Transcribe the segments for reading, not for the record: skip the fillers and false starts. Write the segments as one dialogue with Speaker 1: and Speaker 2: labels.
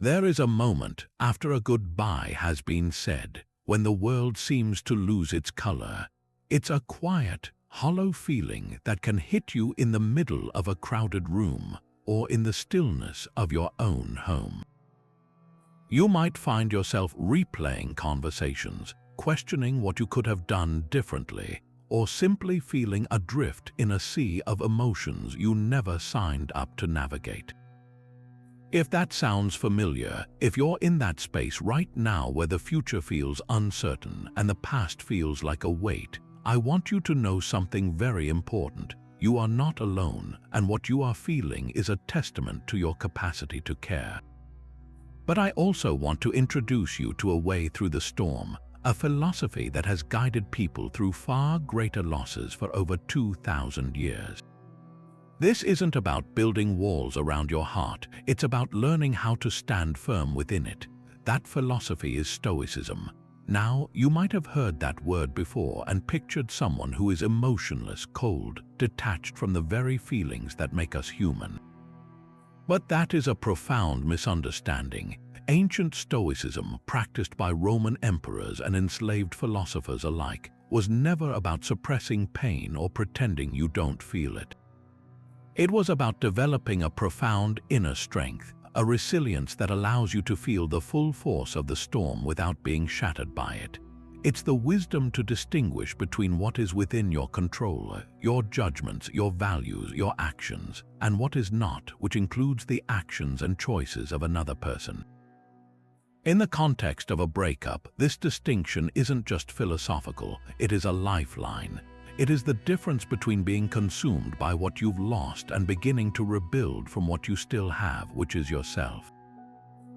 Speaker 1: There is a moment after a goodbye has been said, when the world seems to lose its color. It's a quiet, hollow feeling that can hit you in the middle of a crowded room or in the stillness of your own home. You might find yourself replaying conversations, questioning what you could have done differently, or simply feeling adrift in a sea of emotions you never signed up to navigate. If that sounds familiar, if you're in that space right now where the future feels uncertain and the past feels like a weight, I want you to know something very important. You are not alone, and what you are feeling is a testament to your capacity to care. But I also want to introduce you to a way through the storm, a philosophy that has guided people through far greater losses for over 2,000 years. This isn't about building walls around your heart, it's about learning how to stand firm within it. That philosophy is Stoicism. Now, you might have heard that word before and pictured someone who is emotionless, cold, detached from the very feelings that make us human. But that is a profound misunderstanding. Ancient Stoicism, practiced by Roman emperors and enslaved philosophers alike, was never about suppressing pain or pretending you don't feel it. It was about developing a profound inner strength, a resilience that allows you to feel the full force of the storm without being shattered by it. It's the wisdom to distinguish between what is within your control, your judgments, your values, your actions, and what is not, which includes the actions and choices of another person. In the context of a breakup, this distinction isn't just philosophical, it is a lifeline. It is the difference between being consumed by what you've lost and beginning to rebuild from what you still have, which is yourself.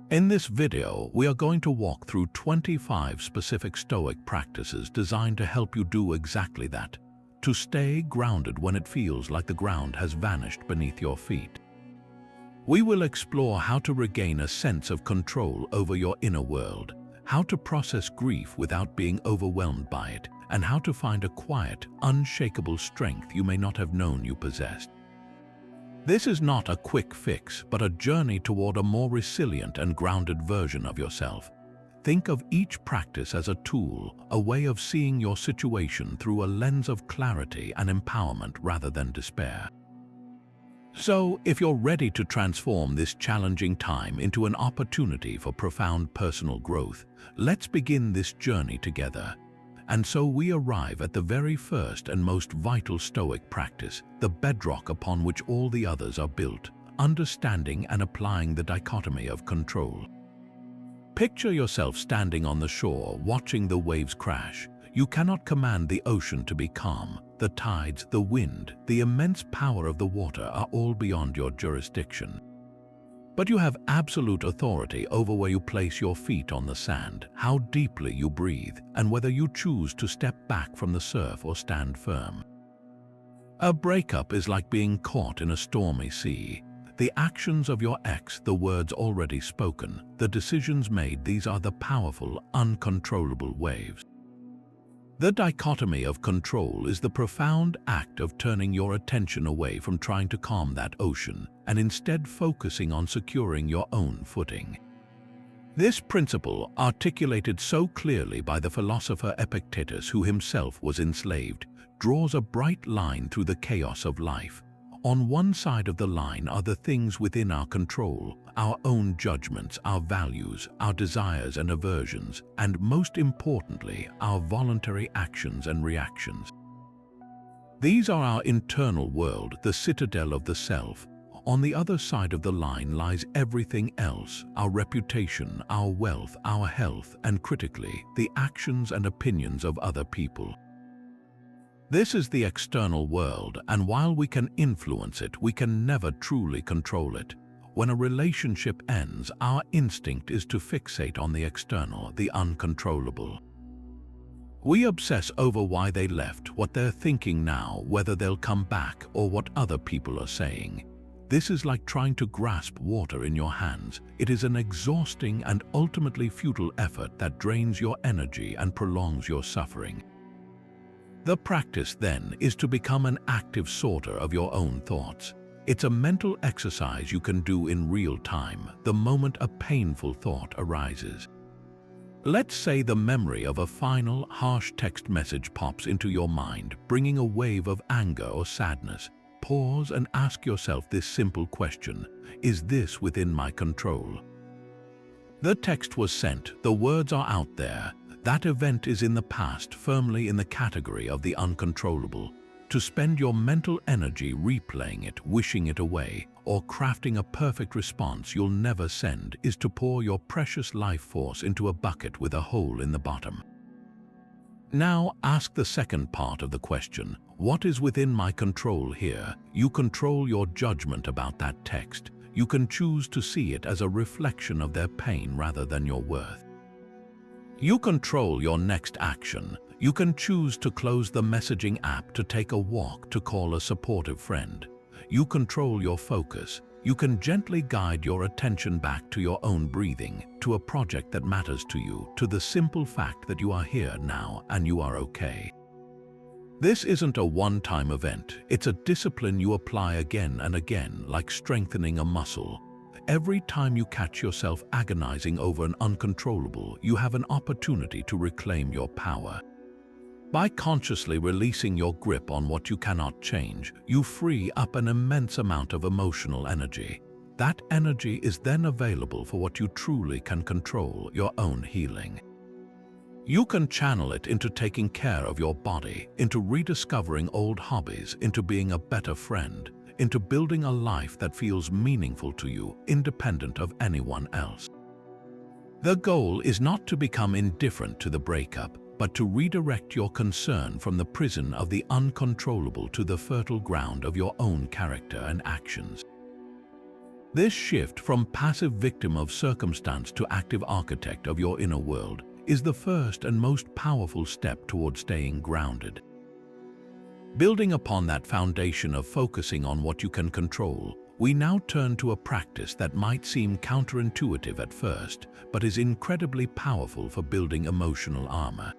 Speaker 1: In this video, we are going to walk through 25 specific Stoic practices designed to help you do exactly that, to stay grounded when it feels like the ground has vanished beneath your feet. We will explore how to regain a sense of control over your inner world, how to process grief without being overwhelmed by it, and how to find a quiet, unshakable strength you may not have known you possessed. This is not a quick fix, but a journey toward a more resilient and grounded version of yourself. Think of each practice as a tool, a way of seeing your situation through a lens of clarity and empowerment rather than despair. So, if you're ready to transform this challenging time into an opportunity for profound personal growth, let's begin this journey together. And so we arrive at the very first and most vital Stoic practice, the bedrock upon which all the others are built, understanding and applying the dichotomy of control. Picture yourself standing on the shore, watching the waves crash. You cannot command the ocean to be calm. The tides, the wind, the immense power of the water are all beyond your jurisdiction. But you have absolute authority over where you place your feet on the sand, how deeply you breathe, and whether you choose to step back from the surf or stand firm. A breakup is like being caught in a stormy sea. The actions of your ex, the words already spoken, the decisions made, these are the powerful, uncontrollable waves. The dichotomy of control is the profound act of turning your attention away from trying to calm that ocean and instead focusing on securing your own footing. This principle, articulated so clearly by the philosopher Epictetus, who himself was enslaved, draws a bright line through the chaos of life. On one side of the line are the things within our control, our own judgments, our values, our desires and aversions, and most importantly, our voluntary actions and reactions. These are our internal world, the citadel of the self. On the other side of the line lies everything else, our reputation, our wealth, our health, and critically, the actions and opinions of other people. This is the external world, and while we can influence it, we can never truly control it. When a relationship ends, our instinct is to fixate on the external, the uncontrollable. We obsess over why they left, what they're thinking now, whether they'll come back, or what other people are saying. This is like trying to grasp water in your hands. It is an exhausting and ultimately futile effort that drains your energy and prolongs your suffering. The practice, then, is to become an active sorter of your own thoughts. It's a mental exercise you can do in real time, the moment a painful thought arises. Let's say the memory of a final, harsh text message pops into your mind, bringing a wave of anger or sadness. Pause and ask yourself this simple question: is this within my control? The text was sent, the words are out there. That event is in the past, firmly in the category of the uncontrollable. To spend your mental energy replaying it, wishing it away, or crafting a perfect response you'll never send is to pour your precious life force into a bucket with a hole in the bottom. Now ask the second part of the question: what is within my control here? You control your judgment about that text. You can choose to see it as a reflection of their pain rather than your worth. You control your next action. You can choose to close the messaging app, to take a walk, to call a supportive friend. You control your focus. You can gently guide your attention back to your own breathing, to a project that matters to you, to the simple fact that you are here now and you are okay. This isn't a one-time event. It's a discipline you apply again and again, like strengthening a muscle. Every time you catch yourself agonizing over an uncontrollable, you have an opportunity to reclaim your power. By consciously releasing your grip on what you cannot change, you free up an immense amount of emotional energy. That energy is then available for what you truly can control: your own healing. You can channel it into taking care of your body, into rediscovering old hobbies, into being a better friend, into building a life that feels meaningful to you, independent of anyone else. The goal is not to become indifferent to the breakup, but to redirect your concern from the prison of the uncontrollable to the fertile ground of your own character and actions. This shift from passive victim of circumstance to active architect of your inner world is the first and most powerful step toward staying grounded. Building upon that foundation of focusing on what you can control, we now turn to a practice that might seem counterintuitive at first, but is incredibly powerful for building emotional armor.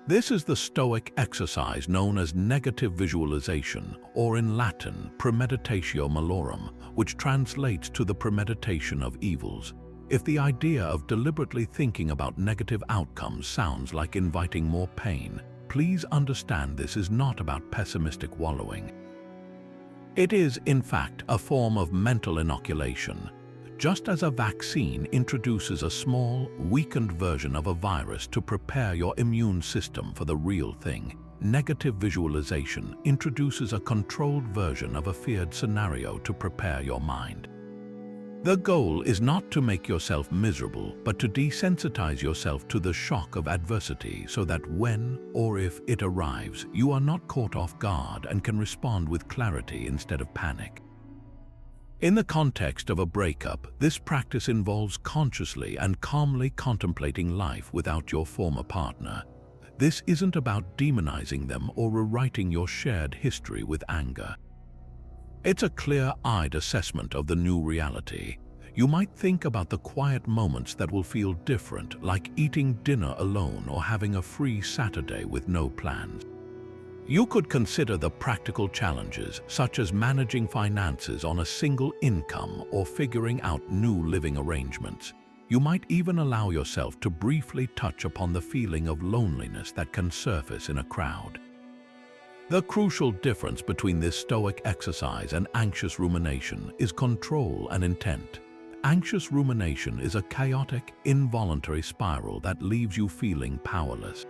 Speaker 1: This is the Stoic exercise known as negative visualization, or in Latin, premeditatio malorum, which translates to the premeditation of evils. If the idea of deliberately thinking about negative outcomes sounds like inviting more pain, please understand this is not about pessimistic wallowing. It is, in fact, a form of mental inoculation. Just as a vaccine introduces a small, weakened version of a virus to prepare your immune system for the real thing, negative visualization introduces a controlled version of a feared scenario to prepare your mind. The goal is not to make yourself miserable, but to desensitize yourself to the shock of adversity so that when or if it arrives, you are not caught off guard and can respond with clarity instead of panic. In the context of a breakup, this practice involves consciously and calmly contemplating life without your former partner. This isn't about demonizing them or rewriting your shared history with anger. It's a clear-eyed assessment of the new reality. You might think about the quiet moments that will feel different, like eating dinner alone or having a free Saturday with no plans. You could consider the practical challenges, such as managing finances on a single income or figuring out new living arrangements. You might even allow yourself to briefly touch upon the feeling of loneliness that can surface in a crowd. The crucial difference between this Stoic exercise and anxious rumination is control and intent. Anxious rumination is a chaotic, involuntary spiral that leaves you feeling powerless.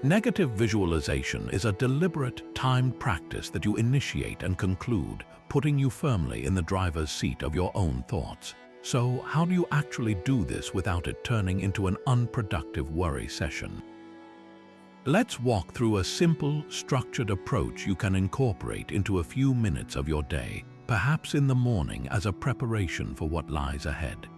Speaker 1: Negative visualization is a deliberate, timed practice that you initiate and conclude, putting you firmly in the driver's seat of your own thoughts. So, how do you actually do this without it turning into an unproductive worry session? Let's walk through a simple, structured approach you can incorporate into a few minutes of your day, perhaps in the morning as a preparation for what lies ahead.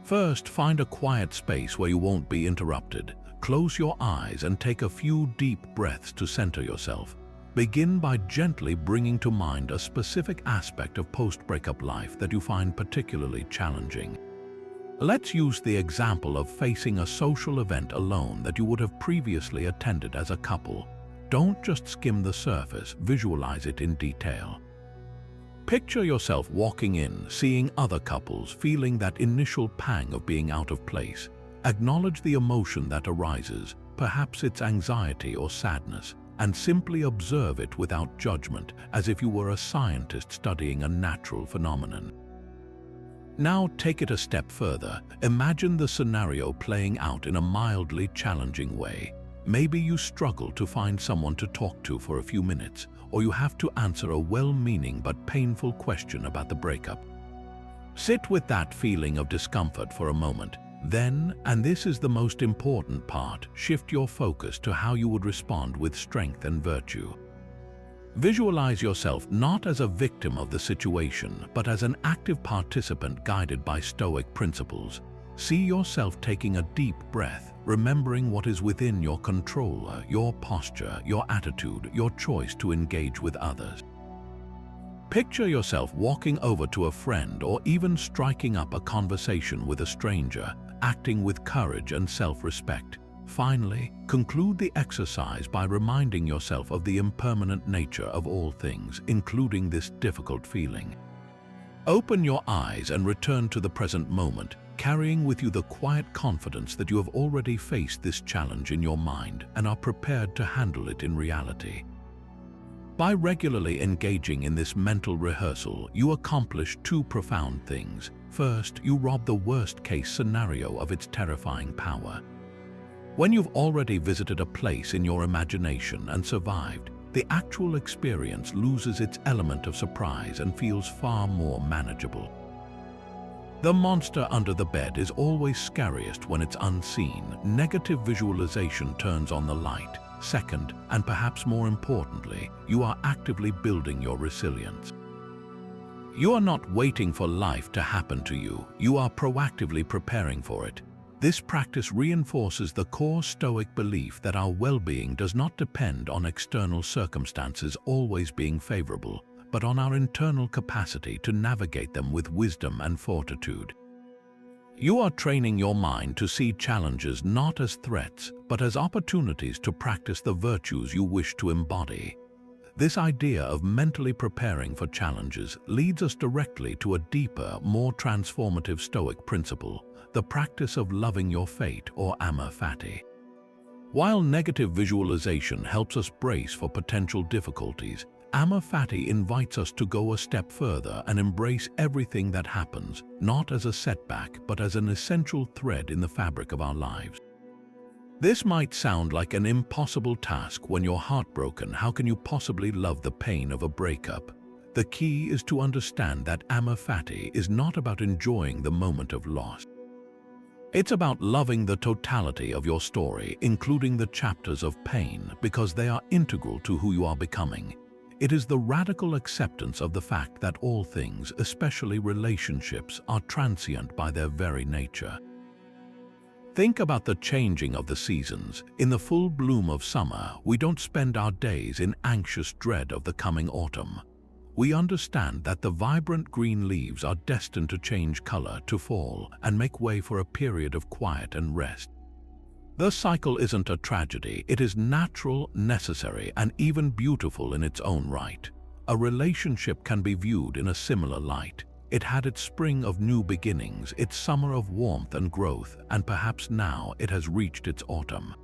Speaker 1: First, find a quiet space where you won't be interrupted. Close your eyes and take a few deep breaths to center yourself. Begin by gently bringing to mind a specific aspect of post-breakup life that you find particularly challenging. Let's use the example of facing a social event alone that you would have previously attended as a couple. Don't just skim the surface, visualize it in detail. Picture yourself walking in, seeing other couples, feeling that initial pang of being out of place. Acknowledge the emotion that arises, perhaps it's anxiety or sadness, and simply observe it without judgment, as if you were a scientist studying a natural phenomenon. Now take it a step further. Imagine the scenario playing out in a mildly challenging way. Maybe you struggle to find someone to talk to for a few minutes, or you have to answer a well-meaning but painful question about the breakup. Sit with that feeling of discomfort for a moment. Then, and this is the most important part, shift your focus to how you would respond with strength and virtue. Visualize yourself not as a victim of the situation, but as an active participant guided by Stoic principles. See yourself taking a deep breath, remembering what is within your control, your posture, your attitude, your choice to engage with others. Picture yourself walking over to a friend or even striking up a conversation with a stranger, acting with courage and self-respect. Finally, conclude the exercise by reminding yourself of the impermanent nature of all things, including this difficult feeling. Open your eyes and return to the present moment, carrying with you the quiet confidence that you have already faced this challenge in your mind and are prepared to handle it in reality. By regularly engaging in this mental rehearsal, you accomplish two profound things. First, you rob the worst-case scenario of its terrifying power. When you've already visited a place in your imagination and survived, the actual experience loses its element of surprise and feels far more manageable. The monster under the bed is always scariest when it's unseen. Negative visualization turns on the light. Second, and perhaps more importantly, you are actively building your resilience. You are not waiting for life to happen to you. You are proactively preparing for it. This practice reinforces the core Stoic belief that our well-being does not depend on external circumstances always being favorable, but on our internal capacity to navigate them with wisdom and fortitude. You are training your mind to see challenges not as threats, but as opportunities to practice the virtues you wish to embody. This idea of mentally preparing for challenges leads us directly to a deeper, more transformative Stoic principle, the practice of loving your fate, or amor fati. While negative visualization helps us brace for potential difficulties, amor fati invites us to go a step further and embrace everything that happens, not as a setback, but as an essential thread in the fabric of our lives. This might sound like an impossible task when you're heartbroken. How can you possibly love the pain of a breakup? The key is to understand that amor fati is not about enjoying the moment of loss. It's about loving the totality of your story, including the chapters of pain, because they are integral to who you are becoming. It is the radical acceptance of the fact that all things, especially relationships, are transient by their very nature. Think about the changing of the seasons. In the full bloom of summer, we don't spend our days in anxious dread of the coming autumn. We understand that the vibrant green leaves are destined to change color, to fall, and make way for a period of quiet and rest. The cycle isn't a tragedy. It is natural, necessary, and even beautiful in its own right. A relationship can be viewed in a similar light. It had its spring of new beginnings, its summer of warmth and growth, and perhaps now it has reached its autumn.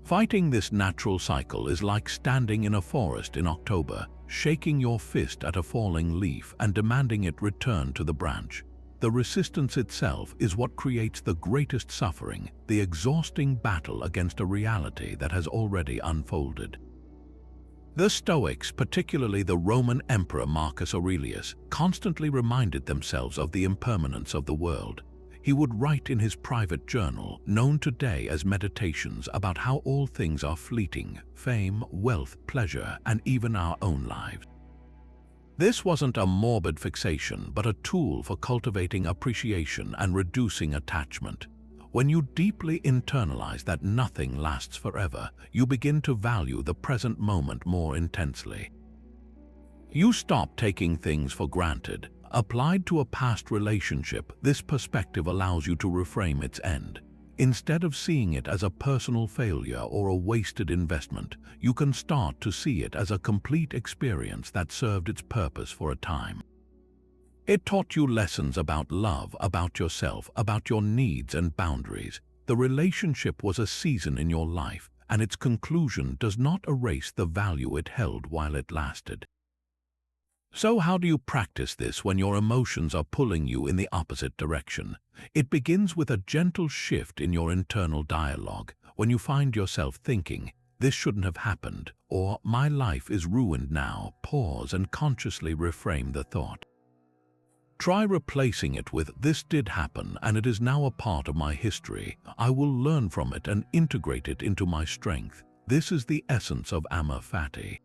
Speaker 1: Fighting this natural cycle is like standing in a forest in October, shaking your fist at a falling leaf and demanding it return to the branch. The resistance itself is what creates the greatest suffering, the exhausting battle against a reality that has already unfolded. The Stoics, particularly the Roman Emperor Marcus Aurelius, constantly reminded themselves of the impermanence of the world. He would write in his private journal, known today as Meditations, about how all things are fleeting: fame, wealth, pleasure, and even our own lives. This wasn't a morbid fixation, but a tool for cultivating appreciation and reducing attachment. When you deeply internalize that nothing lasts forever, you begin to value the present moment more intensely. You stop taking things for granted. Applied to a past relationship, this perspective allows you to reframe its end. Instead of seeing it as a personal failure or a wasted investment, you can start to see it as a complete experience that served its purpose for a time. It taught you lessons about love, about yourself, about your needs and boundaries. The relationship was a season in your life, and its conclusion does not erase the value it held while it lasted. So how do you practice this when your emotions are pulling you in the opposite direction? It begins with a gentle shift in your internal dialogue. When you find yourself thinking, "This shouldn't have happened," or "My life is ruined now," pause and consciously reframe the thought. Try replacing it with, "This did happen and it is now a part of my history. I will learn from it and integrate it into my strength." This is the essence of amor fati.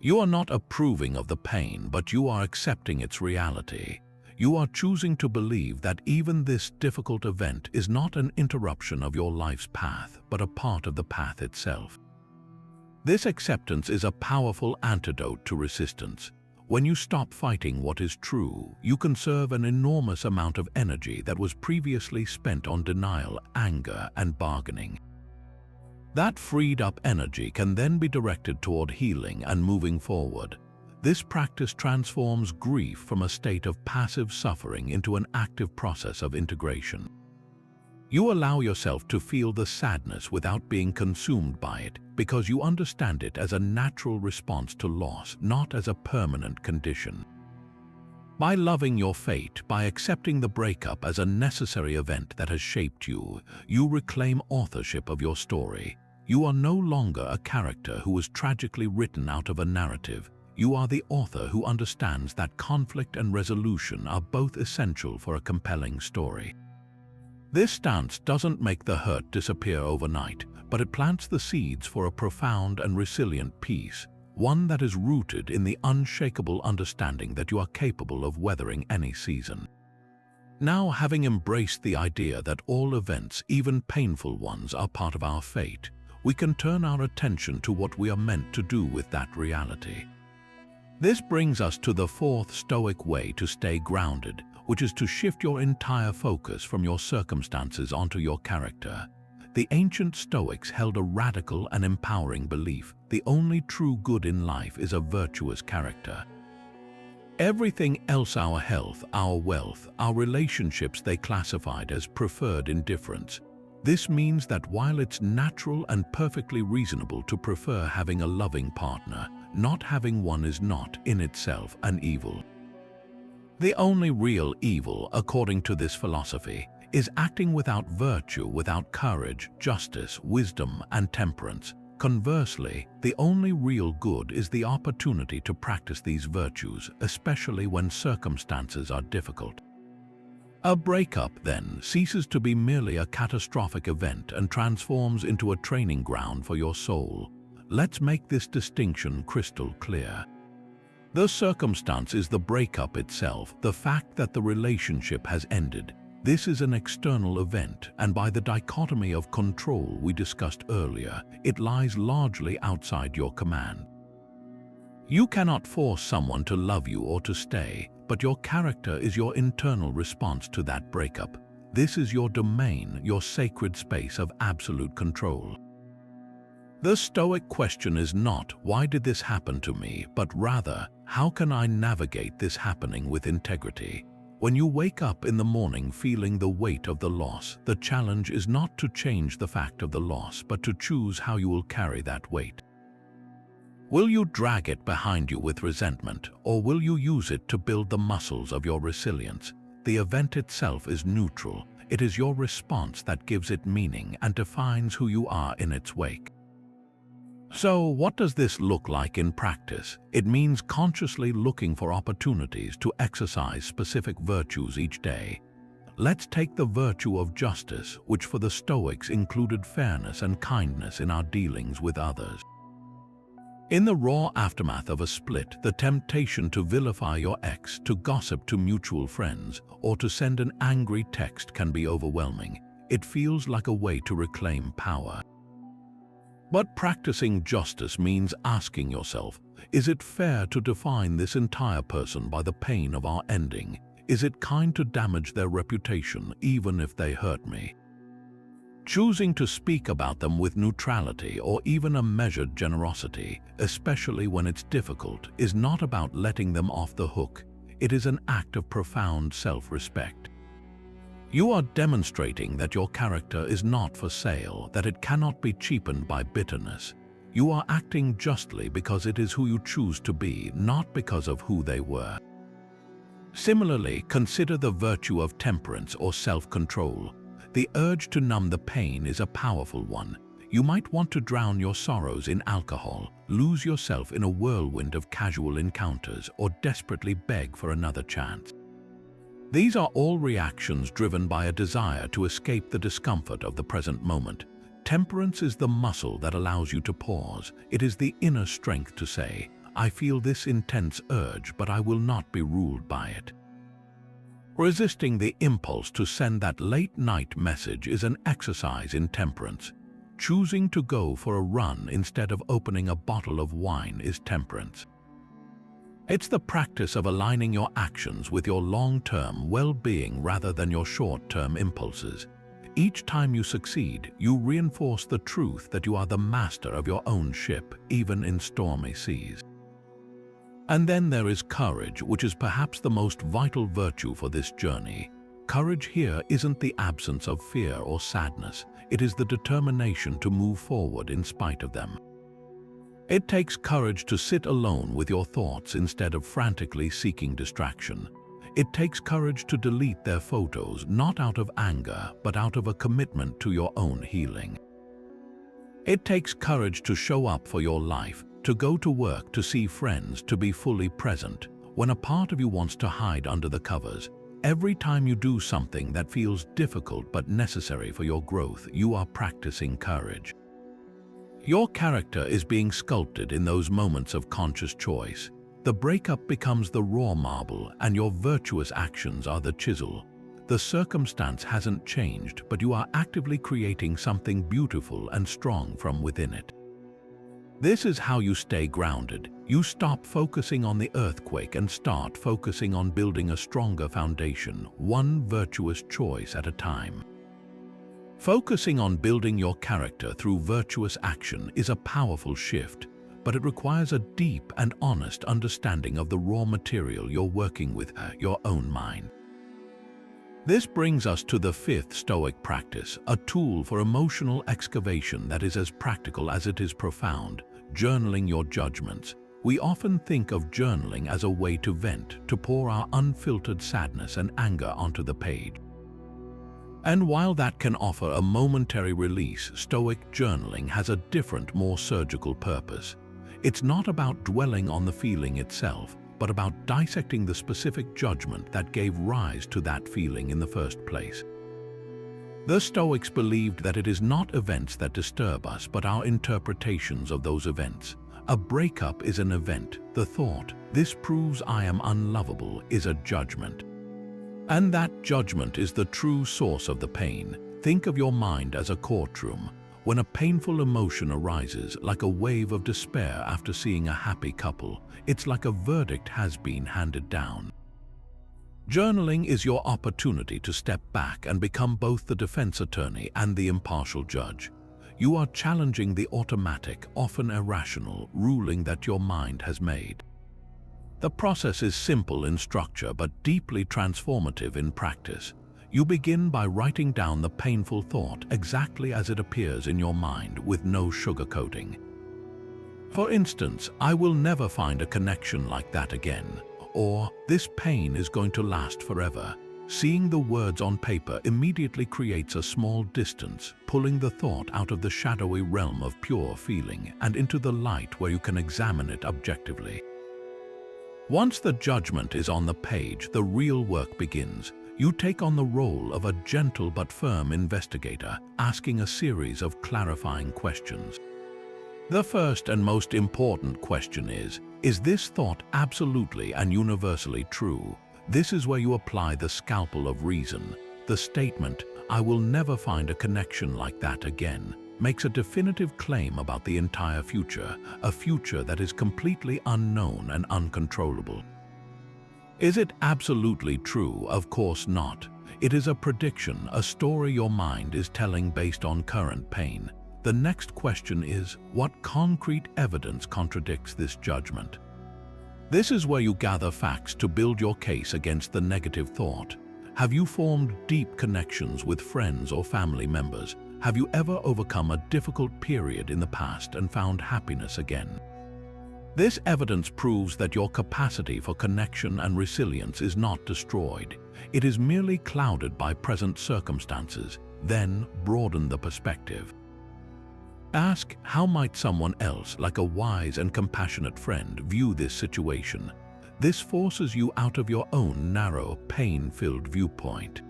Speaker 1: You are not approving of the pain, but you are accepting its reality. You are choosing to believe that even this difficult event is not an interruption of your life's path, but a part of the path itself. This acceptance is a powerful antidote to resistance. When you stop fighting what is true, you conserve an enormous amount of energy that was previously spent on denial, anger, and bargaining. That freed-up energy can then be directed toward healing and moving forward. This practice transforms grief from a state of passive suffering into an active process of integration. You allow yourself to feel the sadness without being consumed by it, because you understand it as a natural response to loss, not as a permanent condition. By loving your fate, by accepting the breakup as a necessary event that has shaped you, you reclaim authorship of your story. You are no longer a character who was tragically written out of a narrative. You are the author who understands that conflict and resolution are both essential for a compelling story. This stance doesn't make the hurt disappear overnight, but it plants the seeds for a profound and resilient peace, one that is rooted in the unshakable understanding that you are capable of weathering any season. Now, having embraced the idea that all events, even painful ones, are part of our fate, we can turn our attention to what we are meant to do with that reality. This brings us to the fourth Stoic way to stay grounded, which is to shift your entire focus from your circumstances onto your character. The ancient Stoics held a radical and empowering belief: the only true good in life is a virtuous character. Everything else, our health, our wealth, our relationships, they classified as preferred indifference. This means that while it's natural and perfectly reasonable to prefer having a loving partner, not having one is not, in itself, an evil. The only real evil, according to this philosophy, is acting without virtue, without courage, justice, wisdom, and temperance. Conversely, the only real good is the opportunity to practice these virtues, especially when circumstances are difficult. A breakup, then, ceases to be merely a catastrophic event and transforms into a training ground for your soul. Let's make this distinction crystal clear. The circumstance is the breakup itself, the fact that the relationship has ended. This is an external event, and by the dichotomy of control we discussed earlier, it lies largely outside your command. You cannot force someone to love you or to stay, but your character is your internal response to that breakup. This is your domain, your sacred space of absolute control. The Stoic question is not, "Why did this happen to me?" but rather, "How can I navigate this happening with integrity?" When you wake up in the morning feeling the weight of the loss, the challenge is not to change the fact of the loss, but to choose how you will carry that weight. Will you drag it behind you with resentment, or will you use it to build the muscles of your resilience? The event itself is neutral. It is your response that gives it meaning and defines who you are in its wake. So, what does this look like in practice? It means consciously looking for opportunities to exercise specific virtues each day. Let's take the virtue of justice, which for the Stoics included fairness and kindness in our dealings with others. In the raw aftermath of a split, the temptation to vilify your ex, to gossip to mutual friends, or to send an angry text can be overwhelming. It feels like a way to reclaim power. But practicing justice means asking yourself, is it fair to define this entire person by the pain of our ending? Is it kind to damage their reputation even if they hurt me? Choosing to speak about them with neutrality or even a measured generosity, especially when it's difficult, is not about letting them off the hook. It is an act of profound self-respect. You are demonstrating that your character is not for sale, that it cannot be cheapened by bitterness. You are acting justly because it is who you choose to be, not because of who they were. Similarly, consider the virtue of temperance or self-control. The urge to numb the pain is a powerful one. You might want to drown your sorrows in alcohol, lose yourself in a whirlwind of casual encounters, or desperately beg for another chance. These are all reactions driven by a desire to escape the discomfort of the present moment. Temperance is the muscle that allows you to pause. It is the inner strength to say, I feel this intense urge, but I will not be ruled by it. Resisting the impulse to send that late-night message is an exercise in temperance. Choosing to go for a run instead of opening a bottle of wine is temperance. It's the practice of aligning your actions with your long-term well-being rather than your short-term impulses. Each time you succeed, you reinforce the truth that you are the master of your own ship, even in stormy seas. And then there is courage, which is perhaps the most vital virtue for this journey. Courage here isn't the absence of fear or sadness. It is the determination to move forward in spite of them. It takes courage to sit alone with your thoughts instead of frantically seeking distraction. It takes courage to delete their photos, not out of anger, but out of a commitment to your own healing. It takes courage to show up for your life, to go to work, to see friends, to be fully present. When a part of you wants to hide under the covers, every time you do something that feels difficult but necessary for your growth, you are practicing courage. Your character is being sculpted in those moments of conscious choice. The breakup becomes the raw marble, and your virtuous actions are the chisel. The circumstance hasn't changed, but you are actively creating something beautiful and strong from within it. This is how you stay grounded. You stop focusing on the earthquake and start focusing on building a stronger foundation, one virtuous choice at a time. Focusing on building your character through virtuous action is a powerful shift, but it requires a deep and honest understanding of the raw material you're working with, your own mind. This brings us to the fifth Stoic practice, a tool for emotional excavation that is as practical as it is profound: journaling your judgments. We often think of journaling as a way to vent, to pour our unfiltered sadness and anger onto the page. And while that can offer a momentary release, Stoic journaling has a different, more surgical purpose. It's not about dwelling on the feeling itself, but about dissecting the specific judgment that gave rise to that feeling in the first place. The Stoics believed that it is not events that disturb us, but our interpretations of those events. A breakup is an event. The thought, "This proves I am unlovable," is a judgment. And that judgment is the true source of the pain. Think of your mind as a courtroom. When a painful emotion arises, like a wave of despair after seeing a happy couple, it's like a verdict has been handed down. Journaling is your opportunity to step back and become both the defense attorney and the impartial judge. You are challenging the automatic, often irrational, ruling that your mind has made. The process is simple in structure but deeply transformative in practice. You begin by writing down the painful thought exactly as it appears in your mind, with no sugarcoating. For instance, "I will never find a connection like that again," or "This pain is going to last forever." Seeing the words on paper immediately creates a small distance, pulling the thought out of the shadowy realm of pure feeling and into the light where you can examine it objectively. Once the judgment is on the page, the real work begins. You take on the role of a gentle but firm investigator, asking a series of clarifying questions. The first and most important question is this thought absolutely and universally true? This is where you apply the scalpel of reason. The statement, "I will never find a connection like that again," makes a definitive claim about the entire future, a future that is completely unknown and uncontrollable. Is it absolutely true? Of course not. It is a prediction, a story your mind is telling based on current pain. The next question is, what concrete evidence contradicts this judgment? This is where you gather facts to build your case against the negative thought. Have you formed deep connections with friends or family members? Have you ever overcome a difficult period in the past and found happiness again? This evidence proves that your capacity for connection and resilience is not destroyed. It is merely clouded by present circumstances. Then broaden the perspective. Ask, how might someone else, like a wise and compassionate friend, view this situation? This forces you out of your own narrow, pain-filled viewpoint.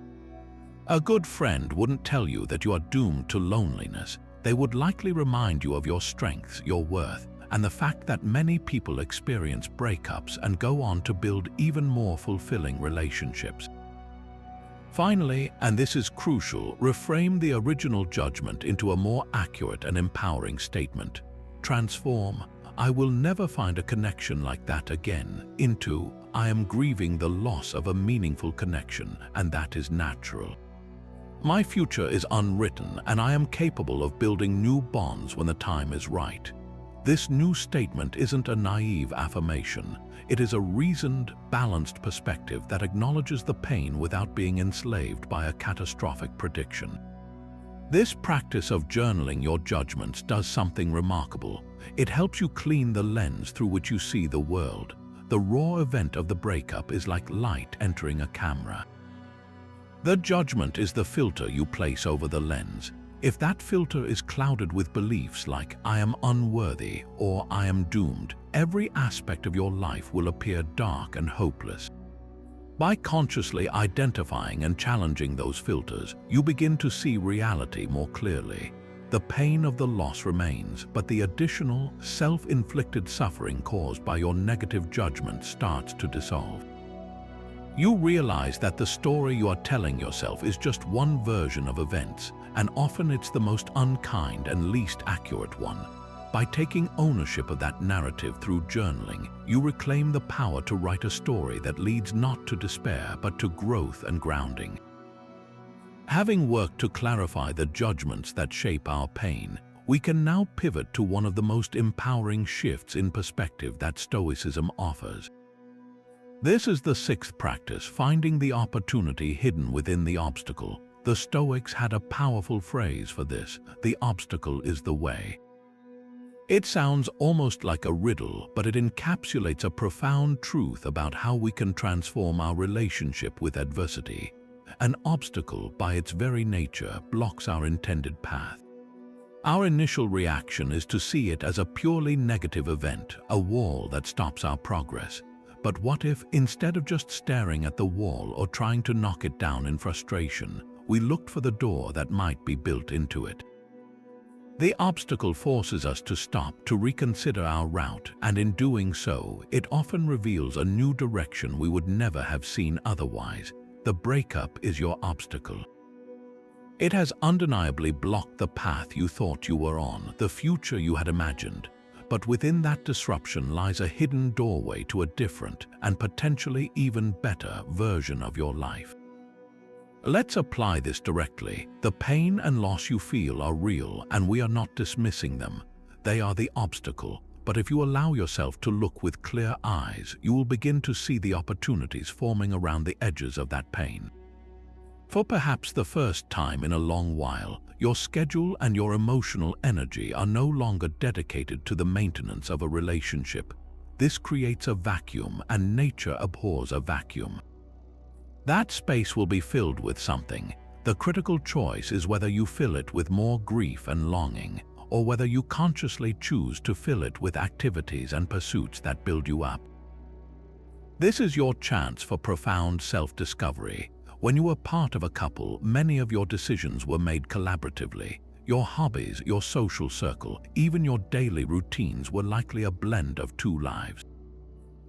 Speaker 1: A good friend wouldn't tell you that you are doomed to loneliness. They would likely remind you of your strengths, your worth, and the fact that many people experience breakups and go on to build even more fulfilling relationships. Finally, and this is crucial, reframe the original judgment into a more accurate and empowering statement. Transform, "I will never find a connection like that again," into, "I am grieving the loss of a meaningful connection, and that is natural. My future is unwritten, and I am capable of building new bonds when the time is right." This new statement isn't a naive affirmation. It is a reasoned, balanced perspective that acknowledges the pain without being enslaved by a catastrophic prediction. This practice of journaling your judgments does something remarkable. It helps you clean the lens through which you see the world. The raw event of the breakup is like light entering a camera. The judgment is the filter you place over the lens. If that filter is clouded with beliefs like "I am unworthy" or "I am doomed," every aspect of your life will appear dark and hopeless. By consciously identifying and challenging those filters, you begin to see reality more clearly. The pain of the loss remains, but the additional, self-inflicted suffering caused by your negative judgment starts to dissolve. You realize that the story you are telling yourself is just one version of events, and often it's the most unkind and least accurate one. By taking ownership of that narrative through journaling, you reclaim the power to write a story that leads not to despair but to growth and grounding. Having worked to clarify the judgments that shape our pain, we can now pivot to one of the most empowering shifts in perspective that Stoicism offers. This is the sixth practice, finding the opportunity hidden within the obstacle. The Stoics had a powerful phrase for this: "The obstacle is the way." It sounds almost like a riddle, but it encapsulates a profound truth about how we can transform our relationship with adversity. An obstacle, by its very nature, blocks our intended path. Our initial reaction is to see it as a purely negative event, a wall that stops our progress. But what if, instead of just staring at the wall or trying to knock it down in frustration, we looked for the door that might be built into it? The obstacle forces us to stop, to reconsider our route, and in doing so, it often reveals a new direction we would never have seen otherwise. The breakup is your obstacle. It has undeniably blocked the path you thought you were on, the future you had imagined. But within that disruption lies a hidden doorway to a different and potentially even better version of your life. Let's apply this directly. The pain and loss you feel are real, and we are not dismissing them. They are the obstacle. But if you allow yourself to look with clear eyes, you will begin to see the opportunities forming around the edges of that pain. For perhaps the first time in a long while, your schedule and your emotional energy are no longer dedicated to the maintenance of a relationship. This creates a vacuum, and nature abhors a vacuum. That space will be filled with something. The critical choice is whether you fill it with more grief and longing, or whether you consciously choose to fill it with activities and pursuits that build you up. This is your chance for profound self-discovery. When you were part of a couple, many of your decisions were made collaboratively. Your hobbies, your social circle, even your daily routines were likely a blend of two lives.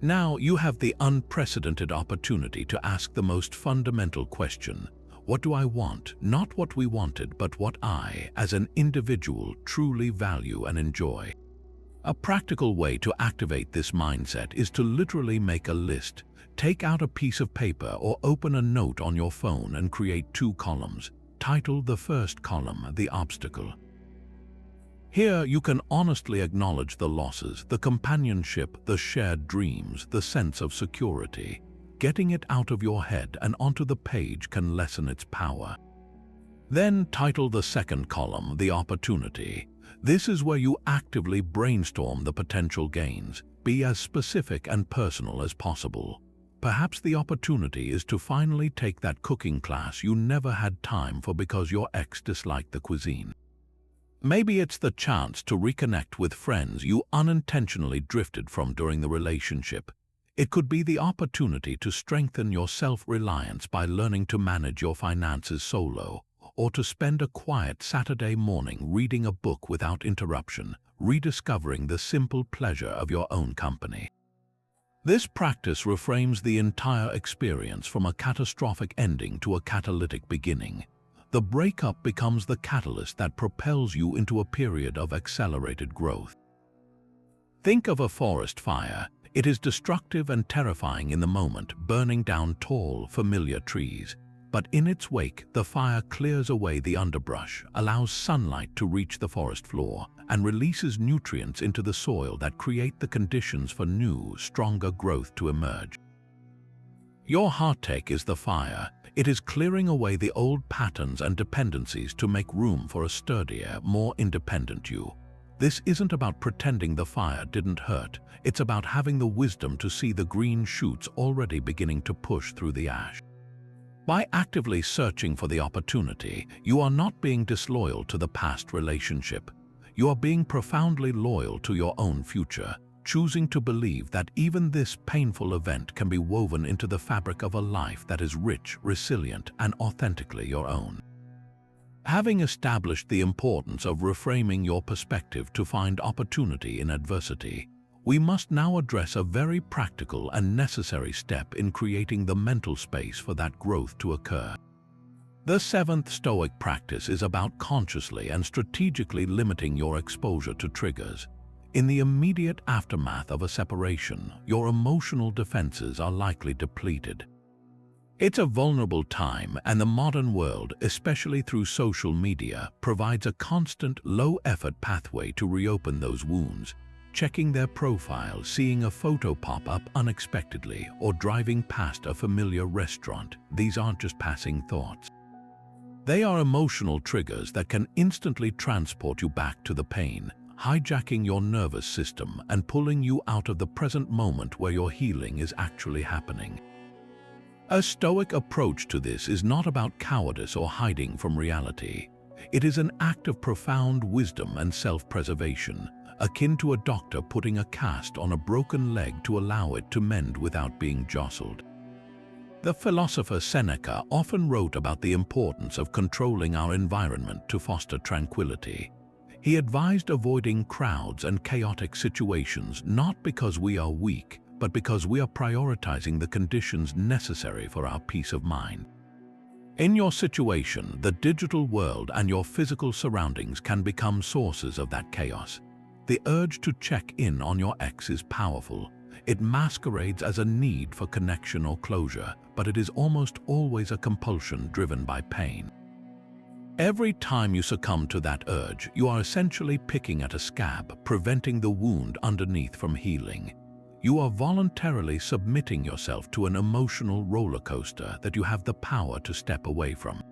Speaker 1: Now you have the unprecedented opportunity to ask the most fundamental question: what do I want? Not what we wanted, but what I, as an individual, truly value and enjoy. A practical way to activate this mindset is to literally make a list. Take out a piece of paper or open a note on your phone and create 2 columns. Title the first column, The Obstacle. Here you can honestly acknowledge the losses, the companionship, the shared dreams, the sense of security. Getting it out of your head and onto the page can lessen its power. Then title the second column, The Opportunity. This is where you actively brainstorm the potential gains. Be as specific and personal as possible. Perhaps the opportunity is to finally take that cooking class you never had time for because your ex disliked the cuisine. Maybe it's the chance to reconnect with friends you unintentionally drifted from during the relationship. It could be the opportunity to strengthen your self-reliance by learning to manage your finances solo, or to spend a quiet Saturday morning reading a book without interruption, rediscovering the simple pleasure of your own company. This practice reframes the entire experience from a catastrophic ending to a catalytic beginning. The breakup becomes the catalyst that propels you into a period of accelerated growth. Think of a forest fire. It is destructive and terrifying in the moment, burning down tall, familiar trees. But in its wake, the fire clears away the underbrush, allows sunlight to reach the forest floor, and releases nutrients into the soil that create the conditions for new, stronger growth to emerge. Your heartache is the fire. It is clearing away the old patterns and dependencies to make room for a sturdier, more independent you. This isn't about pretending the fire didn't hurt. It's about having the wisdom to see the green shoots already beginning to push through the ash. By actively searching for the opportunity, you are not being disloyal to the past relationship. You are being profoundly loyal to your own future, choosing to believe that even this painful event can be woven into the fabric of a life that is rich, resilient, and authentically your own. Having established the importance of reframing your perspective to find opportunity in adversity, we must now address a very practical and necessary step in creating the mental space for that growth to occur. The 7th Stoic practice is about consciously and strategically limiting your exposure to triggers. In the immediate aftermath of a separation, your emotional defenses are likely depleted. It's a vulnerable time, and the modern world, especially through social media, provides a constant, low-effort pathway to reopen those wounds. Checking their profile, seeing a photo pop up unexpectedly, or driving past a familiar restaurant, these aren't just passing thoughts. They are emotional triggers that can instantly transport you back to the pain, hijacking your nervous system and pulling you out of the present moment where your healing is actually happening. A Stoic approach to this is not about cowardice or hiding from reality. It is an act of profound wisdom and self-preservation, akin to a doctor putting a cast on a broken leg to allow it to mend without being jostled. The philosopher Seneca often wrote about the importance of controlling our environment to foster tranquility. He advised avoiding crowds and chaotic situations not because we are weak, but because we are prioritizing the conditions necessary for our peace of mind. In your situation, the digital world and your physical surroundings can become sources of that chaos. The urge to check in on your ex is powerful. It masquerades as a need for connection or closure, but it is almost always a compulsion driven by pain. Every time you succumb to that urge, you are essentially picking at a scab, preventing the wound underneath from healing. You are voluntarily submitting yourself to an emotional roller coaster that you have the power to step away from.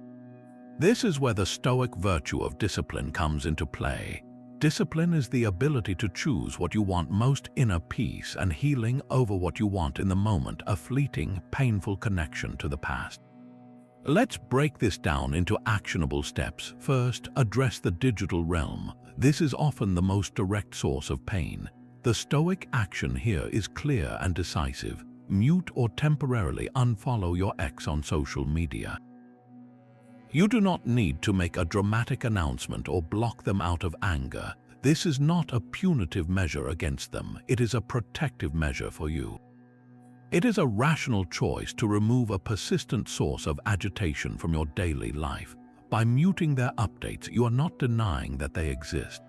Speaker 1: This is where the Stoic virtue of discipline comes into play. Discipline is the ability to choose what you want most, inner peace and healing, over what you want in the moment, a fleeting, painful connection to the past. Let's break this down into actionable steps. First, address the digital realm. This is often the most direct source of pain. The Stoic action here is clear and decisive. Mute or temporarily unfollow your ex on social media. You do not need to make a dramatic announcement or block them out of anger. This is not a punitive measure against them. It is a protective measure for you. It is a rational choice to remove a persistent source of agitation from your daily life. By muting their updates, you are not denying that they exist.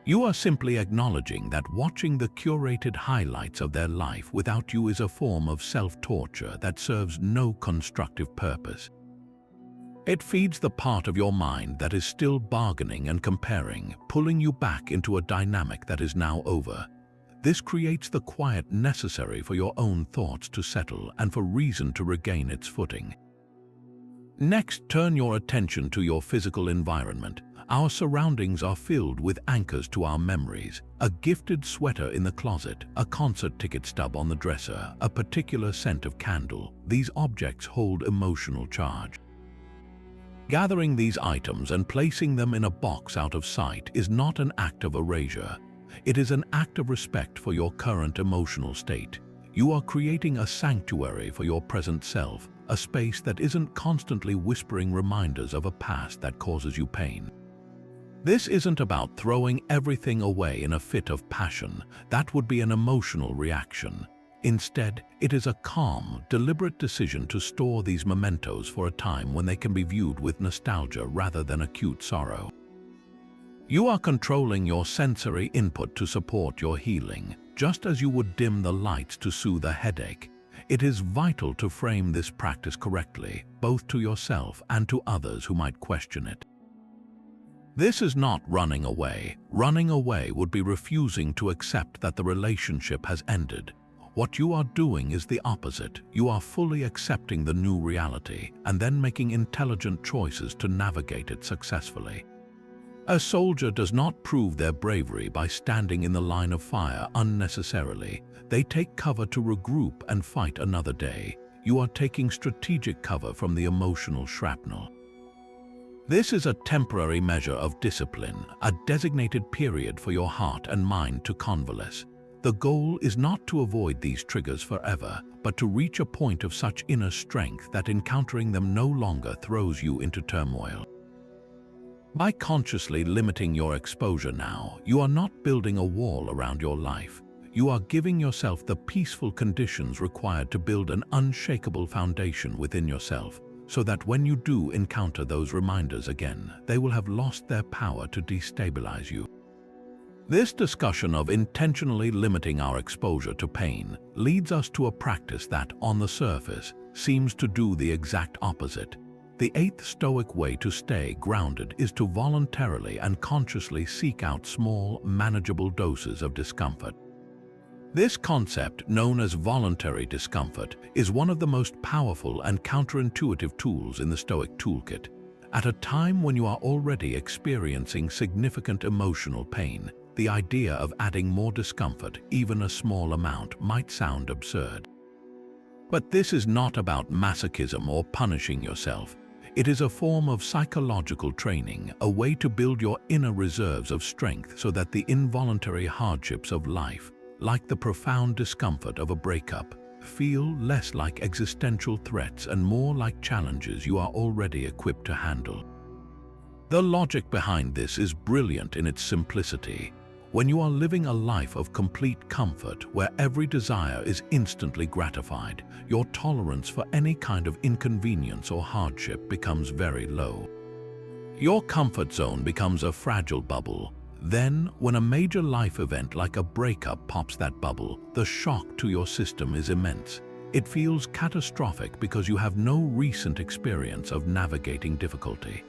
Speaker 1: You are simply acknowledging that watching the curated highlights of their life without you is a form of self-torture that serves no constructive purpose. It feeds the part of your mind that is still bargaining and comparing, pulling you back into a dynamic that is now over. This creates the quiet necessary for your own thoughts to settle and for reason to regain its footing. Next, turn your attention to your physical environment. Our surroundings are filled with anchors to our memories. A gifted sweater in the closet, a concert ticket stub on the dresser, a particular scent of candle. These objects hold emotional charge. Gathering these items and placing them in a box out of sight is not an act of erasure. It is an act of respect for your current emotional state. You are creating a sanctuary for your present self, a space that isn't constantly whispering reminders of a past that causes you pain. This isn't about throwing everything away in a fit of passion. That would be an emotional reaction. Instead, it is a calm, deliberate decision to store these mementos for a time when they can be viewed with nostalgia rather than acute sorrow. You are controlling your sensory input to support your healing, just as you would dim the lights to soothe a headache. It is vital to frame this practice correctly, both to yourself and to others who might question it. This is not running away. Running away would be refusing to accept that the relationship has ended. What you are doing is the opposite. You are fully accepting the new reality and then making intelligent choices to navigate it successfully. A soldier does not prove their bravery by standing in the line of fire unnecessarily. They take cover to regroup and fight another day. You are taking strategic cover from the emotional shrapnel. This is a temporary measure of discipline, a designated period for your heart and mind to convalesce. The goal is not to avoid these triggers forever, but to reach a point of such inner strength that encountering them no longer throws you into turmoil. By consciously limiting your exposure now, you are not building a wall around your life. You are giving yourself the peaceful conditions required to build an unshakable foundation within yourself, so that when you do encounter those reminders again, they will have lost their power to destabilize you. This discussion of intentionally limiting our exposure to pain leads us to a practice that, on the surface, seems to do the exact opposite. The eighth Stoic way to stay grounded is to voluntarily and consciously seek out small, manageable doses of discomfort. This concept, known as voluntary discomfort, is one of the most powerful and counterintuitive tools in the Stoic toolkit. At a time when you are already experiencing significant emotional pain, the idea of adding more discomfort, even a small amount, might sound absurd. But this is not about masochism or punishing yourself. It is a form of psychological training, a way to build your inner reserves of strength so that the involuntary hardships of life, like the profound discomfort of a breakup, feel less like existential threats and more like challenges you are already equipped to handle. The logic behind this is brilliant in its simplicity. When you are living a life of complete comfort where every desire is instantly gratified, your tolerance for any kind of inconvenience or hardship becomes very low. Your comfort zone becomes a fragile bubble. Then, when a major life event like a breakup pops that bubble, the shock to your system is immense. It feels catastrophic because you have no recent experience of navigating difficulty.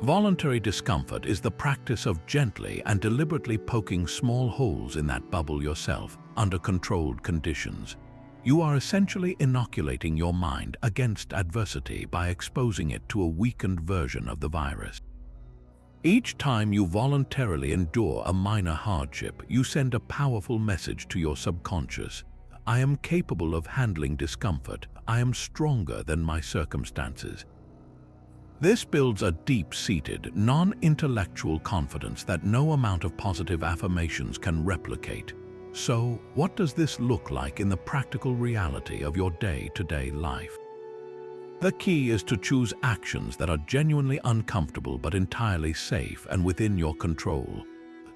Speaker 1: Voluntary discomfort is the practice of gently and deliberately poking small holes in that bubble yourself under controlled conditions. You are essentially inoculating your mind against adversity by exposing it to a weakened version of the virus. Each time you voluntarily endure a minor hardship, you send a powerful message to your subconscious. I am capable of handling discomfort. I am stronger than my circumstances. This builds a deep-seated, non-intellectual confidence that no amount of positive affirmations can replicate. So, what does this look like in the practical reality of your day-to-day life? The key is to choose actions that are genuinely uncomfortable but entirely safe and within your control.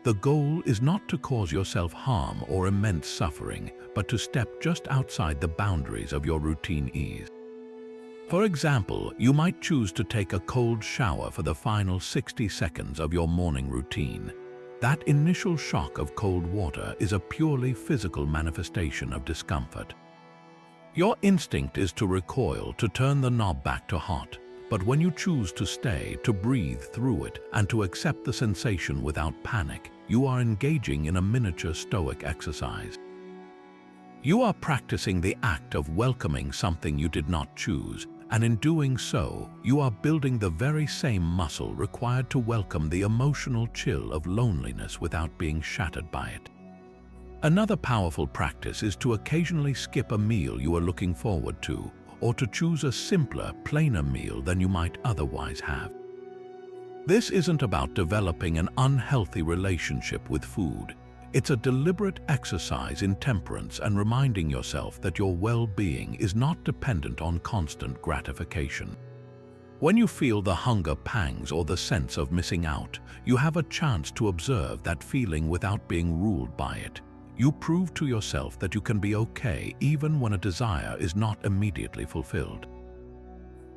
Speaker 1: The goal is not to cause yourself harm or immense suffering, but to step just outside the boundaries of your routine ease. For example, you might choose to take a cold shower for the final 60 seconds of your morning routine. That initial shock of cold water is a purely physical manifestation of discomfort. Your instinct is to recoil, to turn the knob back to hot. But when you choose to stay, to breathe through it, and to accept the sensation without panic, you are engaging in a miniature Stoic exercise. You are practicing the act of welcoming something you did not choose, and in doing so, you are building the very same muscle required to welcome the emotional chill of loneliness without being shattered by it. Another powerful practice is to occasionally skip a meal you are looking forward to, or to choose a simpler, plainer meal than you might otherwise have. This isn't about developing an unhealthy relationship with food. It's a deliberate exercise in temperance and reminding yourself that your well-being is not dependent on constant gratification. When you feel the hunger pangs or the sense of missing out, you have a chance to observe that feeling without being ruled by it. You prove to yourself that you can be okay even when a desire is not immediately fulfilled.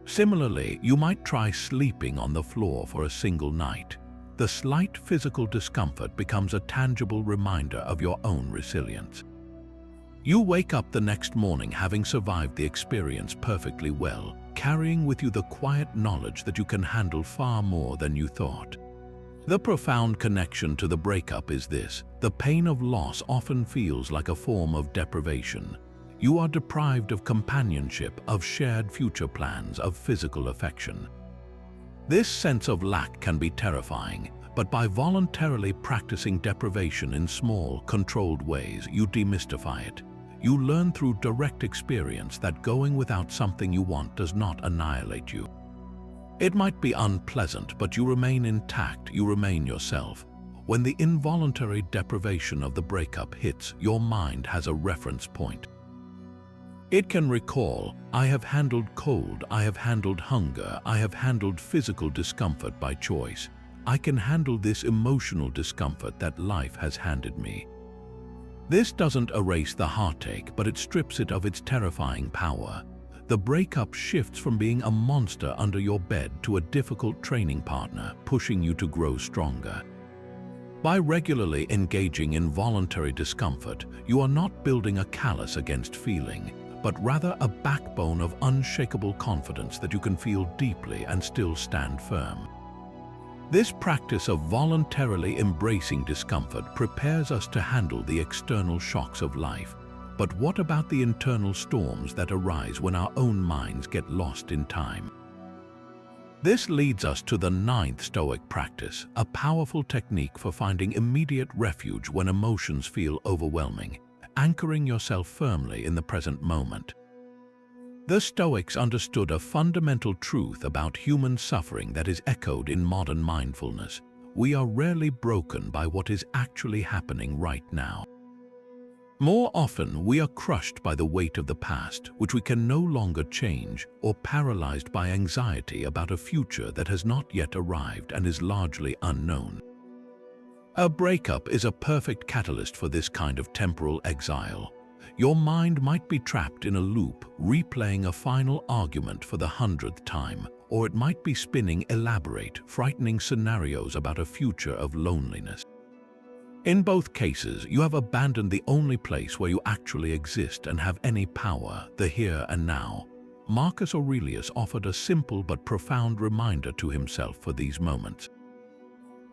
Speaker 1: Similarly, you might try sleeping on the floor for a single night. The slight physical discomfort becomes a tangible reminder of your own resilience. You wake up the next morning having survived the experience perfectly well, carrying with you the quiet knowledge that you can handle far more than you thought. The profound connection to the breakup is this: the pain of loss often feels like a form of deprivation. You are deprived of companionship, of shared future plans, of physical affection. This sense of lack can be terrifying, but by voluntarily practicing deprivation in small, controlled ways, you demystify it. You learn through direct experience that going without something you want does not annihilate you. It might be unpleasant, but you remain intact, you remain yourself. When the involuntary deprivation of the breakup hits, your mind has a reference point. It can recall, I have handled cold, I have handled hunger, I have handled physical discomfort by choice. I can handle this emotional discomfort that life has handed me. This doesn't erase the heartache, but it strips it of its terrifying power. The breakup shifts from being a monster under your bed to a difficult training partner, pushing you to grow stronger. By regularly engaging in voluntary discomfort, you are not building a callus against feeling, but rather a backbone of unshakable confidence that you can feel deeply and still stand firm. This practice of voluntarily embracing discomfort prepares us to handle the external shocks of life. But what about the internal storms that arise when our own minds get lost in time? This leads us to the 9th Stoic practice, a powerful technique for finding immediate refuge when emotions feel overwhelming, anchoring yourself firmly in the present moment. The Stoics understood a fundamental truth about human suffering that is echoed in modern mindfulness. We are rarely broken by what is actually happening right now. More often, we are crushed by the weight of the past, which we can no longer change, or paralyzed by anxiety about a future that has not yet arrived and is largely unknown. A breakup is a perfect catalyst for this kind of temporal exile. Your mind might be trapped in a loop, replaying a final argument for the 100th time, or it might be spinning elaborate, frightening scenarios about a future of loneliness. In both cases, you have abandoned the only place where you actually exist and have any power, the here and now. Marcus Aurelius offered a simple but profound reminder to himself for these moments.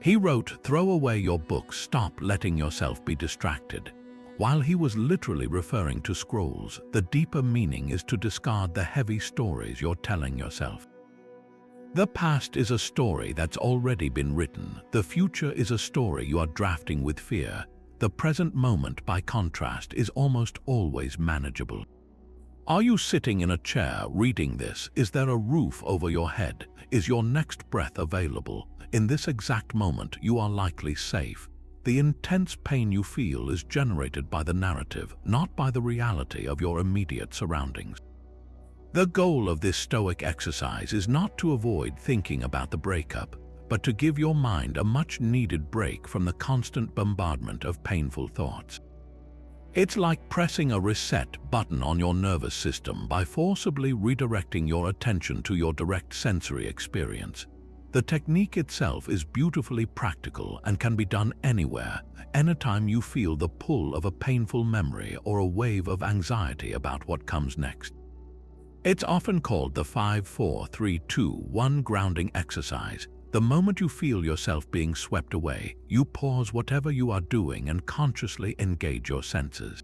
Speaker 1: He wrote, "Throw away your books, stop letting yourself be distracted." While he was literally referring to scrolls, the deeper meaning is to discard the heavy stories you're telling yourself. The past is a story that's already been written. The future is a story you are drafting with fear. The present moment, by contrast, is almost always manageable. Are you sitting in a chair reading this? Is there a roof over your head? Is your next breath available? In this exact moment, you are likely safe. The intense pain you feel is generated by the narrative, not by the reality of your immediate surroundings. The goal of this Stoic exercise is not to avoid thinking about the breakup, but to give your mind a much-needed break from the constant bombardment of painful thoughts. It's like pressing a reset button on your nervous system by forcibly redirecting your attention to your direct sensory experience. The technique itself is beautifully practical and can be done anywhere, anytime you feel the pull of a painful memory or a wave of anxiety about what comes next. It's often called the 5-4-3-2-1 grounding exercise. The moment you feel yourself being swept away, you pause whatever you are doing and consciously engage your senses.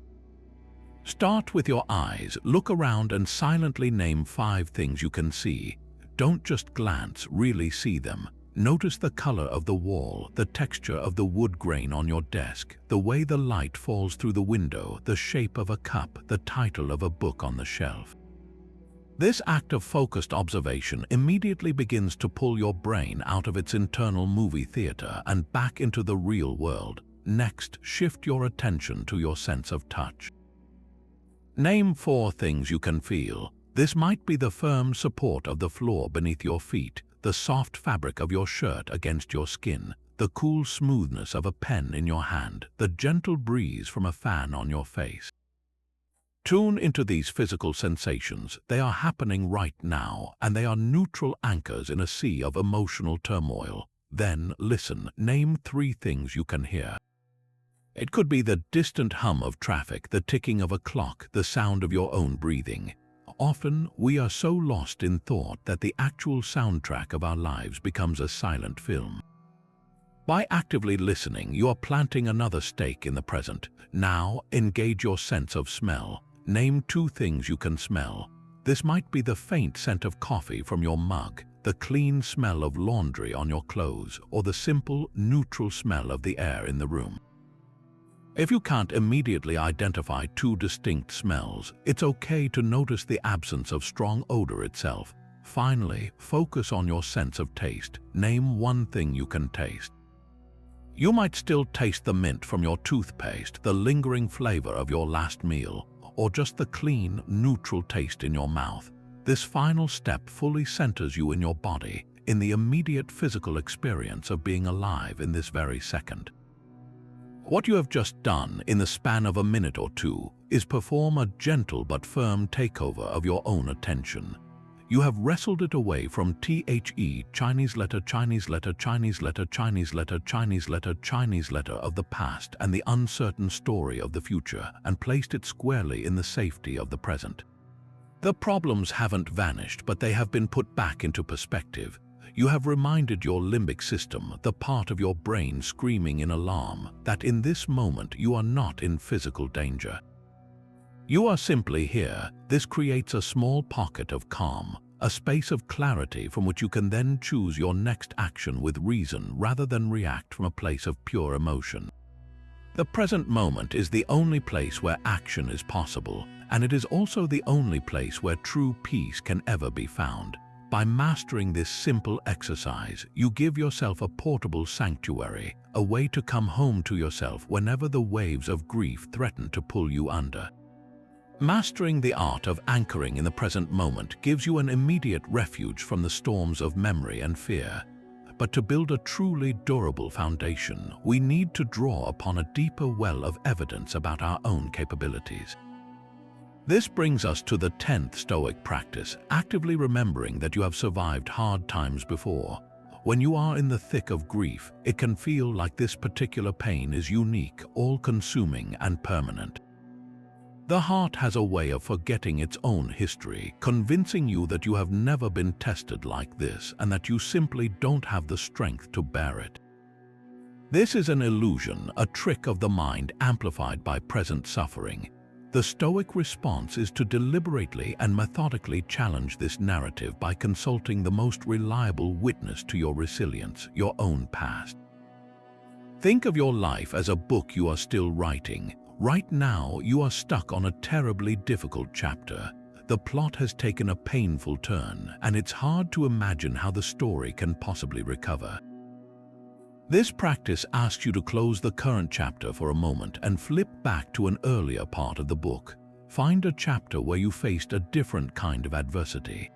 Speaker 1: Start with your eyes, look around and silently name 5 things you can see. Don't just glance, really see them. Notice the color of the wall, the texture of the wood grain on your desk, the way the light falls through the window, the shape of a cup, the title of a book on the shelf. This act of focused observation immediately begins to pull your brain out of its internal movie theater and back into the real world. Next, shift your attention to your sense of touch. Name 4 things you can feel. This might be the firm support of the floor beneath your feet, the soft fabric of your shirt against your skin, the cool smoothness of a pen in your hand, the gentle breeze from a fan on your face. Tune into these physical sensations. They are happening right now, and they are neutral anchors in a sea of emotional turmoil. Then, listen, name 3 things you can hear. It could be the distant hum of traffic, the ticking of a clock, the sound of your own breathing. Often, we are so lost in thought that the actual soundtrack of our lives becomes a silent film. By actively listening, you are planting another stake in the present. Now, engage your sense of smell. Name 2 things you can smell. This might be the faint scent of coffee from your mug, the clean smell of laundry on your clothes, or the simple, neutral smell of the air in the room. If you can't immediately identify 2 distinct smells, it's okay to notice the absence of strong odor itself. Finally, focus on your sense of taste. Name 1 thing you can taste. You might still taste the mint from your toothpaste, the lingering flavor of your last meal, or just the clean, neutral taste in your mouth. This final step fully centers you in your body, in the immediate physical experience of being alive in this very second. What you have just done in the span of a minute or 2 is perform a gentle but firm takeover of your own attention. You have wrestled it away from Chinese letter, Chinese letter, Chinese letter, Chinese letter, Chinese letter, Chinese letter of the past and the uncertain story of the future and placed it squarely in the safety of the present. The problems haven't vanished, but they have been put back into perspective. You have reminded your limbic system, the part of your brain screaming in alarm, that in this moment you are not in physical danger. You are simply here. This creates a small pocket of calm, a space of clarity from which you can then choose your next action with reason rather than react from a place of pure emotion. The present moment is the only place where action is possible, and it is also the only place where true peace can ever be found. By mastering this simple exercise, you give yourself a portable sanctuary, a way to come home to yourself whenever the waves of grief threaten to pull you under. Mastering the art of anchoring in the present moment gives you an immediate refuge from the storms of memory and fear. But to build a truly durable foundation, we need to draw upon a deeper well of evidence about our own capabilities. This brings us to the 10th Stoic practice, actively remembering that you have survived hard times before. When you are in the thick of grief, it can feel like this particular pain is unique, all-consuming, and permanent. The heart has a way of forgetting its own history, convincing you that you have never been tested like this and that you simply don't have the strength to bear it. This is an illusion, a trick of the mind amplified by present suffering. The Stoic response is to deliberately and methodically challenge this narrative by consulting the most reliable witness to your resilience, your own past. Think of your life as a book you are still writing. Right now, you are stuck on a terribly difficult chapter. The plot has taken a painful turn, and it's hard to imagine how the story can possibly recover. This practice asks you to close the current chapter for a moment and flip back to an earlier part of the book. Find a chapter where you faced a different kind of adversity.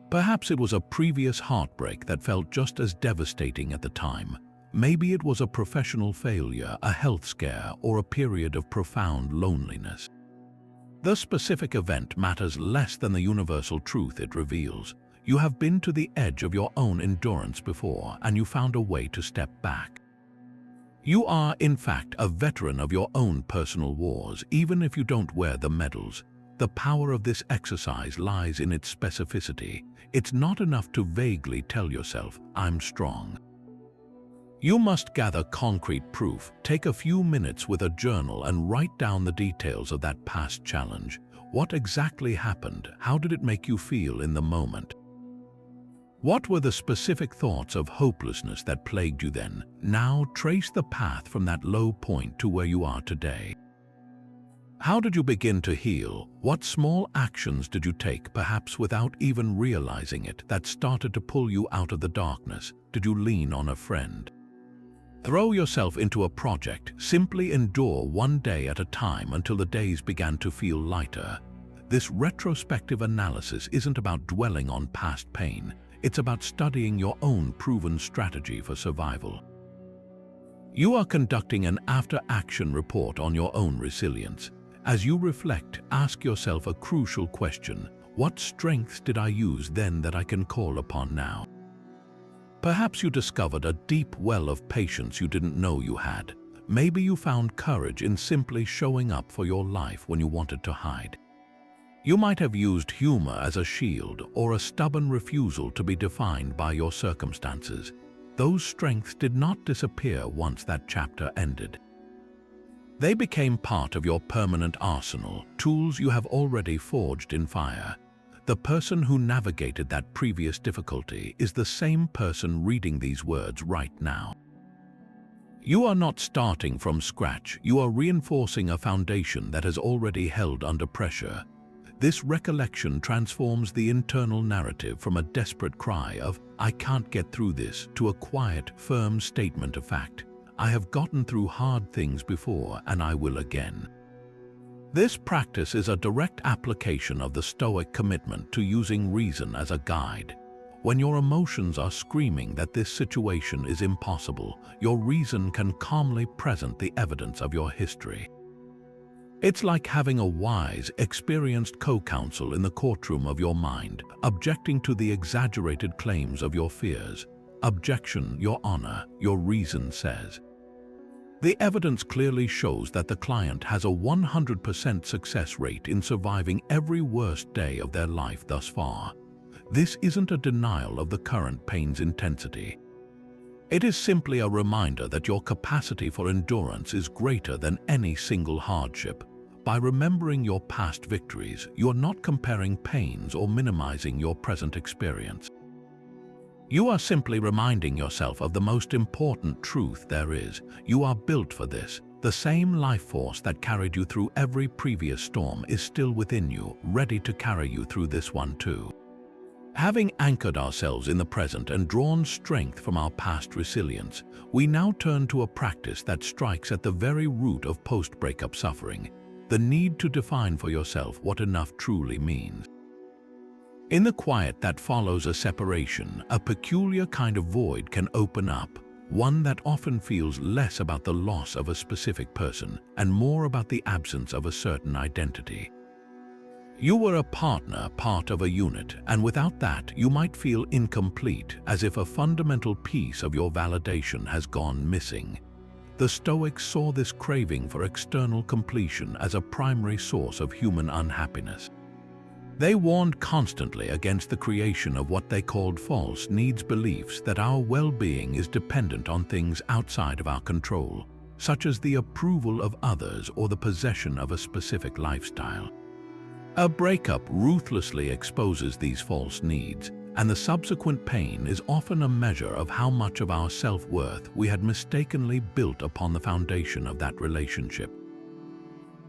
Speaker 1: Perhaps it was a previous heartbreak that felt just as devastating at the time. Maybe it was a professional failure, a health scare, or a period of profound loneliness. The specific event matters less than the universal truth it reveals. You have been to the edge of your own endurance before, and you found a way to step back. You are, in fact, a veteran of your own personal wars, even if you don't wear the medals. The power of this exercise lies in its specificity. It's not enough to vaguely tell yourself, "I'm strong." You must gather concrete proof. Take a few minutes with a journal and write down the details of that past challenge. What exactly happened? How did it make you feel in the moment? What were the specific thoughts of hopelessness that plagued you then? Now trace the path from that low point to where you are today. How did you begin to heal? What small actions did you take, perhaps without even realizing it, that started to pull you out of the darkness? Did you lean on a friend? Throw yourself into a project. Simply endure one day at a time until the days began to feel lighter. This retrospective analysis isn't about dwelling on past pain. It's about studying your own proven strategy for survival. You are conducting an after-action report on your own resilience. As you reflect, ask yourself a crucial question. What strengths did I use then that I can call upon now? Perhaps you discovered a deep well of patience you didn't know you had. Maybe you found courage in simply showing up for your life when you wanted to hide. You might have used humor as a shield or a stubborn refusal to be defined by your circumstances. Those strengths did not disappear once that chapter ended. They became part of your permanent arsenal, tools you have already forged in fire. The person who navigated that previous difficulty is the same person reading these words right now. You are not starting from scratch. You are reinforcing a foundation that has already held under pressure. This recollection transforms the internal narrative from a desperate cry of, "I can't get through this," to a quiet, firm statement of fact. "I have gotten through hard things before, and I will again." This practice is a direct application of the Stoic commitment to using reason as a guide. When your emotions are screaming that this situation is impossible, your reason can calmly present the evidence of your history. It's like having a wise, experienced co-counsel in the courtroom of your mind, objecting to the exaggerated claims of your fears. "Objection, Your Honor," your reason says. The evidence clearly shows that the client has a 100% success rate in surviving every worst day of their life thus far. This isn't a denial of the current pain's intensity. It is simply a reminder that your capacity for endurance is greater than any single hardship. By remembering your past victories, you are not comparing pains or minimizing your present experience. You are simply reminding yourself of the most important truth there is. You are built for this. The same life force that carried you through every previous storm is still within you, ready to carry you through this one too. Having anchored ourselves in the present and drawn strength from our past resilience, we now turn to a practice that strikes at the very root of post-breakup suffering, the need to define for yourself what enough truly means. In the quiet that follows a separation, a peculiar kind of void can open up, one that often feels less about the loss of a specific person and more about the absence of a certain identity. You were a partner, part of a unit, and without that, you might feel incomplete, as if a fundamental piece of your validation has gone missing. The Stoics saw this craving for external completion as a primary source of human unhappiness. They warned constantly against the creation of what they called false needs beliefs that our well-being is dependent on things outside of our control, such as the approval of others or the possession of a specific lifestyle. A breakup ruthlessly exposes these false needs, and the subsequent pain is often a measure of how much of our self-worth we had mistakenly built upon the foundation of that relationship.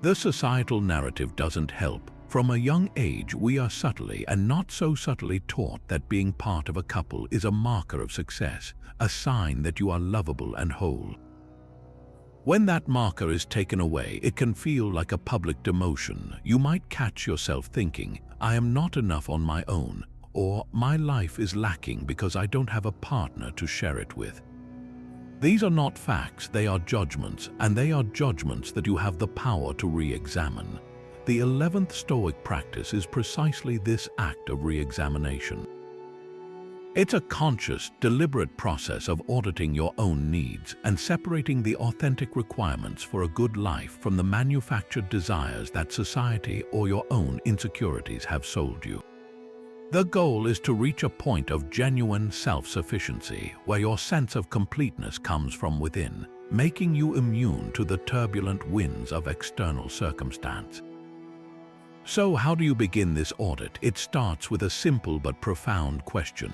Speaker 1: The societal narrative doesn't help. From a young age, we are subtly and not so subtly taught that being part of a couple is a marker of success, a sign that you are lovable and whole. When that marker is taken away, it can feel like a public demotion. You might catch yourself thinking, "I am not enough on my own," or "My life is lacking because I don't have a partner to share it with." These are not facts, they are judgments, and they are judgments that you have the power to re-examine. The 11th Stoic practice is precisely this act of re-examination. It's a conscious, deliberate process of auditing your own needs and separating the authentic requirements for a good life from the manufactured desires that society or your own insecurities have sold you. The goal is to reach a point of genuine self-sufficiency where your sense of completeness comes from within, making you immune to the turbulent winds of external circumstance. So how do you begin this audit? It starts with a simple but profound question.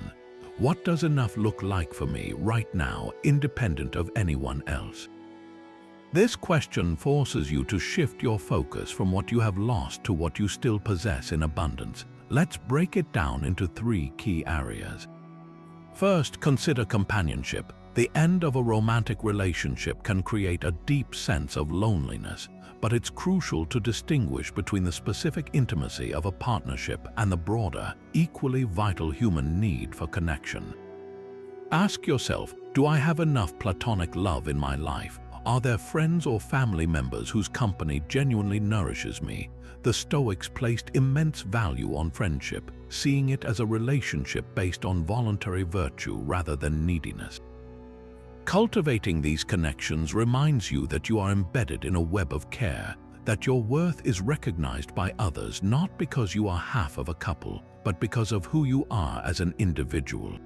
Speaker 1: What does enough look like for me right now, independent of anyone else? This question forces you to shift your focus from what you have lost to what you still possess in abundance. Let's break it down into 3 key areas. First, consider companionship. The end of a romantic relationship can create a deep sense of loneliness, but it's crucial to distinguish between the specific intimacy of a partnership and the broader, equally vital human need for connection. Ask yourself, do I have enough platonic love in my life? Are there friends or family members whose company genuinely nourishes me? The Stoics placed immense value on friendship, seeing it as a relationship based on voluntary virtue rather than neediness. Cultivating these connections reminds you that you are embedded in a web of care, that your worth is recognized by others not because you are half of a couple, but because of who you are as an individual.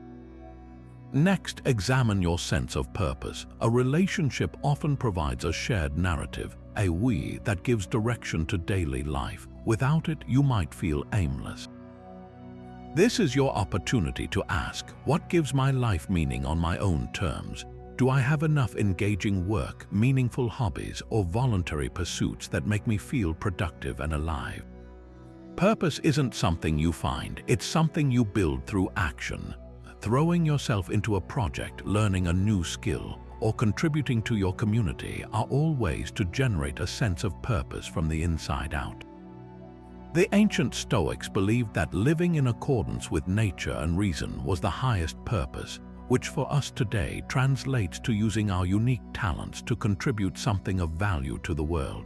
Speaker 1: Next, examine your sense of purpose. A relationship often provides a shared narrative, a we that gives direction to daily life. Without it, you might feel aimless. This is your opportunity to ask, what gives my life meaning on my own terms? Do I have enough engaging work, meaningful hobbies, or voluntary pursuits that make me feel productive and alive? Purpose isn't something you find, it's something you build through action. Throwing yourself into a project, learning a new skill, or contributing to your community are all ways to generate a sense of purpose from the inside out. The ancient Stoics believed that living in accordance with nature and reason was the highest purpose, which for us today translates to using our unique talents to contribute something of value to the world.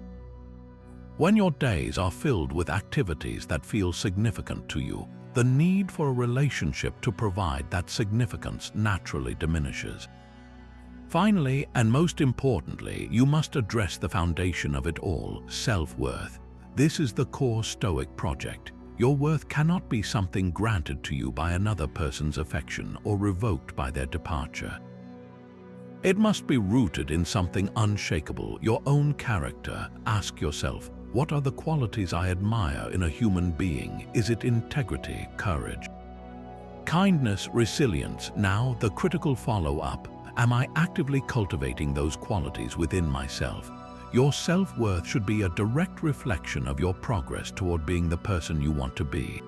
Speaker 1: When your days are filled with activities that feel significant to you, the need for a relationship to provide that significance naturally diminishes. Finally, and most importantly, you must address the foundation of it all, self-worth. This is the core Stoic project. Your worth cannot be something granted to you by another person's affection or revoked by their departure. It must be rooted in something unshakable, your own character. Ask yourself, what are the qualities I admire in a human being? Is it integrity, courage, kindness, resilience? Now, the critical follow-up. Am I actively cultivating those qualities within myself? Your self-worth should be a direct reflection of your progress toward being the person you want to be.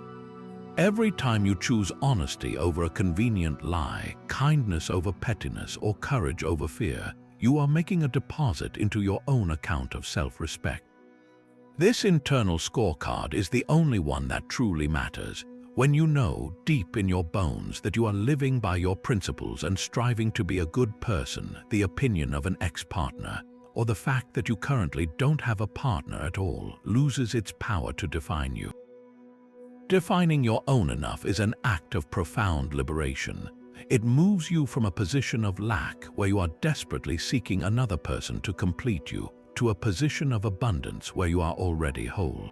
Speaker 1: Every time you choose honesty over a convenient lie, kindness over pettiness, or courage over fear, you are making a deposit into your own account of self-respect. This internal scorecard is the only one that truly matters. When you know deep in your bones that you are living by your principles and striving to be a good person, the opinion of an ex-partner, or the fact that you currently don't have a partner at all, loses its power to define you. Defining your own enough is an act of profound liberation. It moves you from a position of lack where you are desperately seeking another person to complete you, to a position of abundance where you are already whole.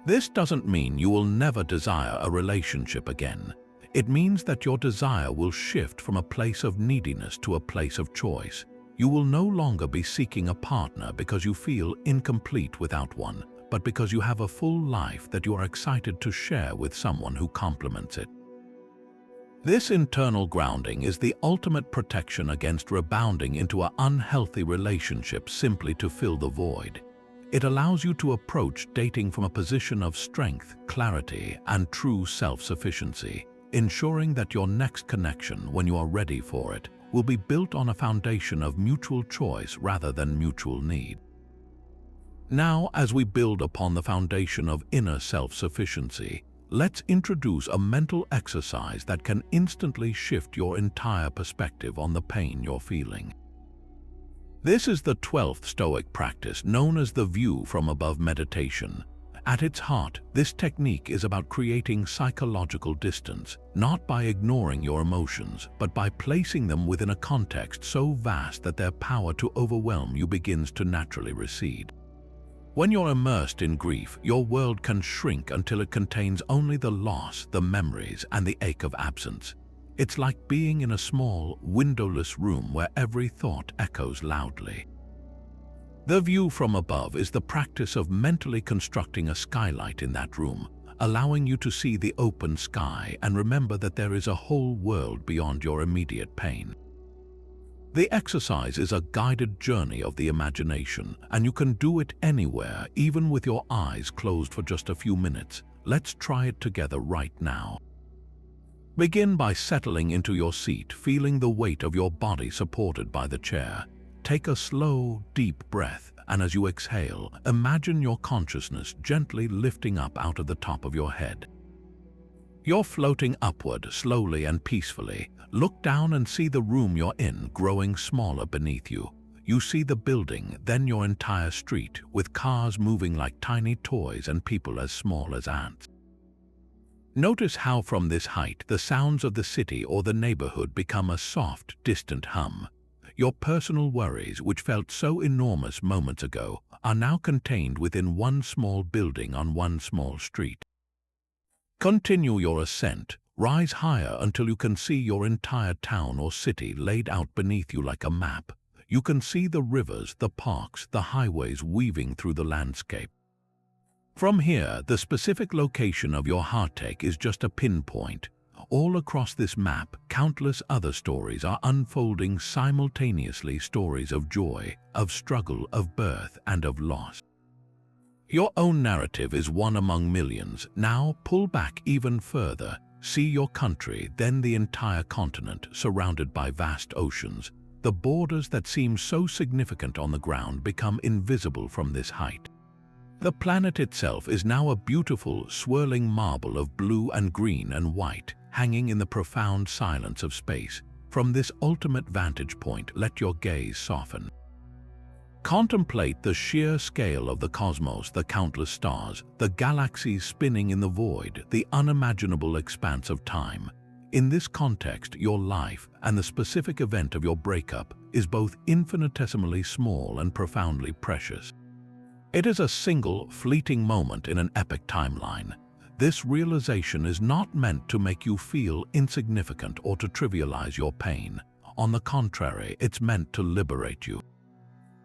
Speaker 1: This doesn't mean you will never desire a relationship again. It means that your desire will shift from a place of neediness to a place of choice. You will no longer be seeking a partner because you feel incomplete without one, but because you have a full life that you are excited to share with someone who complements it. This internal grounding is the ultimate protection against rebounding into an unhealthy relationship simply to fill the void. It allows you to approach dating from a position of strength, clarity, and true self-sufficiency, ensuring that your next connection, when you are ready for it, will be built on a foundation of mutual choice rather than mutual need. Now, as we build upon the foundation of inner self-sufficiency, let's introduce a mental exercise that can instantly shift your entire perspective on the pain you're feeling. This is the 12th Stoic practice known as the view from above meditation. At its heart, this technique is about creating psychological distance, not by ignoring your emotions, but by placing them within a context so vast that their power to overwhelm you begins to naturally recede. When you're immersed in grief, your world can shrink until it contains only the loss, the memories, and the ache of absence. It's like being in a small, windowless room where every thought echoes loudly. The view from above is the practice of mentally constructing a skylight in that room, allowing you to see the open sky and remember that there is a whole world beyond your immediate pain. The exercise is a guided journey of the imagination, and you can do it anywhere, even with your eyes closed for just a few minutes. Let's try it together right now. Begin by settling into your seat, feeling the weight of your body supported by the chair. Take a slow, deep breath, and as you exhale, imagine your consciousness gently lifting up out of the top of your head. You're floating upward, slowly and peacefully. Look down and see the room you're in growing smaller beneath you. You see the building, then your entire street, with cars moving like tiny toys and people as small as ants. Notice how from this height the sounds of the city or the neighborhood become a soft, distant hum. Your personal worries, which felt so enormous moments ago, are now contained within one small building on one small street. Continue your ascent. Rise higher until you can see your entire town or city laid out beneath you like a map. You can see the rivers, the parks, the highways weaving through the landscape. From here, the specific location of your heartache is just a pinpoint. All across this map, countless other stories are unfolding simultaneously, stories of joy, of struggle, of birth, and of loss. Your own narrative is one among millions. Now pull back even further. See your country, then the entire continent, surrounded by vast oceans. The borders that seem so significant on the ground become invisible from this height. The planet itself is now a beautiful, swirling marble of blue and green and white, hanging in the profound silence of space. From this ultimate vantage point, let your gaze soften. Contemplate the sheer scale of the cosmos, the countless stars, the galaxies spinning in the void, the unimaginable expanse of time. In this context, your life and the specific event of your breakup is both infinitesimally small and profoundly precious. It is a single, fleeting moment in an epic timeline. This realization is not meant to make you feel insignificant or to trivialize your pain. On the contrary, it's meant to liberate you.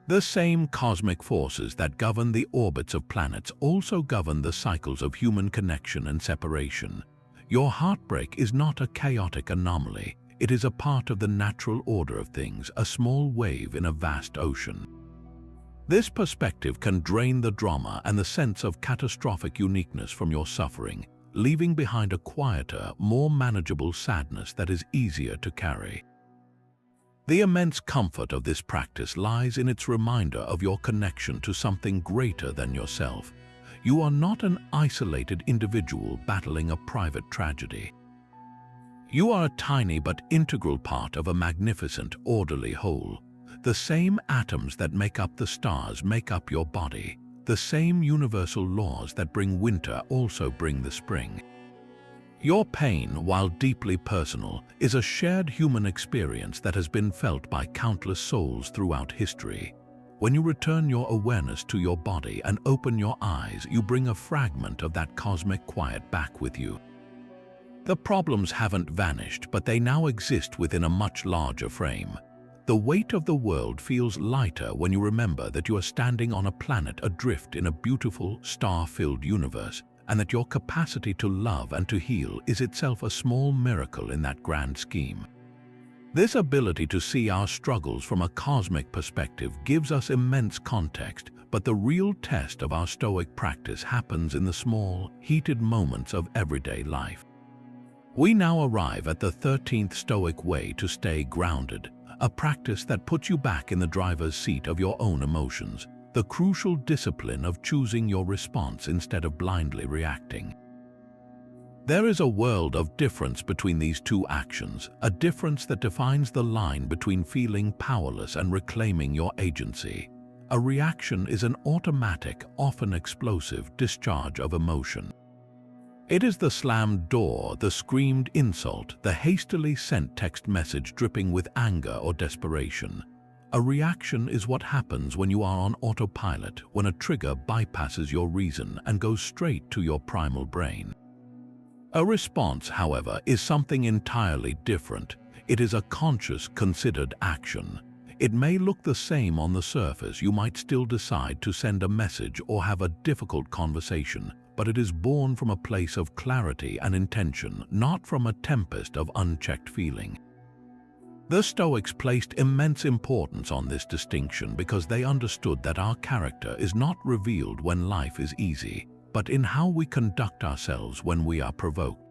Speaker 1: The same cosmic forces that govern the orbits of planets also govern the cycles of human connection and separation. Your heartbreak is not a chaotic anomaly. It is a part of the natural order of things, a small wave in a vast ocean. This perspective can drain the drama and the sense of catastrophic uniqueness from your suffering, leaving behind a quieter, more manageable sadness that is easier to carry. The immense comfort of this practice lies in its reminder of your connection to something greater than yourself. You are not an isolated individual battling a private tragedy. You are a tiny but integral part of a magnificent, orderly whole. The same atoms that make up the stars make up your body. The same universal laws that bring winter also bring the spring. Your pain, while deeply personal, is a shared human experience that has been felt by countless souls throughout history. When you return your awareness to your body and open your eyes, you bring a fragment of that cosmic quiet back with you. The problems haven't vanished, but they now exist within a much larger frame. The weight of the world feels lighter when you remember that you are standing on a planet adrift in a beautiful, star-filled universe, and that your capacity to love and to heal is itself a small miracle in that grand scheme. This ability to see our struggles from a cosmic perspective gives us immense context, but the real test of our Stoic practice happens in the small, heated moments of everyday life. We now arrive at the 13th Stoic way to stay grounded, a practice that puts you back in the driver's seat of your own emotions, the crucial discipline of choosing your response instead of blindly reacting. There is a world of difference between these two actions, a difference that defines the line between feeling powerless and reclaiming your agency. A reaction is an automatic, often explosive, discharge of emotion. It is the slammed door, the screamed insult, the hastily sent text message dripping with anger or desperation. A reaction is what happens when you are on autopilot, when a trigger bypasses your reason and goes straight to your primal brain. A response, however, is something entirely different. It is a conscious, considered action. It may look the same on the surface. You might still decide to send a message or have a difficult conversation, but it is born from a place of clarity and intention, not from a tempest of unchecked feeling. The Stoics placed immense importance on this distinction because they understood that our character is not revealed when life is easy, but in how we conduct ourselves when we are provoked.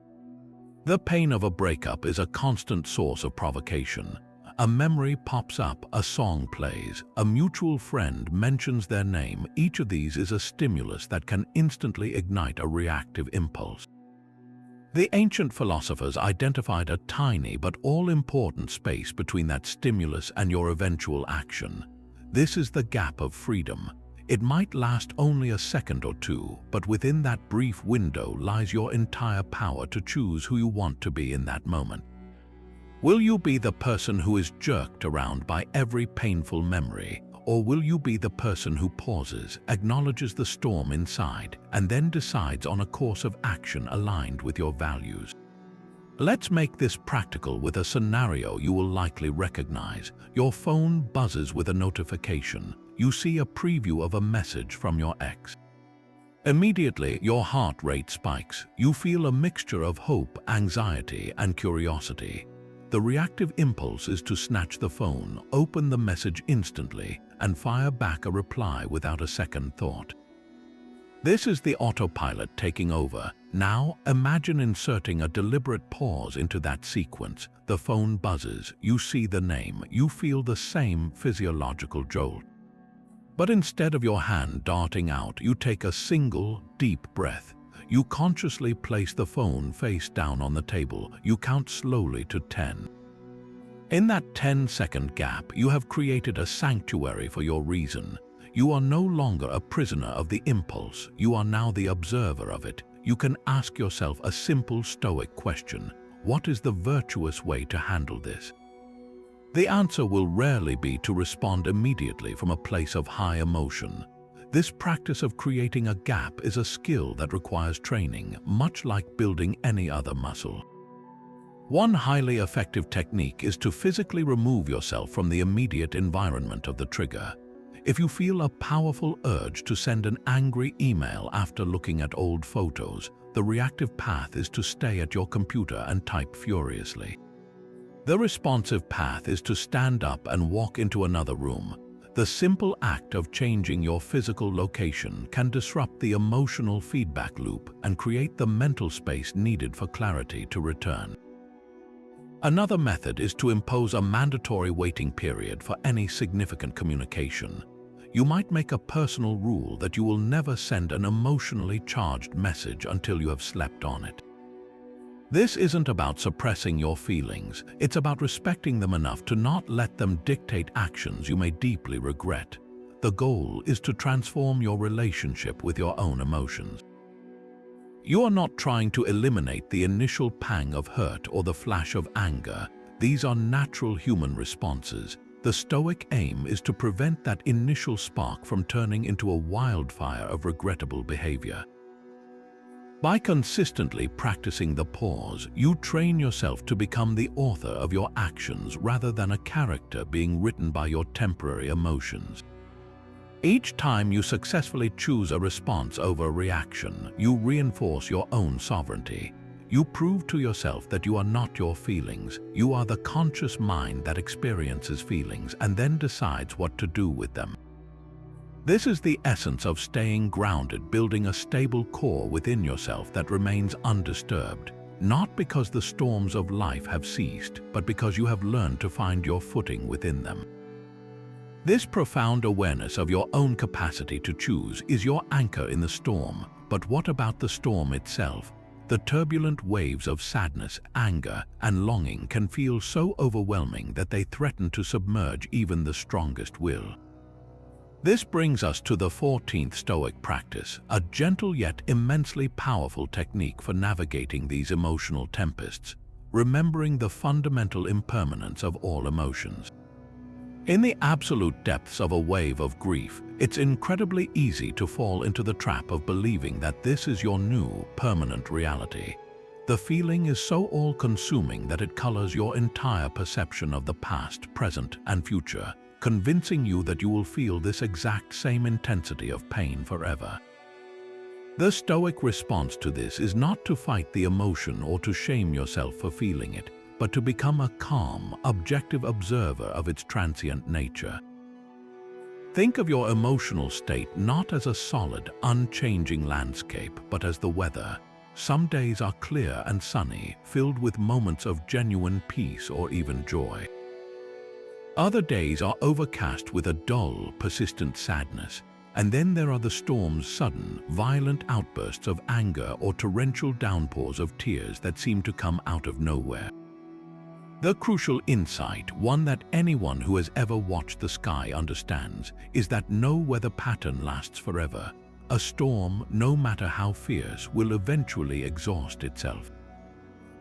Speaker 1: The pain of a breakup is a constant source of provocation. A memory pops up, a song plays, a mutual friend mentions their name. Each of these is a stimulus that can instantly ignite a reactive impulse. The ancient philosophers identified a tiny but all-important space between that stimulus and your eventual action. This is the gap of freedom. It might last only a second or two, but within that brief window lies your entire power to choose who you want to be in that moment. Will you be the person who is jerked around by every painful memory, or will you be the person who pauses, acknowledges the storm inside, and then decides on a course of action aligned with your values? Let's make this practical with a scenario you will likely recognize. Your phone buzzes with a notification. You see a preview of a message from your ex. Immediately, your heart rate spikes. You feel a mixture of hope, anxiety, and curiosity. The reactive impulse is to snatch the phone, open the message instantly, and fire back a reply without a second thought. This is the autopilot taking over. Now, imagine inserting a deliberate pause into that sequence. The phone buzzes, you see the name, you feel the same physiological jolt. But instead of your hand darting out, you take a single, deep breath. You consciously place the phone face down on the table. You count slowly to 10. In that 10-second gap, you have created a sanctuary for your reason. You are no longer a prisoner of the impulse. You are now the observer of it. You can ask yourself a simple Stoic question. What is the virtuous way to handle this? The answer will rarely be to respond immediately from a place of high emotion. This practice of creating a gap is a skill that requires training, much like building any other muscle. One highly effective technique is to physically remove yourself from the immediate environment of the trigger. If you feel a powerful urge to send an angry email after looking at old photos, the reactive path is to stay at your computer and type furiously. The responsive path is to stand up and walk into another room. The simple act of changing your physical location can disrupt the emotional feedback loop and create the mental space needed for clarity to return. Another method is to impose a mandatory waiting period for any significant communication. You might make a personal rule that you will never send an emotionally charged message until you have slept on it. This isn't about suppressing your feelings. It's about respecting them enough to not let them dictate actions you may deeply regret. The goal is to transform your relationship with your own emotions. You are not trying to eliminate the initial pang of hurt or the flash of anger. These are natural human responses. The Stoic aim is to prevent that initial spark from turning into a wildfire of regrettable behavior. By consistently practicing the pause, you train yourself to become the author of your actions rather than a character being written by your temporary emotions. Each time you successfully choose a response over a reaction, you reinforce your own sovereignty. You prove to yourself that you are not your feelings. You are the conscious mind that experiences feelings and then decides what to do with them. This is the essence of staying grounded, building a stable core within yourself that remains undisturbed, not because the storms of life have ceased, but because you have learned to find your footing within them. This profound awareness of your own capacity to choose is your anchor in the storm. But what about the storm itself? The turbulent waves of sadness, anger, and longing can feel so overwhelming that they threaten to submerge even the strongest will. This brings us to the 14th Stoic practice, a gentle yet immensely powerful technique for navigating these emotional tempests, remembering the fundamental impermanence of all emotions. In the absolute depths of a wave of grief, it's incredibly easy to fall into the trap of believing that this is your new, permanent reality. The feeling is so all-consuming that it colors your entire perception of the past, present, and future, convincing you that you will feel this exact same intensity of pain forever. The Stoic response to this is not to fight the emotion or to shame yourself for feeling it, but to become a calm, objective observer of its transient nature. Think of your emotional state not as a solid, unchanging landscape, but as the weather. Some days are clear and sunny, filled with moments of genuine peace or even joy. Other days are overcast with a dull, persistent sadness. And then there are the storm's sudden, violent outbursts of anger or torrential downpours of tears that seem to come out of nowhere. The crucial insight, one that anyone who has ever watched the sky understands, is that no weather pattern lasts forever. A storm, no matter how fierce, will eventually exhaust itself.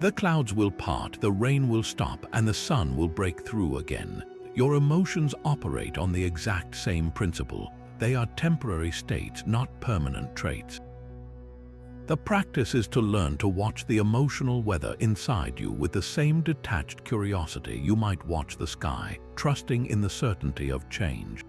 Speaker 1: The clouds will part, the rain will stop, and the sun will break through again. Your emotions operate on the exact same principle. They are temporary states, not permanent traits. The practice is to learn to watch the emotional weather inside you with the same detached curiosity you might watch the sky, trusting in the certainty of change.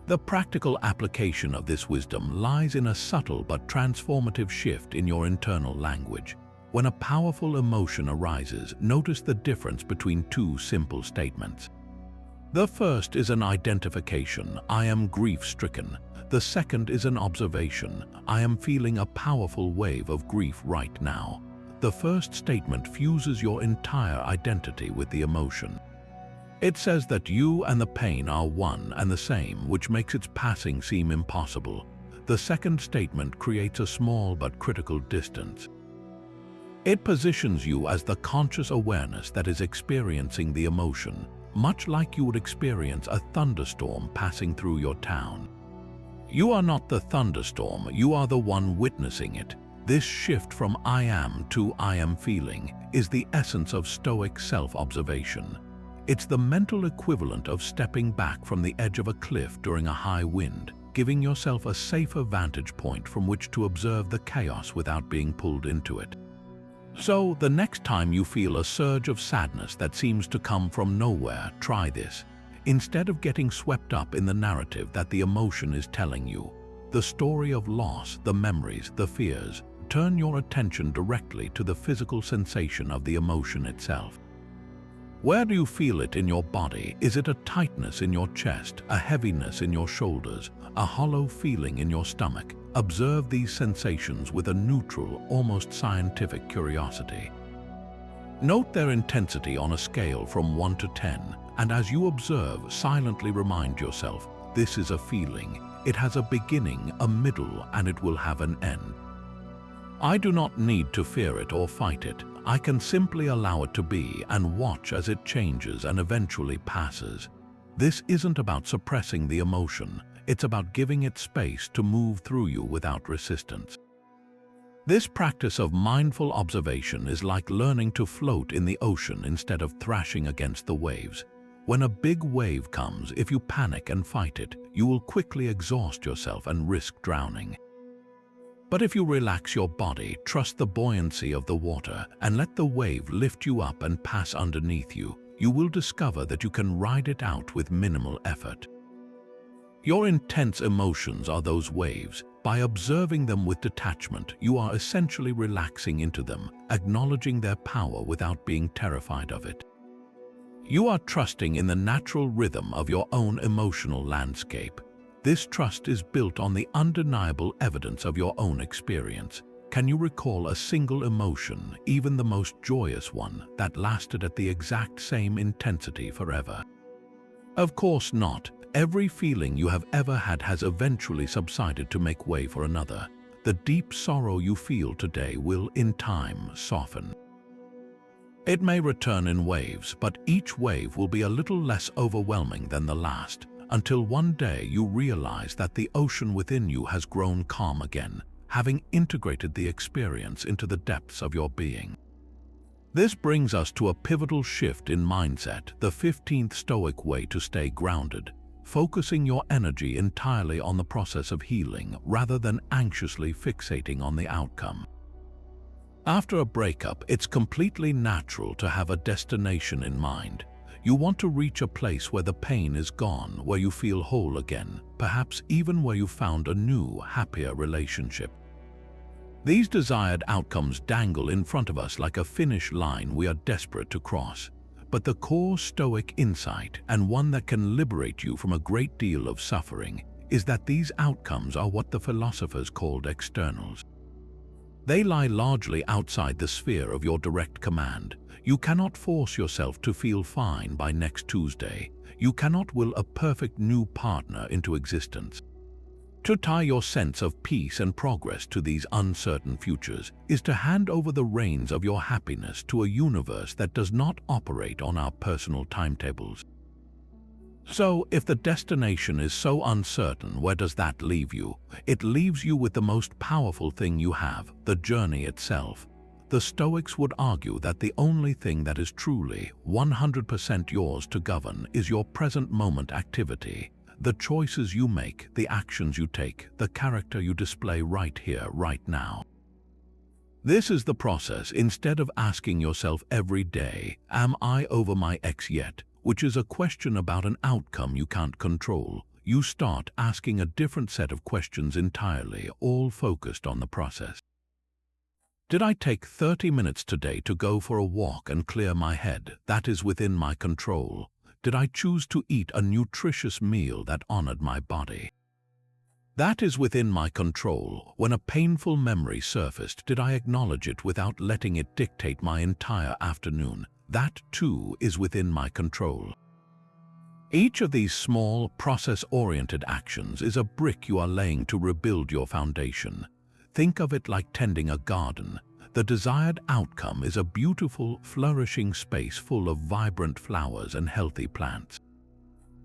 Speaker 1: The practical application of this wisdom lies in a subtle but transformative shift in your internal language. When a powerful emotion arises, notice the difference between two simple statements. The first is an identification, I am grief-stricken. The second is an observation, I am feeling a powerful wave of grief right now. The first statement fuses your entire identity with the emotion. It says that you and the pain are one and the same, which makes its passing seem impossible. The second statement creates a small but critical distance. It positions you as the conscious awareness that is experiencing the emotion, much like you would experience a thunderstorm passing through your town. You are not the thunderstorm, you are the one witnessing it. This shift from I am to I am feeling is the essence of Stoic self-observation. It's the mental equivalent of stepping back from the edge of a cliff during a high wind, giving yourself a safer vantage point from which to observe the chaos without being pulled into it. So, the next time you feel a surge of sadness that seems to come from nowhere, try this. Instead of getting swept up in the narrative that the emotion is telling you, the story of loss, the memories, the fears, turn your attention directly to the physical sensation of the emotion itself. Where do you feel it in your body? Is it a tightness in your chest, a heaviness in your shoulders, a hollow feeling in your stomach? Observe these sensations with a neutral, almost scientific curiosity. Note their intensity on a scale from 1 to 10, and as you observe, silently remind yourself, this is a feeling. It has a beginning, a middle, and it will have an end. I do not need to fear it or fight it. I can simply allow it to be and watch as it changes and eventually passes. This isn't about suppressing the emotion. It's about giving it space to move through you without resistance. This practice of mindful observation is like learning to float in the ocean instead of thrashing against the waves. When a big wave comes, if you panic and fight it, you will quickly exhaust yourself and risk drowning. But if you relax your body, trust the buoyancy of the water, and let the wave lift you up and pass underneath you, you will discover that you can ride it out with minimal effort. Your intense emotions are those waves. By observing them with detachment, you are essentially relaxing into them, acknowledging their power without being terrified of it. You are trusting in the natural rhythm of your own emotional landscape. This trust is built on the undeniable evidence of your own experience. Can you recall a single emotion, even the most joyous one, that lasted at the exact same intensity forever? Of course not. Every feeling you have ever had has eventually subsided to make way for another. The deep sorrow you feel today will, in time, soften. It may return in waves, but each wave will be a little less overwhelming than the last, until one day you realize that the ocean within you has grown calm again, having integrated the experience into the depths of your being. This brings us to a pivotal shift in mindset, the 15th Stoic way to stay grounded, focusing your energy entirely on the process of healing rather than anxiously fixating on the outcome. After a breakup, it's completely natural to have a destination in mind. You want to reach a place where the pain is gone, where you feel whole again, perhaps even where you found a new, happier relationship. These desired outcomes dangle in front of us like a finish line we are desperate to cross. But the core Stoic insight, and one that can liberate you from a great deal of suffering, is that these outcomes are what the philosophers called externals. They lie largely outside the sphere of your direct command. You cannot force yourself to feel fine by next Tuesday. You cannot will a perfect new partner into existence. To tie your sense of peace and progress to these uncertain futures is to hand over the reins of your happiness to a universe that does not operate on our personal timetables. So, if the destination is so uncertain, where does that leave you? It leaves you with the most powerful thing you have, the journey itself. The Stoics would argue that the only thing that is truly 100% yours to govern is your present moment activity, the choices you make, the actions you take, the character you display right here, right now. This is the process. Instead of asking yourself every day, "Am I over my ex yet?" which is a question about an outcome you can't control, you start asking a different set of questions entirely, all focused on the process. Did I take 30 minutes today to go for a walk and clear my head? That is within my control. Did I choose to eat a nutritious meal that honored my body? That is within my control. When a painful memory surfaced, did I acknowledge it without letting it dictate my entire afternoon? That too is within my control. Each of these small, process-oriented actions is a brick you are laying to rebuild your foundation. Think of it like tending a garden. The desired outcome is a beautiful, flourishing space full of vibrant flowers and healthy plants.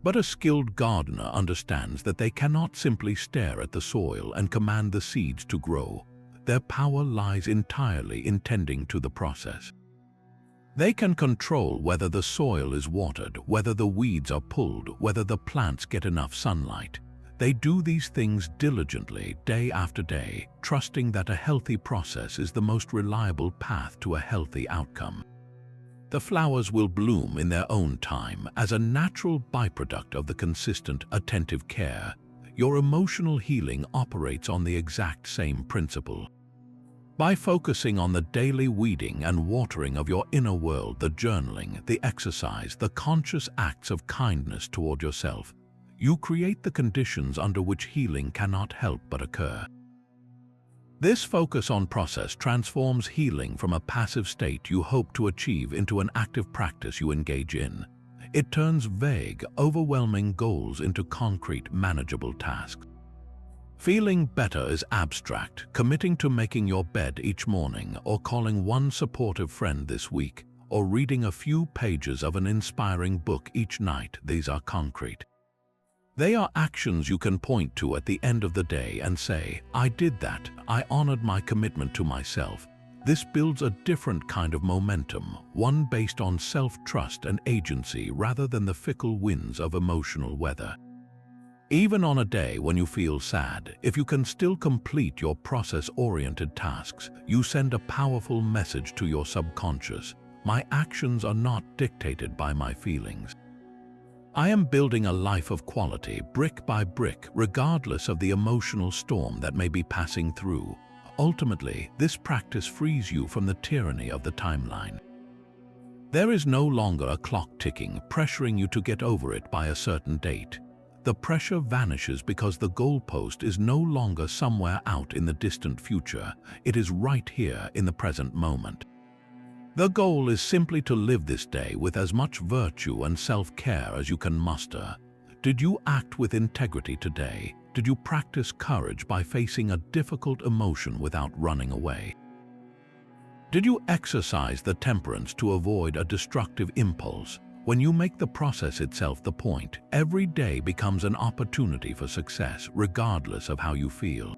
Speaker 1: But a skilled gardener understands that they cannot simply stare at the soil and command the seeds to grow. Their power lies entirely in tending to the process. They can control whether the soil is watered, whether the weeds are pulled, whether the plants get enough sunlight. They do these things diligently, day after day, trusting that a healthy process is the most reliable path to a healthy outcome. The flowers will bloom in their own time as a natural byproduct of the consistent, attentive care. Your emotional healing operates on the exact same principle. By focusing on the daily weeding and watering of your inner world, the journaling, the exercise, the conscious acts of kindness toward yourself, you create the conditions under which healing cannot help but occur. This focus on process transforms healing from a passive state you hope to achieve into an active practice you engage in. It turns vague, overwhelming goals into concrete, manageable tasks. Feeling better is abstract. Committing to making your bed each morning, or calling one supportive friend this week, or reading a few pages of an inspiring book each night, these are concrete. They are actions you can point to at the end of the day and say, "I did that. I honored my commitment to myself." This builds a different kind of momentum, one based on self-trust and agency rather than the fickle winds of emotional weather. Even on a day when you feel sad, if you can still complete your process-oriented tasks, you send a powerful message to your subconscious. My actions are not dictated by my feelings. I am building a life of quality, brick by brick, regardless of the emotional storm that may be passing through. Ultimately, this practice frees you from the tyranny of the timeline. There is no longer a clock ticking, pressuring you to get over it by a certain date. The pressure vanishes because the goalpost is no longer somewhere out in the distant future. It is right here in the present moment. The goal is simply to live this day with as much virtue and self-care as you can muster. Did you act with integrity today? Did you practice courage by facing a difficult emotion without running away? Did you exercise the temperance to avoid a destructive impulse? When you make the process itself the point, every day becomes an opportunity for success, regardless of how you feel.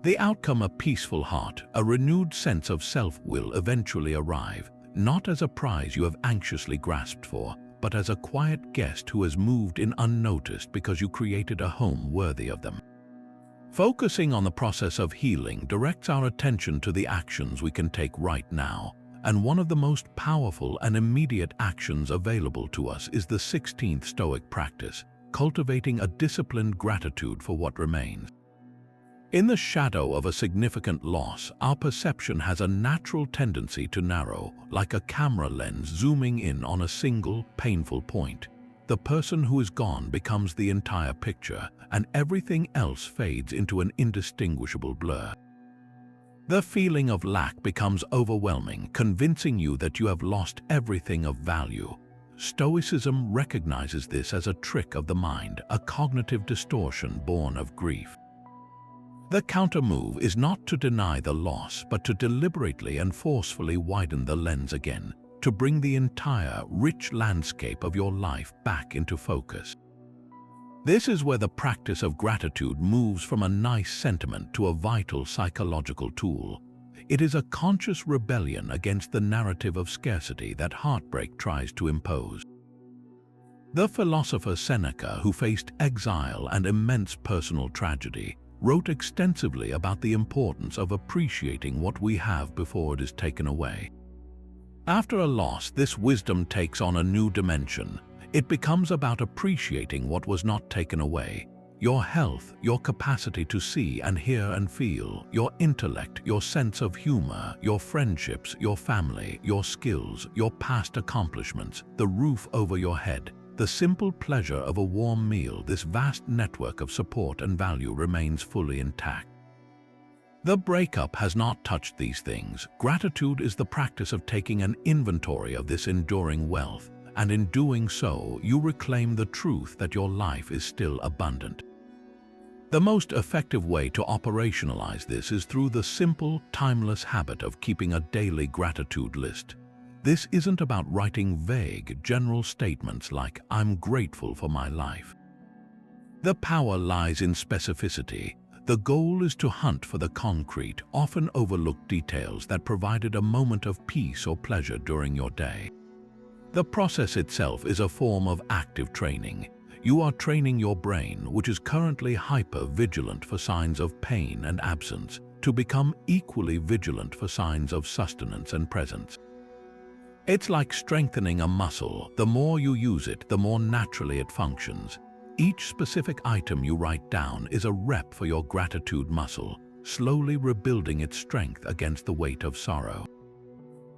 Speaker 1: The outcome, a peaceful heart, a renewed sense of self, will eventually arrive, not as a prize you have anxiously grasped for, but as a quiet guest who has moved in unnoticed because you created a home worthy of them. Focusing on the process of healing directs our attention to the actions we can take right now, and one of the most powerful and immediate actions available to us is the 16th Stoic practice, cultivating a disciplined gratitude for what remains. In the shadow of a significant loss, our perception has a natural tendency to narrow, like a camera lens zooming in on a single, painful point. The person who is gone becomes the entire picture, and everything else fades into an indistinguishable blur. The feeling of lack becomes overwhelming, convincing you that you have lost everything of value. Stoicism recognizes this as a trick of the mind, a cognitive distortion born of grief. The counter-move is not to deny the loss, but to deliberately and forcefully widen the lens again, to bring the entire, rich landscape of your life back into focus. This is where the practice of gratitude moves from a nice sentiment to a vital psychological tool. It is a conscious rebellion against the narrative of scarcity that heartbreak tries to impose. The philosopher Seneca, who faced exile and immense personal tragedy, wrote extensively about the importance of appreciating what we have before it is taken away. After a loss, this wisdom takes on a new dimension. It becomes about appreciating what was not taken away: your health, your capacity to see and hear and feel, your intellect, your sense of humor, your friendships, your family, your skills, your past accomplishments, the roof over your head, the simple pleasure of a warm meal. This vast network of support and value remains fully intact. The breakup has not touched these things. Gratitude is the practice of taking an inventory of this enduring wealth, and in doing so, you reclaim the truth that your life is still abundant. The most effective way to operationalize this is through the simple, timeless habit of keeping a daily gratitude list. This isn't about writing vague, general statements like, "I'm grateful for my life." The power lies in specificity. The goal is to hunt for the concrete, often overlooked details that provided a moment of peace or pleasure during your day. The process itself is a form of active training. You are training your brain, which is currently hyper-vigilant for signs of pain and absence, to become equally vigilant for signs of sustenance and presence. It's like strengthening a muscle. The more you use it, the more naturally it functions. Each specific item you write down is a rep for your gratitude muscle, slowly rebuilding its strength against the weight of sorrow.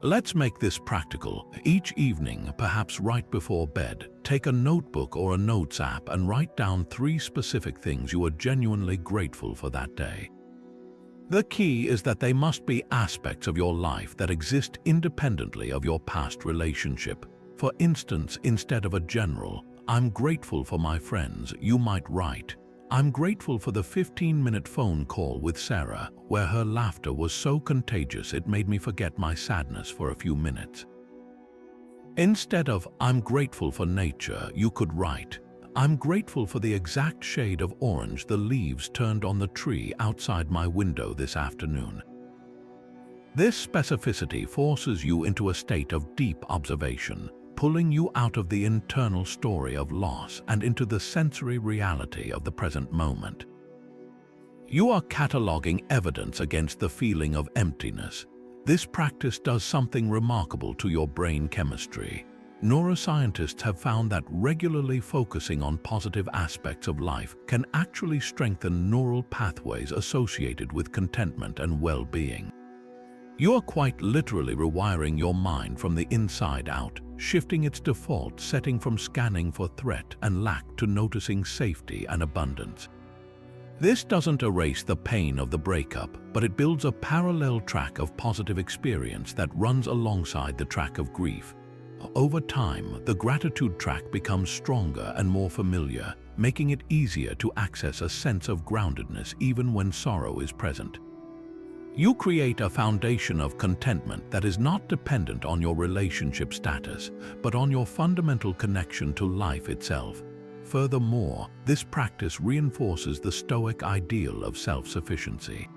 Speaker 1: Let's make this practical. Each evening, perhaps right before bed, take a notebook or a notes app and write down 3 specific things you are genuinely grateful for that day. The key is that they must be aspects of your life that exist independently of your past relationship. For instance, instead of a general, "I'm grateful for my friends," you might write, "I'm grateful for the 15-minute phone call with Sarah, where her laughter was so contagious it made me forget my sadness for a few minutes." Instead of "I'm grateful for nature," you could write, "I'm grateful for the exact shade of orange the leaves turned on the tree outside my window this afternoon." This specificity forces you into a state of deep observation, pulling you out of the internal story of loss and into the sensory reality of the present moment. You are cataloging evidence against the feeling of emptiness. This practice does something remarkable to your brain chemistry. Neuroscientists have found that regularly focusing on positive aspects of life can actually strengthen neural pathways associated with contentment and well-being. You are quite literally rewiring your mind from the inside out, shifting its default setting from scanning for threat and lack to noticing safety and abundance. This doesn't erase the pain of the breakup, but it builds a parallel track of positive experience that runs alongside the track of grief. Over time, the gratitude track becomes stronger and more familiar, making it easier to access a sense of groundedness even when sorrow is present. You create a foundation of contentment that is not dependent on your relationship status, but on your fundamental connection to life itself. Furthermore, this practice reinforces the Stoic ideal of self-sufficiency.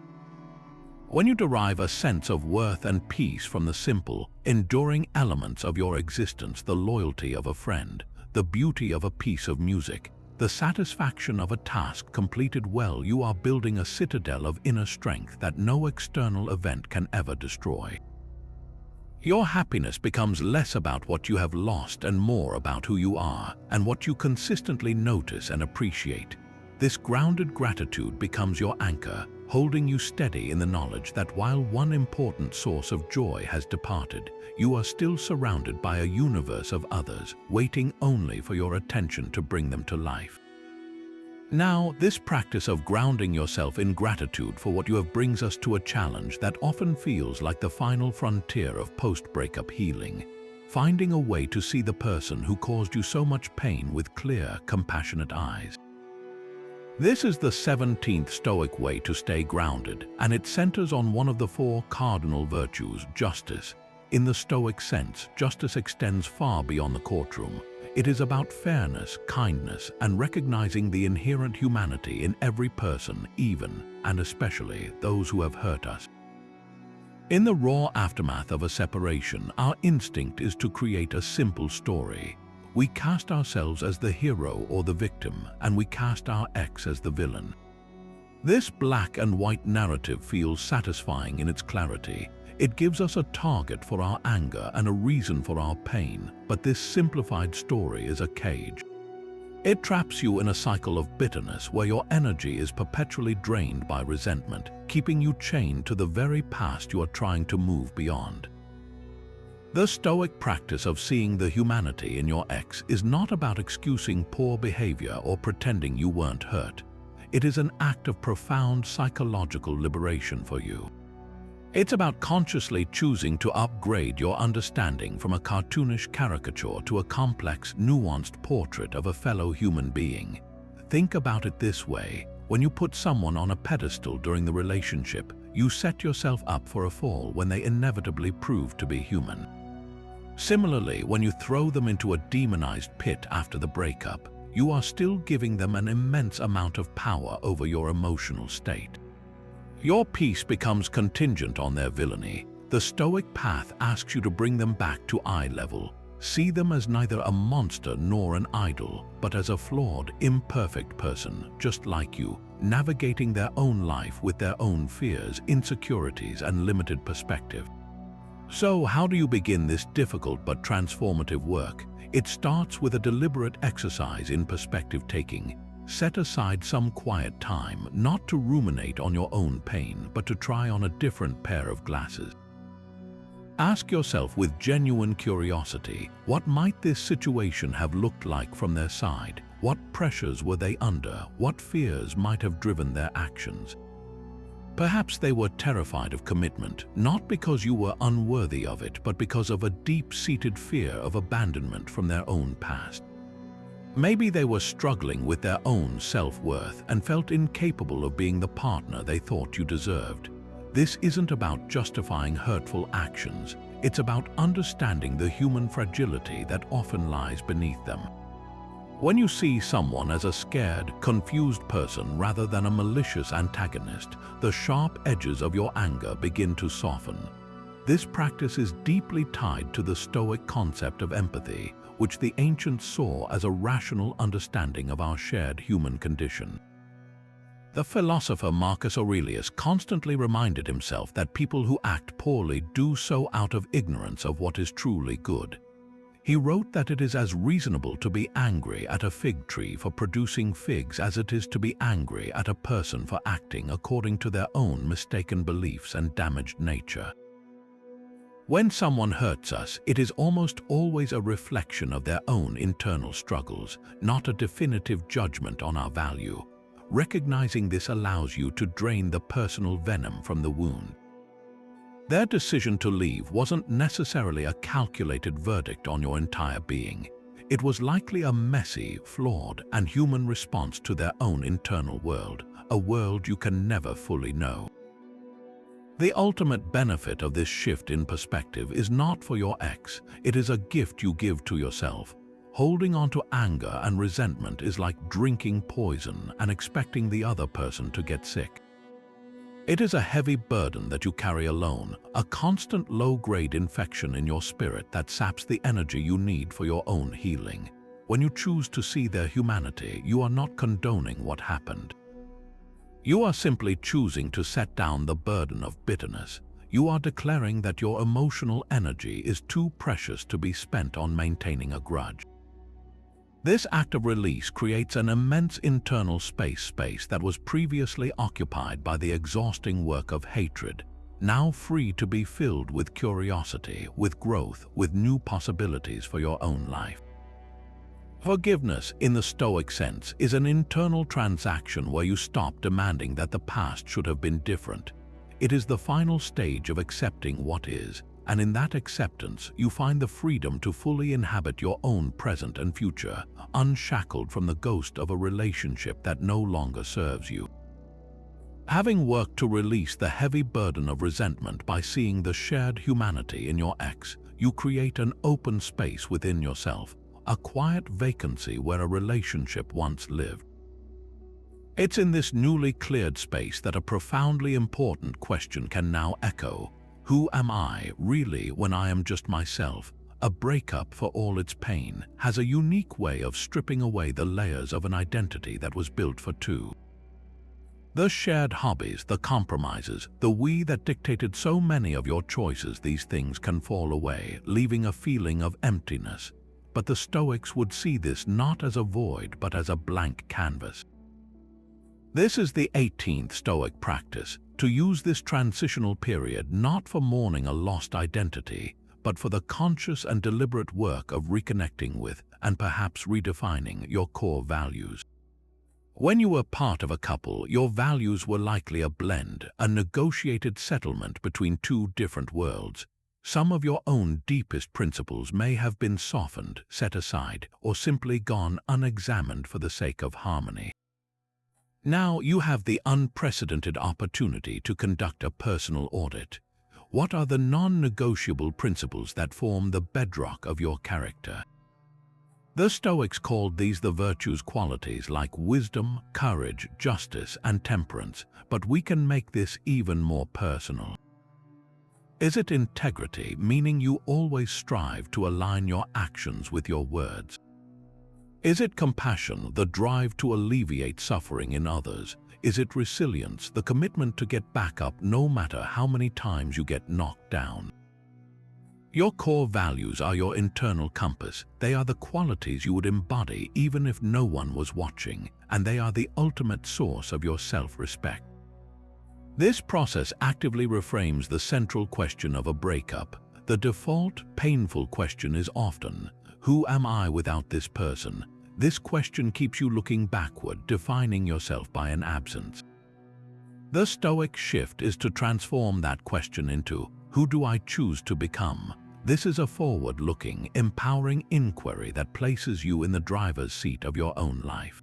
Speaker 1: When you derive a sense of worth and peace from the simple, enduring elements of your existence, the loyalty of a friend, the beauty of a piece of music, the satisfaction of a task completed well, you are building a citadel of inner strength that no external event can ever destroy. Your happiness becomes less about what you have lost and more about who you are and what you consistently notice and appreciate. This grounded gratitude becomes your anchor, holding you steady in the knowledge that while one important source of joy has departed, you are still surrounded by a universe of others, waiting only for your attention to bring them to life. Now, this practice of grounding yourself in gratitude for what you have brings us to a challenge that often feels like the final frontier of post-breakup healing, finding a way to see the person who caused you so much pain with clear, compassionate eyes. This is the 17th Stoic way to stay grounded, and it centers on one of the four cardinal virtues, justice. In the Stoic sense, justice extends far beyond the courtroom. It is about fairness, kindness, and recognizing the inherent humanity in every person, even and especially those who have hurt us. In the raw aftermath of a separation, our instinct is to create a simple story. We cast ourselves as the hero or the victim, and we cast our ex as the villain. This black and white narrative feels satisfying in its clarity. It gives us a target for our anger and a reason for our pain, but this simplified story is a cage. It traps you in a cycle of bitterness where your energy is perpetually drained by resentment, keeping you chained to the very past you are trying to move beyond. The Stoic practice of seeing the humanity in your ex is not about excusing poor behavior or pretending you weren't hurt. It is an act of profound psychological liberation for you. It's about consciously choosing to upgrade your understanding from a cartoonish caricature to a complex, nuanced portrait of a fellow human being. Think about it this way: when you put someone on a pedestal during the relationship, you set yourself up for a fall when they inevitably prove to be human. Similarly, when you throw them into a demonized pit after the breakup, you are still giving them an immense amount of power over your emotional state. Your peace becomes contingent on their villainy. The Stoic path asks you to bring them back to eye level. See them as neither a monster nor an idol, but as a flawed, imperfect person, just like you, navigating their own life with their own fears, insecurities, and limited perspective. So, how do you begin this difficult but transformative work? It starts with a deliberate exercise in perspective taking. Set aside some quiet time, not to ruminate on your own pain, but to try on a different pair of glasses. Ask yourself with genuine curiosity, what might this situation have looked like from their side? What pressures were they under? What fears might have driven their actions? Perhaps they were terrified of commitment, not because you were unworthy of it, but because of a deep-seated fear of abandonment from their own past. Maybe they were struggling with their own self-worth and felt incapable of being the partner they thought you deserved. This isn't about justifying hurtful actions. It's about understanding the human fragility that often lies beneath them. When you see someone as a scared, confused person rather than a malicious antagonist, the sharp edges of your anger begin to soften. This practice is deeply tied to the Stoic concept of empathy, which the ancients saw as a rational understanding of our shared human condition. The philosopher Marcus Aurelius constantly reminded himself that people who act poorly do so out of ignorance of what is truly good. He wrote that it is as reasonable to be angry at a fig tree for producing figs as it is to be angry at a person for acting according to their own mistaken beliefs and damaged nature. When someone hurts us, it is almost always a reflection of their own internal struggles, not a definitive judgment on our value. Recognizing this allows you to drain the personal venom from the wound. Their decision to leave wasn't necessarily a calculated verdict on your entire being. It was likely a messy, flawed, and human response to their own internal world, a world you can never fully know. The ultimate benefit of this shift in perspective is not for your ex, it is a gift you give to yourself. Holding on to anger and resentment is like drinking poison and expecting the other person to get sick. It is a heavy burden that you carry alone, a constant low-grade infection in your spirit that saps the energy you need for your own healing. When you choose to see their humanity, you are not condoning what happened. You are simply choosing to set down the burden of bitterness. You are declaring that your emotional energy is too precious to be spent on maintaining a grudge. This act of release creates an immense internal space that was previously occupied by the exhausting work of hatred, now free to be filled with curiosity, with growth, with new possibilities for your own life. Forgiveness, in the Stoic sense, is an internal transaction where you stop demanding that the past should have been different. It is the final stage of accepting what is, and in that acceptance, you find the freedom to fully inhabit your own present and future, unshackled from the ghost of a relationship that no longer serves you. Having worked to release the heavy burden of resentment by seeing the shared humanity in your ex, you create an open space within yourself, a quiet vacancy where a relationship once lived. It's in this newly cleared space that a profoundly important question can now echo. Who am I really when I am just myself? A breakup, for all its pain, has a unique way of stripping away the layers of an identity that was built for two. The shared hobbies, the compromises, the we that dictated so many of your choices, these things can fall away, leaving a feeling of emptiness. But the Stoics would see this not as a void but as a blank canvas. This is the 18th Stoic practice, to use this transitional period not for mourning a lost identity, but for the conscious and deliberate work of reconnecting with and perhaps redefining your core values. When you were part of a couple, your values were likely a blend, a negotiated settlement between two different worlds. Some of your own deepest principles may have been softened, set aside, or simply gone unexamined for the sake of harmony. Now you have the unprecedented opportunity to conduct a personal audit. What are the non-negotiable principles that form the bedrock of your character? The Stoics called these the virtues, qualities like wisdom, courage, justice, and temperance, but we can make this even more personal. Is it integrity, meaning you always strive to align your actions with your words? Is it compassion, the drive to alleviate suffering in others? Is it resilience, the commitment to get back up no matter how many times you get knocked down? Your core values are your internal compass. They are the qualities you would embody even if no one was watching, and they are the ultimate source of your self-respect. This process actively reframes the central question of a breakup. The default, painful question is often, who am I without this person? This question keeps you looking backward, defining yourself by an absence. The Stoic shift is to transform that question into, who do I choose to become? This is a forward-looking, empowering inquiry that places you in the driver's seat of your own life.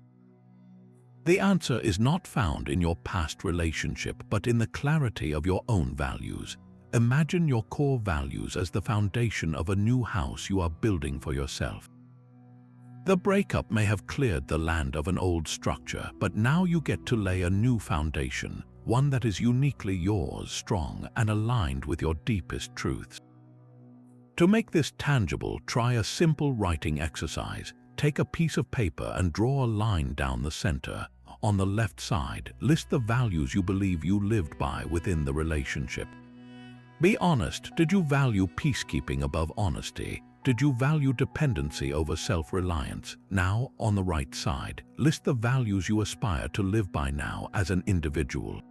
Speaker 1: The answer is not found in your past relationship, but in the clarity of your own values. Imagine your core values as the foundation of a new house you are building for yourself. The breakup may have cleared the land of an old structure, but now you get to lay a new foundation, one that is uniquely yours, strong and aligned with your deepest truths. To make this tangible, try a simple writing exercise. Take a piece of paper and draw a line down the center. On the left side, list the values you believe you lived by within the relationship. Be honest. Did you value peacekeeping above honesty? Did you value dependency over self-reliance? Now, on the right side, list the values you aspire to live by now as an individual.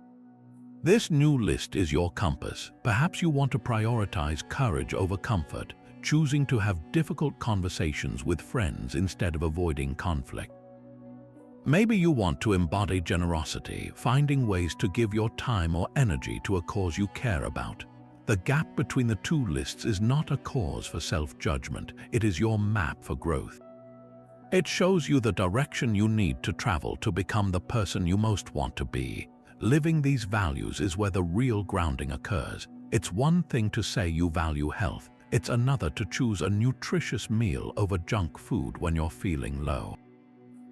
Speaker 1: This new list is your compass. Perhaps you want to prioritize courage over comfort, choosing to have difficult conversations with friends instead of avoiding conflict. Maybe you want to embody generosity, finding ways to give your time or energy to a cause you care about. The gap between the two lists is not a cause for self-judgment, it is your map for growth. It shows you the direction you need to travel to become the person you most want to be. Living these values is where the real grounding occurs. It's one thing to say you value health. It's another to choose a nutritious meal over junk food when you're feeling low.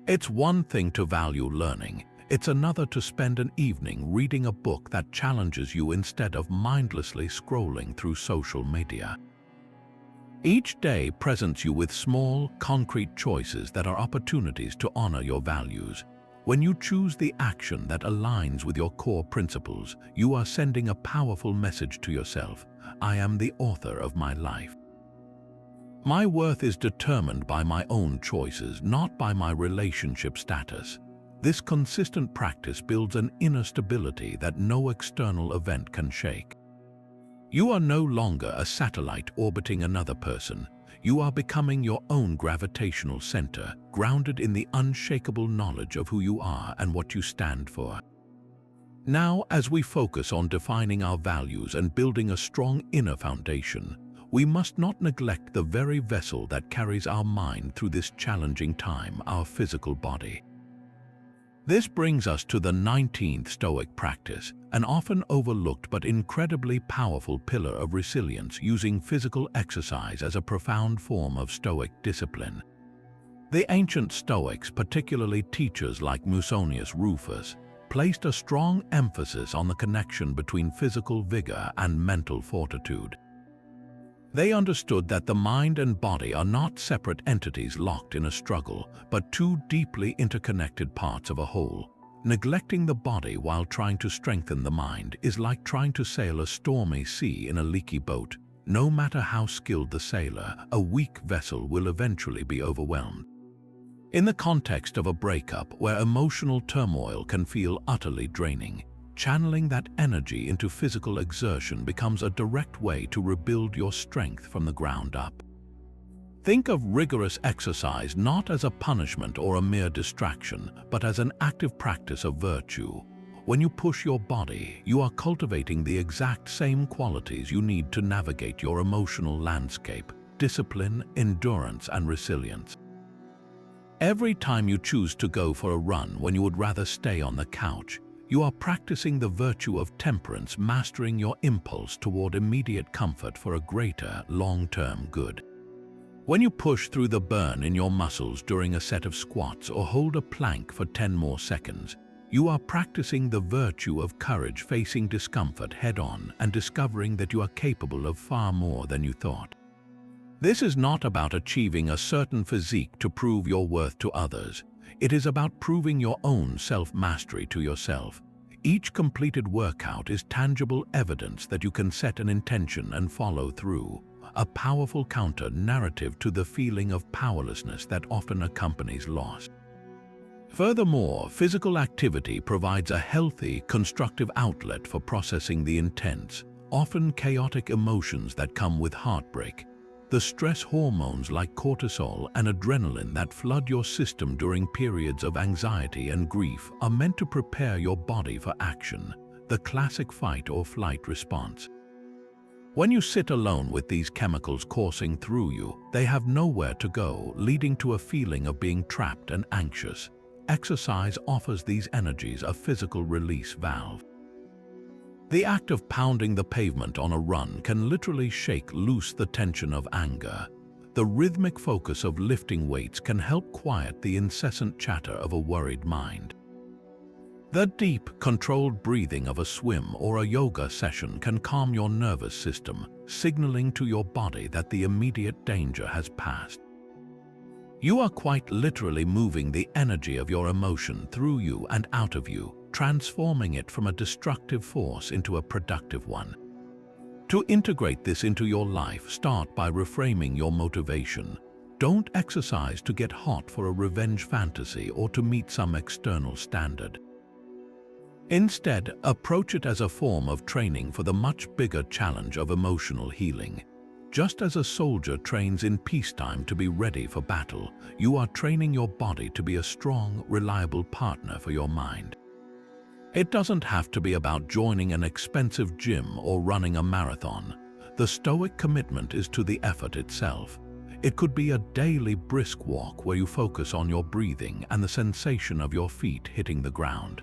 Speaker 1: It's one thing to value learning. It's another to spend an evening reading a book that challenges you instead of mindlessly scrolling through social media. Each day presents you with small, concrete choices that are opportunities to honor your values. When you choose the action that aligns with your core principles, you are sending a powerful message to yourself. I am the author of my life. My worth is determined by my own choices, not by my relationship status. This consistent practice builds an inner stability that no external event can shake. You are no longer a satellite orbiting another person. You are becoming your own gravitational center, grounded in the unshakable knowledge of who you are and what you stand for. Now, as we focus on defining our values and building a strong inner foundation, we must not neglect the very vessel that carries our mind through this challenging time, our physical body. This brings us to the 19th Stoic practice, an often overlooked but incredibly powerful pillar of resilience, using physical exercise as a profound form of Stoic discipline. The ancient Stoics, particularly teachers like Musonius Rufus, placed a strong emphasis on the connection between physical vigor and mental fortitude. They understood that the mind and body are not separate entities locked in a struggle, but two deeply interconnected parts of a whole. Neglecting the body while trying to strengthen the mind is like trying to sail a stormy sea in a leaky boat. No matter how skilled the sailor, a weak vessel will eventually be overwhelmed. In the context of a breakup where emotional turmoil can feel utterly draining, channeling that energy into physical exertion becomes a direct way to rebuild your strength from the ground up. Think of rigorous exercise not as a punishment or a mere distraction, but as an active practice of virtue. When you push your body, you are cultivating the exact same qualities you need to navigate your emotional landscape: discipline, endurance, and resilience. Every time you choose to go for a run when you would rather stay on the couch, you are practicing the virtue of temperance, mastering your impulse toward immediate comfort for a greater, long-term good. When you push through the burn in your muscles during a set of squats or hold a plank for 10 more seconds, you are practicing the virtue of courage, facing discomfort head-on and discovering that you are capable of far more than you thought. This is not about achieving a certain physique to prove your worth to others. It is about proving your own self-mastery to yourself. Each completed workout is tangible evidence that you can set an intention and follow through, a powerful counter-narrative to the feeling of powerlessness that often accompanies loss. Furthermore, physical activity provides a healthy, constructive outlet for processing the intense, often chaotic emotions that come with heartbreak. The stress hormones like cortisol and adrenaline that flood your system during periods of anxiety and grief are meant to prepare your body for action, the classic fight or flight response. When you sit alone with these chemicals coursing through you, they have nowhere to go, leading to a feeling of being trapped and anxious. Exercise offers these energies a physical release valve. The act of pounding the pavement on a run can literally shake loose the tension of anger. The rhythmic focus of lifting weights can help quiet the incessant chatter of a worried mind. The deep, controlled breathing of a swim or a yoga session can calm your nervous system, signaling to your body that the immediate danger has passed. You are quite literally moving the energy of your emotion through you and out of you, transforming it from a destructive force into a productive one. To integrate this into your life, start by reframing your motivation. Don't exercise to get hot for a revenge fantasy or to meet some external standard. Instead, approach it as a form of training for the much bigger challenge of emotional healing. Just as a soldier trains in peacetime to be ready for battle, you are training your body to be a strong, reliable partner for your mind. It doesn't have to be about joining an expensive gym or running a marathon. The Stoic commitment is to the effort itself. It could be a daily brisk walk where you focus on your breathing and the sensation of your feet hitting the ground.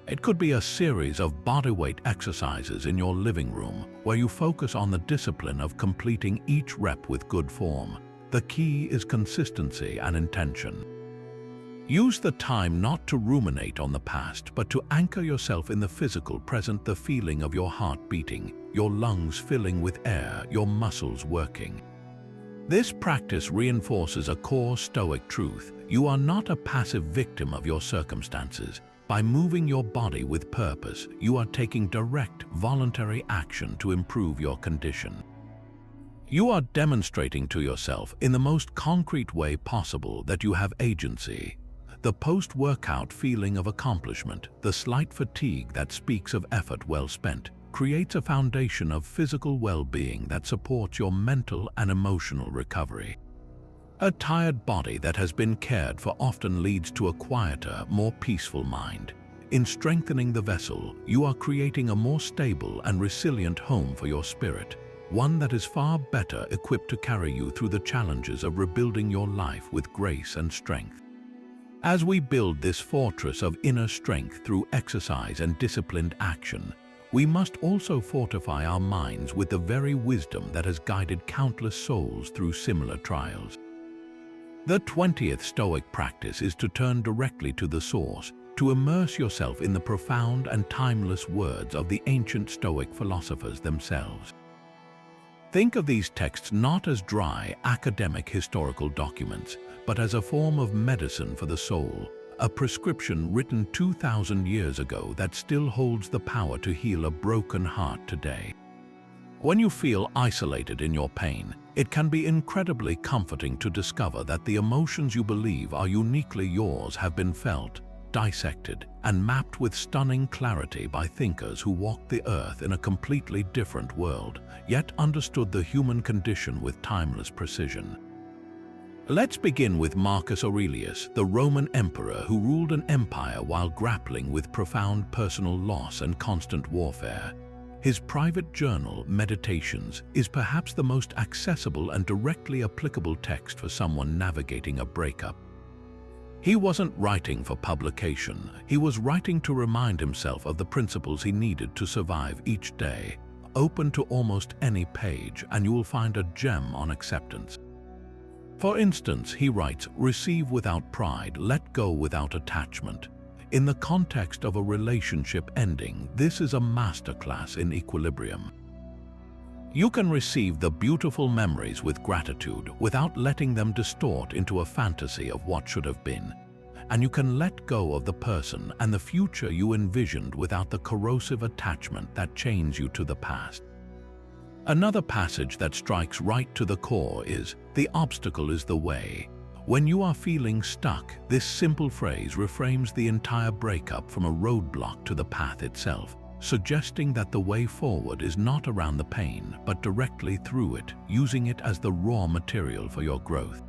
Speaker 1: It could be a series of bodyweight exercises in your living room where you focus on the discipline of completing each rep with good form. The key is consistency and intention. Use the time not to ruminate on the past, but to anchor yourself in the physical present, the feeling of your heart beating, your lungs filling with air, your muscles working. This practice reinforces a core Stoic truth. You are not a passive victim of your circumstances. By moving your body with purpose, you are taking direct, voluntary action to improve your condition. You are demonstrating to yourself in the most concrete way possible that you have agency. The post-workout feeling of accomplishment, the slight fatigue that speaks of effort well spent, creates a foundation of physical well-being that supports your mental and emotional recovery. A tired body that has been cared for often leads to a quieter, more peaceful mind. In strengthening the vessel, you are creating a more stable and resilient home for your spirit, one that is far better equipped to carry you through the challenges of rebuilding your life with grace and strength. As we build this fortress of inner strength through exercise and disciplined action, we must also fortify our minds with the very wisdom that has guided countless souls through similar trials. The 20th Stoic practice is to turn directly to the source, to immerse yourself in the profound and timeless words of the ancient Stoic philosophers themselves. Think of these texts not as dry, academic historical documents, but as a form of medicine for the soul, a prescription written 2,000 years ago that still holds the power to heal a broken heart today. When you feel isolated in your pain, it can be incredibly comforting to discover that the emotions you believe are uniquely yours have been felt, dissected, and mapped with stunning clarity by thinkers who walked the earth in a completely different world, yet understood the human condition with timeless precision. Let's begin with Marcus Aurelius, the Roman emperor who ruled an empire while grappling with profound personal loss and constant warfare. His private journal, Meditations, is perhaps the most accessible and directly applicable text for someone navigating a breakup. He wasn't writing for publication, he was writing to remind himself of the principles he needed to survive each day. Open to almost any page and you will find a gem on acceptance. For instance, he writes, "Receive without pride, let go without attachment." In the context of a relationship ending, this is a masterclass in equilibrium. You can receive the beautiful memories with gratitude without letting them distort into a fantasy of what should have been. And you can let go of the person and the future you envisioned without the corrosive attachment that chains you to the past. Another passage that strikes right to the core is, "The obstacle is the way." When you are feeling stuck, this simple phrase reframes the entire breakup from a roadblock to the path itself, suggesting that the way forward is not around the pain, but directly through it, using it as the raw material for your growth.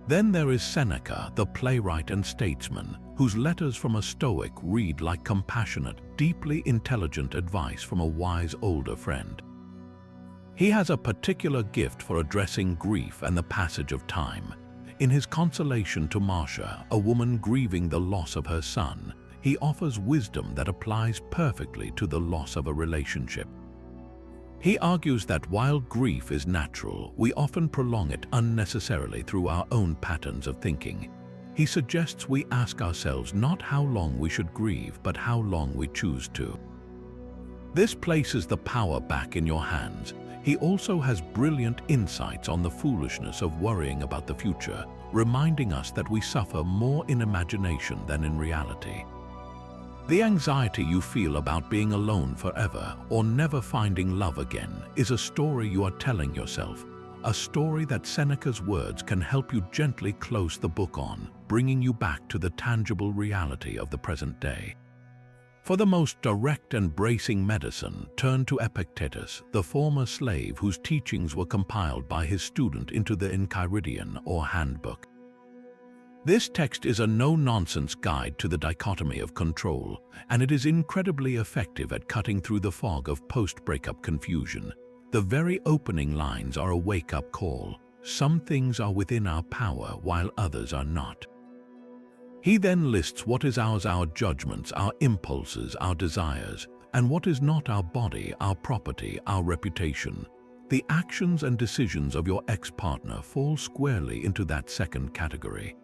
Speaker 1: Then there is Seneca, the playwright and statesman, whose letters from a Stoic read like compassionate, deeply intelligent advice from a wise older friend. He has a particular gift for addressing grief and the passage of time. In his consolation to Marcia, a woman grieving the loss of her son, he offers wisdom that applies perfectly to the loss of a relationship. He argues that while grief is natural, we often prolong it unnecessarily through our own patterns of thinking. He suggests we ask ourselves not how long we should grieve, but how long we choose to. This places the power back in your hands. He also has brilliant insights on the foolishness of worrying about the future, reminding us that we suffer more in imagination than in reality. The anxiety you feel about being alone forever or never finding love again is a story you are telling yourself, a story that Seneca's words can help you gently close the book on, bringing you back to the tangible reality of the present day. For the most direct and bracing medicine, turn to Epictetus, the former slave whose teachings were compiled by his student into the Enchiridion or handbook. This text is a no-nonsense guide to the dichotomy of control, and it is incredibly effective at cutting through the fog of post-breakup confusion. The very opening lines are a wake-up call. Some things are within our power while others are not. He then lists what is ours: our judgments, our impulses, our desires, and what is not: our body, our property, our reputation. The actions and decisions of your ex-partner fall squarely into that second category.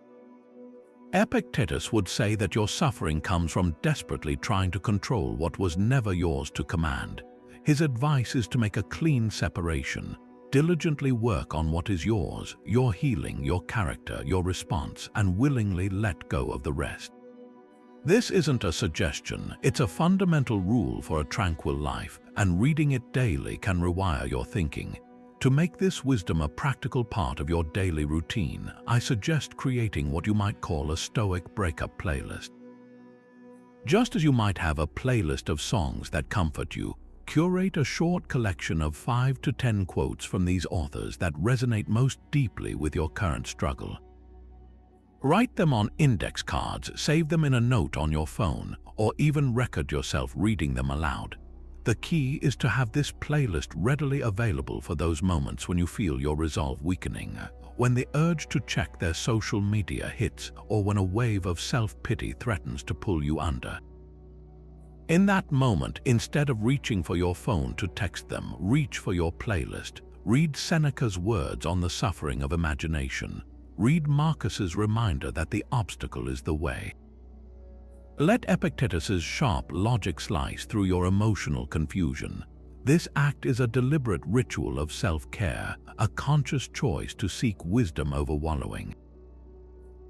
Speaker 1: Epictetus would say that your suffering comes from desperately trying to control what was never yours to command. His advice is to make a clean separation. Diligently work on what is yours, your healing, your character, your response, and willingly let go of the rest. This isn't a suggestion, it's a fundamental rule for a tranquil life, and reading it daily can rewire your thinking. To make this wisdom a practical part of your daily routine, I suggest creating what you might call a Stoic breakup playlist. Just as you might have a playlist of songs that comfort you, curate a short collection of 5 to 10 quotes from these authors that resonate most deeply with your current struggle. Write them on index cards, save them in a note on your phone, or even record yourself reading them aloud. The key is to have this playlist readily available for those moments when you feel your resolve weakening, when the urge to check their social media hits, or when a wave of self-pity threatens to pull you under. In that moment, instead of reaching for your phone to text them, reach for your playlist. Read Seneca's words on the suffering of imagination. Read Marcus's reminder that the obstacle is the way. Let Epictetus's sharp logic slice through your emotional confusion. This act is a deliberate ritual of self-care, a conscious choice to seek wisdom over wallowing.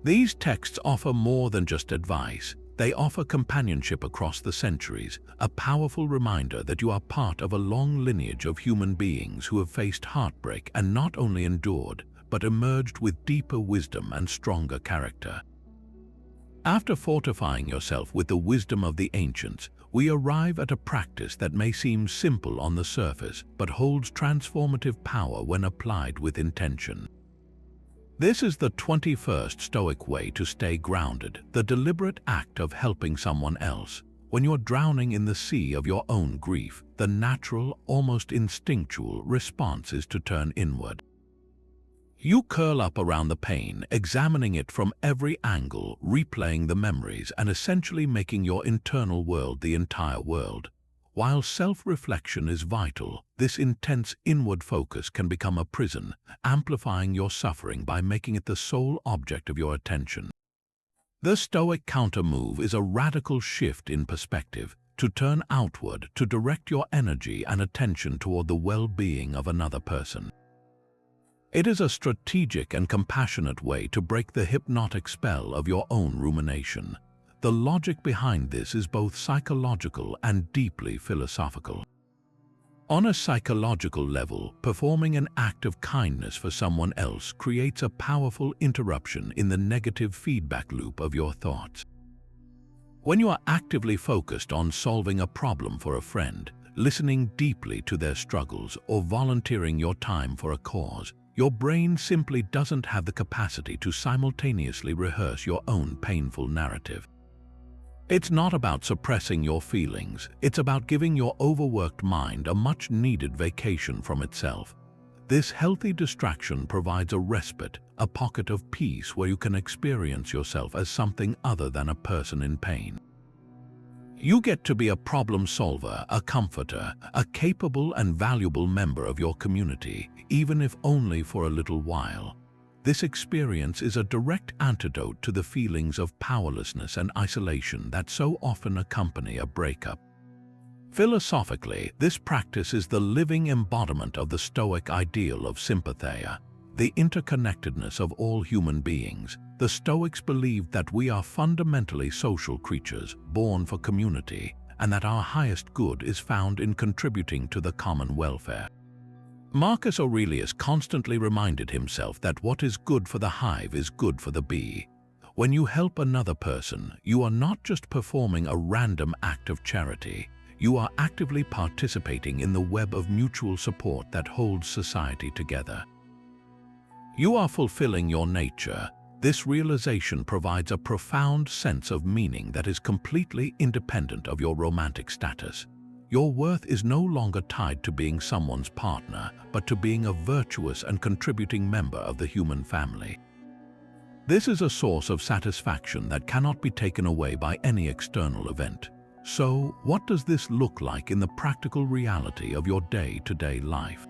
Speaker 1: These texts offer more than just advice. They offer companionship across the centuries, a powerful reminder that you are part of a long lineage of human beings who have faced heartbreak and not only endured, but emerged with deeper wisdom and stronger character. After fortifying yourself with the wisdom of the ancients, we arrive at a practice that may seem simple on the surface, but holds transformative power when applied with intention. This is the 21st Stoic way to stay grounded, the deliberate act of helping someone else. When you're drowning in the sea of your own grief, the natural, almost instinctual response is to turn inward. You curl up around the pain, examining it from every angle, replaying the memories, and essentially making your internal world the entire world. While self-reflection is vital, this intense inward focus can become a prison, amplifying your suffering by making it the sole object of your attention. The Stoic counter-move is a radical shift in perspective, to turn outward, to direct your energy and attention toward the well-being of another person. It is a strategic and compassionate way to break the hypnotic spell of your own rumination. The logic behind this is both psychological and deeply philosophical. On a psychological level, performing an act of kindness for someone else creates a powerful interruption in the negative feedback loop of your thoughts. When you are actively focused on solving a problem for a friend, listening deeply to their struggles, or volunteering your time for a cause, your brain simply doesn't have the capacity to simultaneously rehearse your own painful narrative. It's not about suppressing your feelings, it's about giving your overworked mind a much-needed vacation from itself. This healthy distraction provides a respite, a pocket of peace where you can experience yourself as something other than a person in pain. You get to be a problem solver, a comforter, a capable and valuable member of your community, even if only for a little while. This experience is a direct antidote to the feelings of powerlessness and isolation that so often accompany a breakup. Philosophically, this practice is the living embodiment of the Stoic ideal of sympatheia, the interconnectedness of all human beings. The Stoics believed that we are fundamentally social creatures, born for community, and that our highest good is found in contributing to the common welfare. Marcus Aurelius constantly reminded himself that what is good for the hive is good for the bee. When you help another person, you are not just performing a random act of charity, you are actively participating in the web of mutual support that holds society together. You are fulfilling your nature. This realization provides a profound sense of meaning that is completely independent of your romantic status. Your worth is no longer tied to being someone's partner, but to being a virtuous and contributing member of the human family. This is a source of satisfaction that cannot be taken away by any external event. So, what does this look like in the practical reality of your day-to-day life?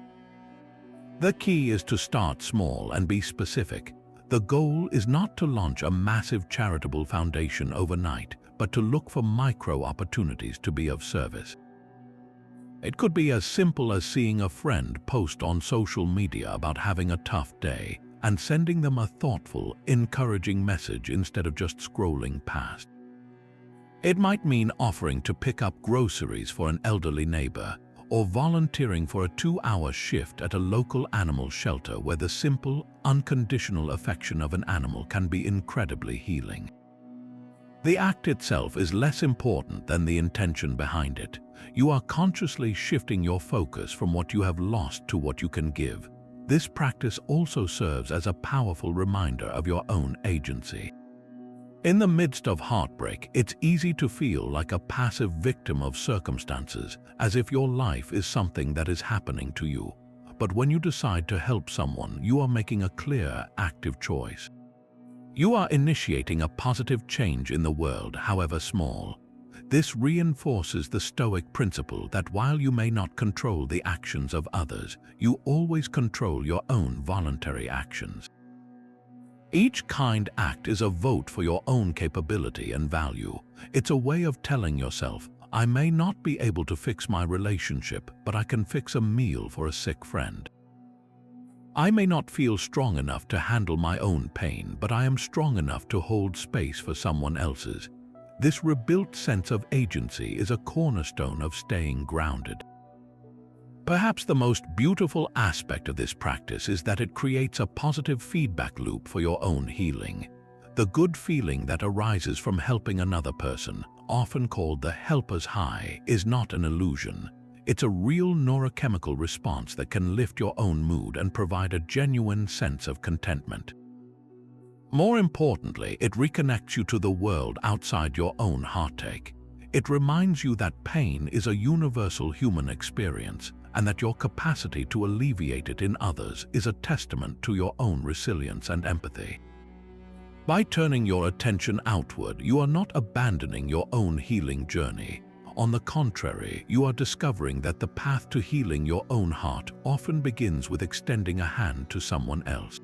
Speaker 1: The key is to start small and be specific. The goal is not to launch a massive charitable foundation overnight, but to look for micro opportunities to be of service. It could be as simple as seeing a friend post on social media about having a tough day and sending them a thoughtful, encouraging message instead of just scrolling past. It might mean offering to pick up groceries for an elderly neighbor, or volunteering for a 2-hour shift at a local animal shelter where the simple, unconditional affection of an animal can be incredibly healing. The act itself is less important than the intention behind it. You are consciously shifting your focus from what you have lost to what you can give. This practice also serves as a powerful reminder of your own agency. In the midst of heartbreak, it's easy to feel like a passive victim of circumstances, as if your life is something that is happening to you. But when you decide to help someone, you are making a clear, active choice. You are initiating a positive change in the world, however small. This reinforces the Stoic principle that while you may not control the actions of others, you always control your own voluntary actions. Each kind act is a vote for your own capability and value. It's a way of telling yourself, I may not be able to fix my relationship, but I can fix a meal for a sick friend. I may not feel strong enough to handle my own pain, but I am strong enough to hold space for someone else's. This rebuilt sense of agency is a cornerstone of staying grounded. Perhaps the most beautiful aspect of this practice is that it creates a positive feedback loop for your own healing. The good feeling that arises from helping another person, often called the helper's high, is not an illusion. It's a real neurochemical response that can lift your own mood and provide a genuine sense of contentment. More importantly, it reconnects you to the world outside your own heartache. It reminds you that pain is a universal human experience, and that your capacity to alleviate it in others is a testament to your own resilience and empathy. By turning your attention outward, you are not abandoning your own healing journey. On the contrary, you are discovering that the path to healing your own heart often begins with extending a hand to someone else.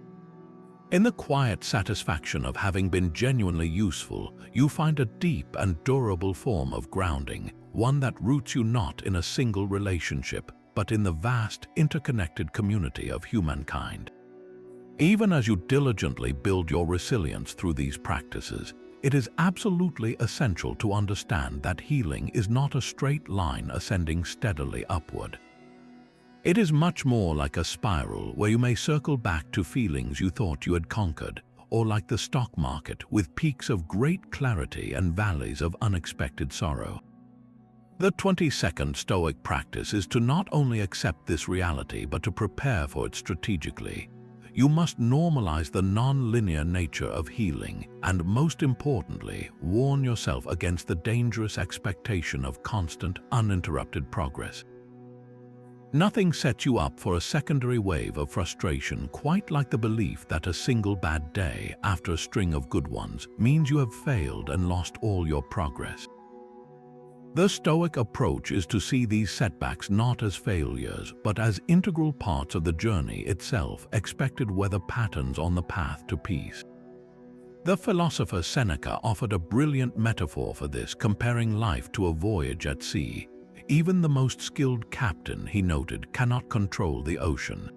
Speaker 1: In the quiet satisfaction of having been genuinely useful, you find a deep and durable form of grounding, one that roots you not in a single relationship, but in the vast, interconnected community of humankind. Even as you diligently build your resilience through these practices, it is absolutely essential to understand that healing is not a straight line ascending steadily upward. It is much more like a spiral where you may circle back to feelings you thought you had conquered, or like the stock market with peaks of great clarity and valleys of unexpected sorrow. The 22nd Stoic practice is to not only accept this reality but to prepare for it strategically. You must normalize the non-linear nature of healing and, most importantly, warn yourself against the dangerous expectation of constant, uninterrupted progress. Nothing sets you up for a secondary wave of frustration quite like the belief that a single bad day after a string of good ones means you have failed and lost all your progress. The Stoic approach is to see these setbacks not as failures, but as integral parts of the journey itself, expected weather patterns on the path to peace. The philosopher Seneca offered a brilliant metaphor for this, comparing life to a voyage at sea. Even the most skilled captain, he noted, cannot control the ocean.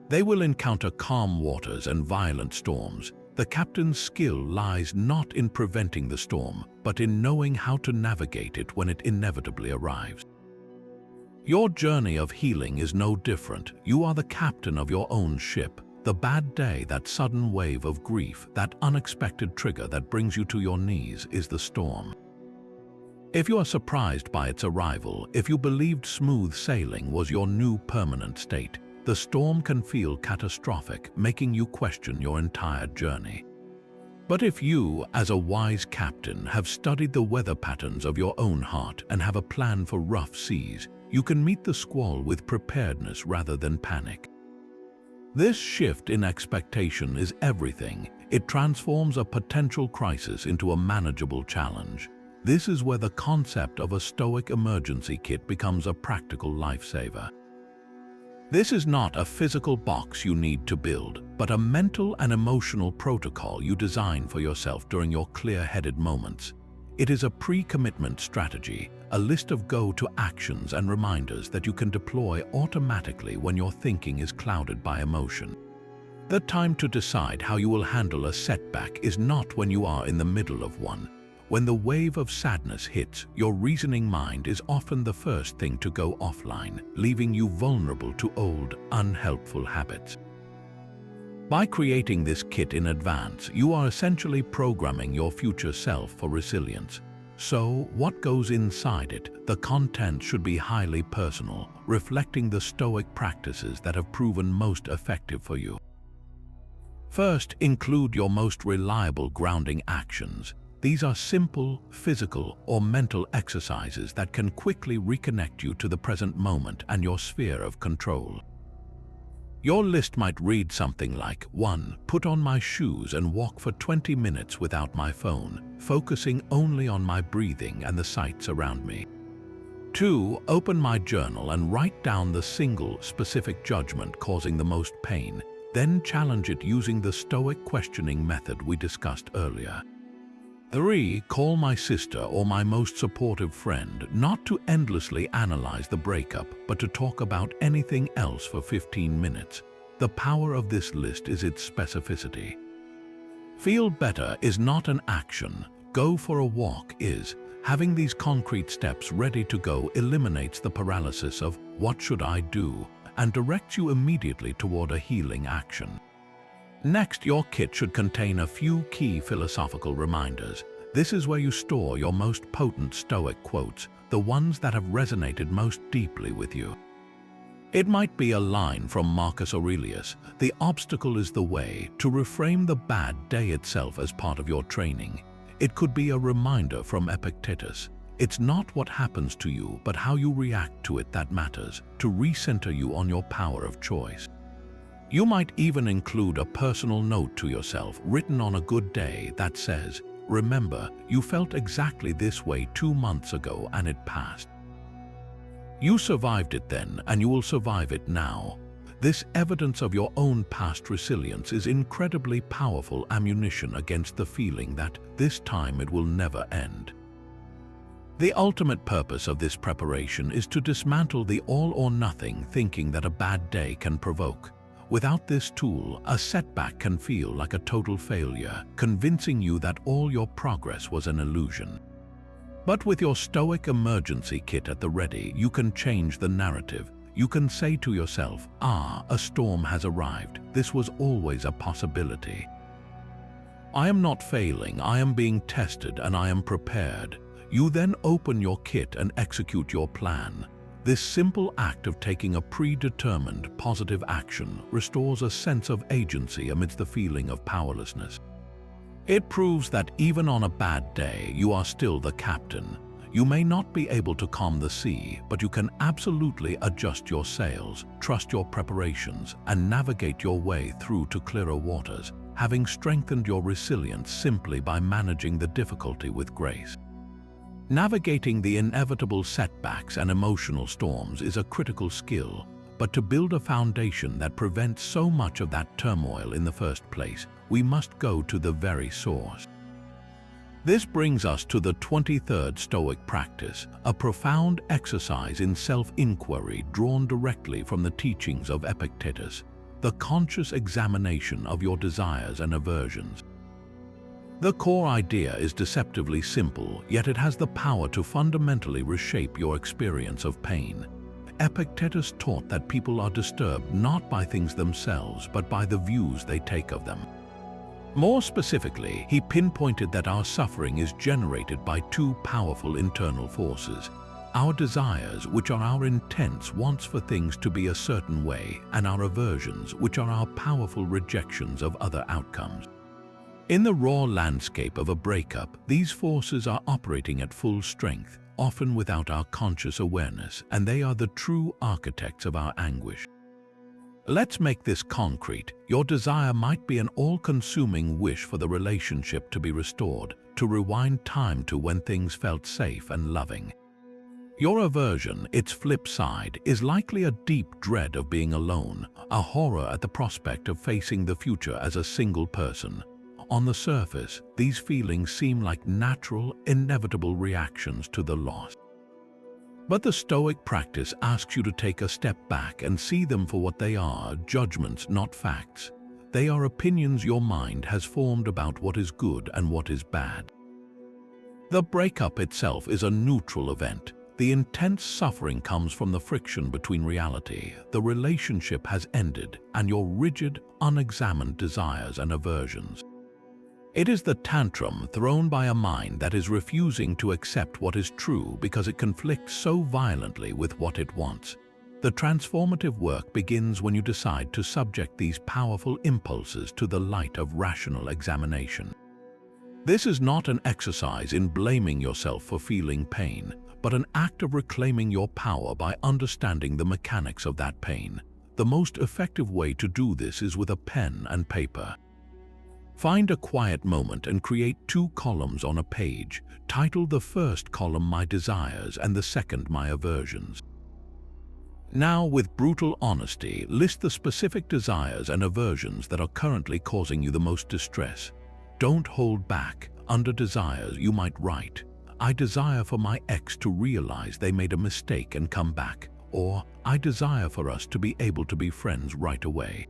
Speaker 1: They will encounter calm waters and violent storms. The captain's skill lies not in preventing the storm, but in knowing how to navigate it when it inevitably arrives. Your journey of healing is no different. You are the captain of your own ship. The bad day, that sudden wave of grief, that unexpected trigger that brings you to your knees, is the storm. If you are surprised by its arrival, if you believed smooth sailing was your new permanent state, the storm can feel catastrophic, making you question your entire journey. But if you, as a wise captain, have studied the weather patterns of your own heart and have a plan for rough seas, you can meet the squall with preparedness rather than panic. This shift in expectation is everything. It transforms a potential crisis into a manageable challenge. This is where the concept of a Stoic emergency kit becomes a practical lifesaver. This is not a physical box you need to build, but a mental and emotional protocol you design for yourself during your clear-headed moments. It is a pre-commitment strategy, a list of go-to actions and reminders that you can deploy automatically when your thinking is clouded by emotion. The time to decide how you will handle a setback is not when you are in the middle of one. When the wave of sadness hits, your reasoning mind is often the first thing to go offline, leaving you vulnerable to old, unhelpful habits. By creating this kit in advance, you are essentially programming your future self for resilience. So, what goes inside it? The content should be highly personal, reflecting the Stoic practices that have proven most effective for you. First, include your most reliable grounding actions. These are simple, physical, or mental exercises that can quickly reconnect you to the present moment and your sphere of control. Your list might read something like 1. Put on my shoes and walk for 20 minutes without my phone, focusing only on my breathing and the sights around me. 2. Open my journal and write down the single, specific judgment causing the most pain, then challenge it using the Stoic questioning method we discussed earlier. 3. Call my sister or my most supportive friend, not to endlessly analyze the breakup, but to talk about anything else for 15 minutes. The power of this list is its specificity. Feel better is not an action. Go for a walk is. Having these concrete steps ready to go eliminates the paralysis of "what should I do?" and directs you immediately toward a healing action. Next, your kit should contain a few key philosophical reminders. This is where you store your most potent Stoic quotes, the ones that have resonated most deeply with you. It might be a line from Marcus Aurelius, "The obstacle is the way," to reframe the bad day itself as part of your training. It could be a reminder from Epictetus, "It's not what happens to you, but how you react to it that matters," to recenter you on your power of choice. You might even include a personal note to yourself written on a good day that says, "Remember, you felt exactly this way 2 months ago and it passed. You survived it then and you will survive it now." This evidence of your own past resilience is incredibly powerful ammunition against the feeling that this time it will never end. The ultimate purpose of this preparation is to dismantle the all-or-nothing thinking that a bad day can provoke. Without this tool, a setback can feel like a total failure, convincing you that all your progress was an illusion. But with your Stoic emergency kit at the ready, you can change the narrative. You can say to yourself, a storm has arrived. This was always a possibility. I am not failing, I am being tested and I am prepared. You then open your kit and execute your plan. This simple act of taking a predetermined positive action restores a sense of agency amidst the feeling of powerlessness. It proves that even on a bad day, you are still the captain. You may not be able to calm the sea, but you can absolutely adjust your sails, trust your preparations, and navigate your way through to clearer waters, having strengthened your resilience simply by managing the difficulty with grace. Navigating the inevitable setbacks and emotional storms is a critical skill, but to build a foundation that prevents so much of that turmoil in the first place, we must go to the very source. This brings us to the 23rd Stoic practice, a profound exercise in self-inquiry drawn directly from the teachings of Epictetus, the conscious examination of your desires and aversions. The core idea is deceptively simple, yet it has the power to fundamentally reshape your experience of pain. Epictetus taught that people are disturbed not by things themselves, but by the views they take of them. More specifically, he pinpointed that our suffering is generated by two powerful internal forces: our desires, which are our intense wants for things to be a certain way, and our aversions, which are our powerful rejections of other outcomes. In the raw landscape of a breakup, these forces are operating at full strength, often without our conscious awareness, and they are the true architects of our anguish. Let's make this concrete. Your desire might be an all-consuming wish for the relationship to be restored, to rewind time to when things felt safe and loving. Your aversion, its flip side, is likely a deep dread of being alone, a horror at the prospect of facing the future as a single person. On the surface, these feelings seem like natural, inevitable reactions to the loss. But the Stoic practice asks you to take a step back and see them for what they are, judgments, not facts. They are opinions your mind has formed about what is good and what is bad. The breakup itself is a neutral event. The intense suffering comes from the friction between reality, the relationship has ended, and your rigid, unexamined desires and aversions. It is the tantrum thrown by a mind that is refusing to accept what is true because it conflicts so violently with what it wants. The transformative work begins when you decide to subject these powerful impulses to the light of rational examination. This is not an exercise in blaming yourself for feeling pain, but an act of reclaiming your power by understanding the mechanics of that pain. The most effective way to do this is with a pen and paper. Find a quiet moment and create 2 columns on a page. Title the first column My Desires and the second My Aversions. Now, with brutal honesty, list the specific desires and aversions that are currently causing you the most distress. Don't hold back. Under desires, you might write, I desire for my ex to realize they made a mistake and come back, or I desire for us to be able to be friends right away.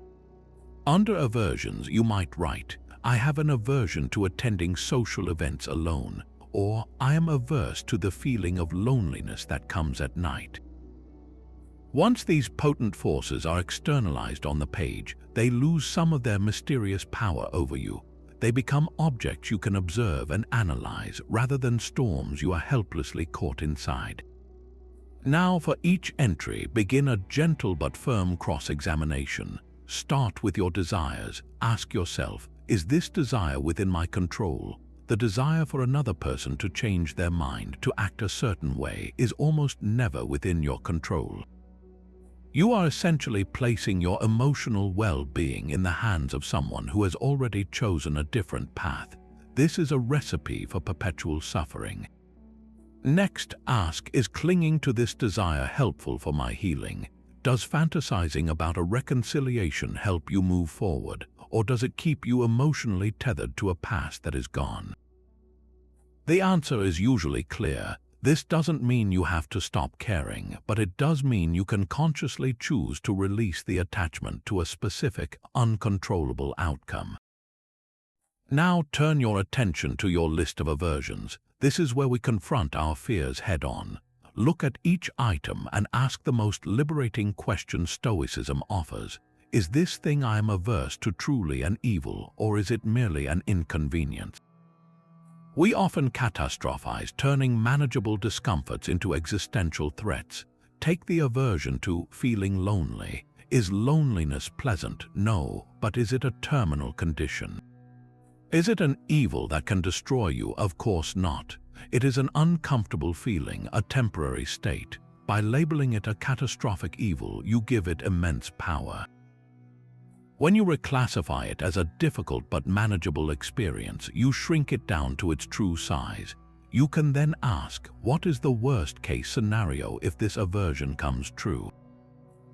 Speaker 1: Under aversions, you might write, I have an aversion to attending social events alone, or I am averse to the feeling of loneliness that comes at night. Once these potent forces are externalized on the page, they lose some of their mysterious power over you. They become objects you can observe and analyze rather than storms you are helplessly caught inside. Now, for each entry, begin a gentle but firm cross-examination. Start with your desires. Ask yourself, is this desire within my control? The desire for another person to change their mind, to act a certain way, is almost never within your control. You are essentially placing your emotional well-being in the hands of someone who has already chosen a different path. This is a recipe for perpetual suffering. Next, ask, is clinging to this desire helpful for my healing? Does fantasizing about a reconciliation help you move forward, or does it keep you emotionally tethered to a past that is gone? The answer is usually clear. This doesn't mean you have to stop caring, but it does mean you can consciously choose to release the attachment to a specific, uncontrollable outcome. Now turn your attention to your list of aversions. This is where we confront our fears head-on. Look at each item and ask the most liberating question Stoicism offers. Is this thing I am averse to truly an evil, or is it merely an inconvenience? We often catastrophize, turning manageable discomforts into existential threats. Take the aversion to feeling lonely. Is loneliness pleasant? No, but is it a terminal condition? Is it an evil that can destroy you? Of course not. It is an uncomfortable feeling, a temporary state. By labeling it a catastrophic evil, you give it immense power. When you reclassify it as a difficult but manageable experience, you shrink it down to its true size. You can then ask, what is the worst-case scenario if this aversion comes true?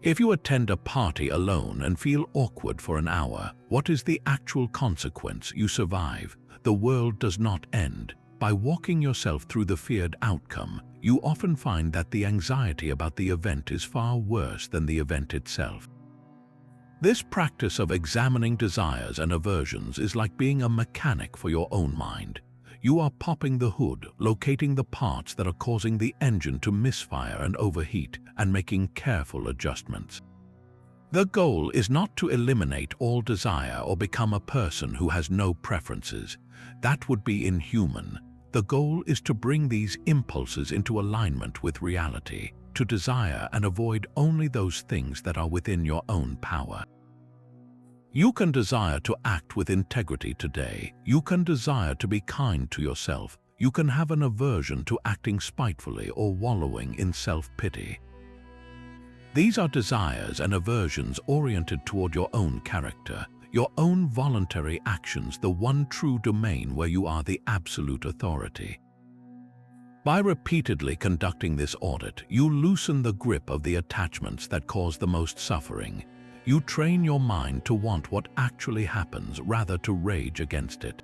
Speaker 1: If you attend a party alone and feel awkward for an hour, what is the actual consequence? You survive. The world does not end. By walking yourself through the feared outcome, you often find that the anxiety about the event is far worse than the event itself. This practice of examining desires and aversions is like being a mechanic for your own mind. You are popping the hood, locating the parts that are causing the engine to misfire and overheat, and making careful adjustments. The goal is not to eliminate all desire or become a person who has no preferences. That would be inhuman. The goal is to bring these impulses into alignment with reality, to desire and avoid only those things that are within your own power. You can desire to act with integrity today. You can desire to be kind to yourself. You can have an aversion to acting spitefully or wallowing in self-pity. These are desires and aversions oriented toward your own character, your own voluntary actions, the one true domain where you are the absolute authority. By repeatedly conducting this audit, you loosen the grip of the attachments that cause the most suffering. You train your mind to want what actually happens rather to rage against it.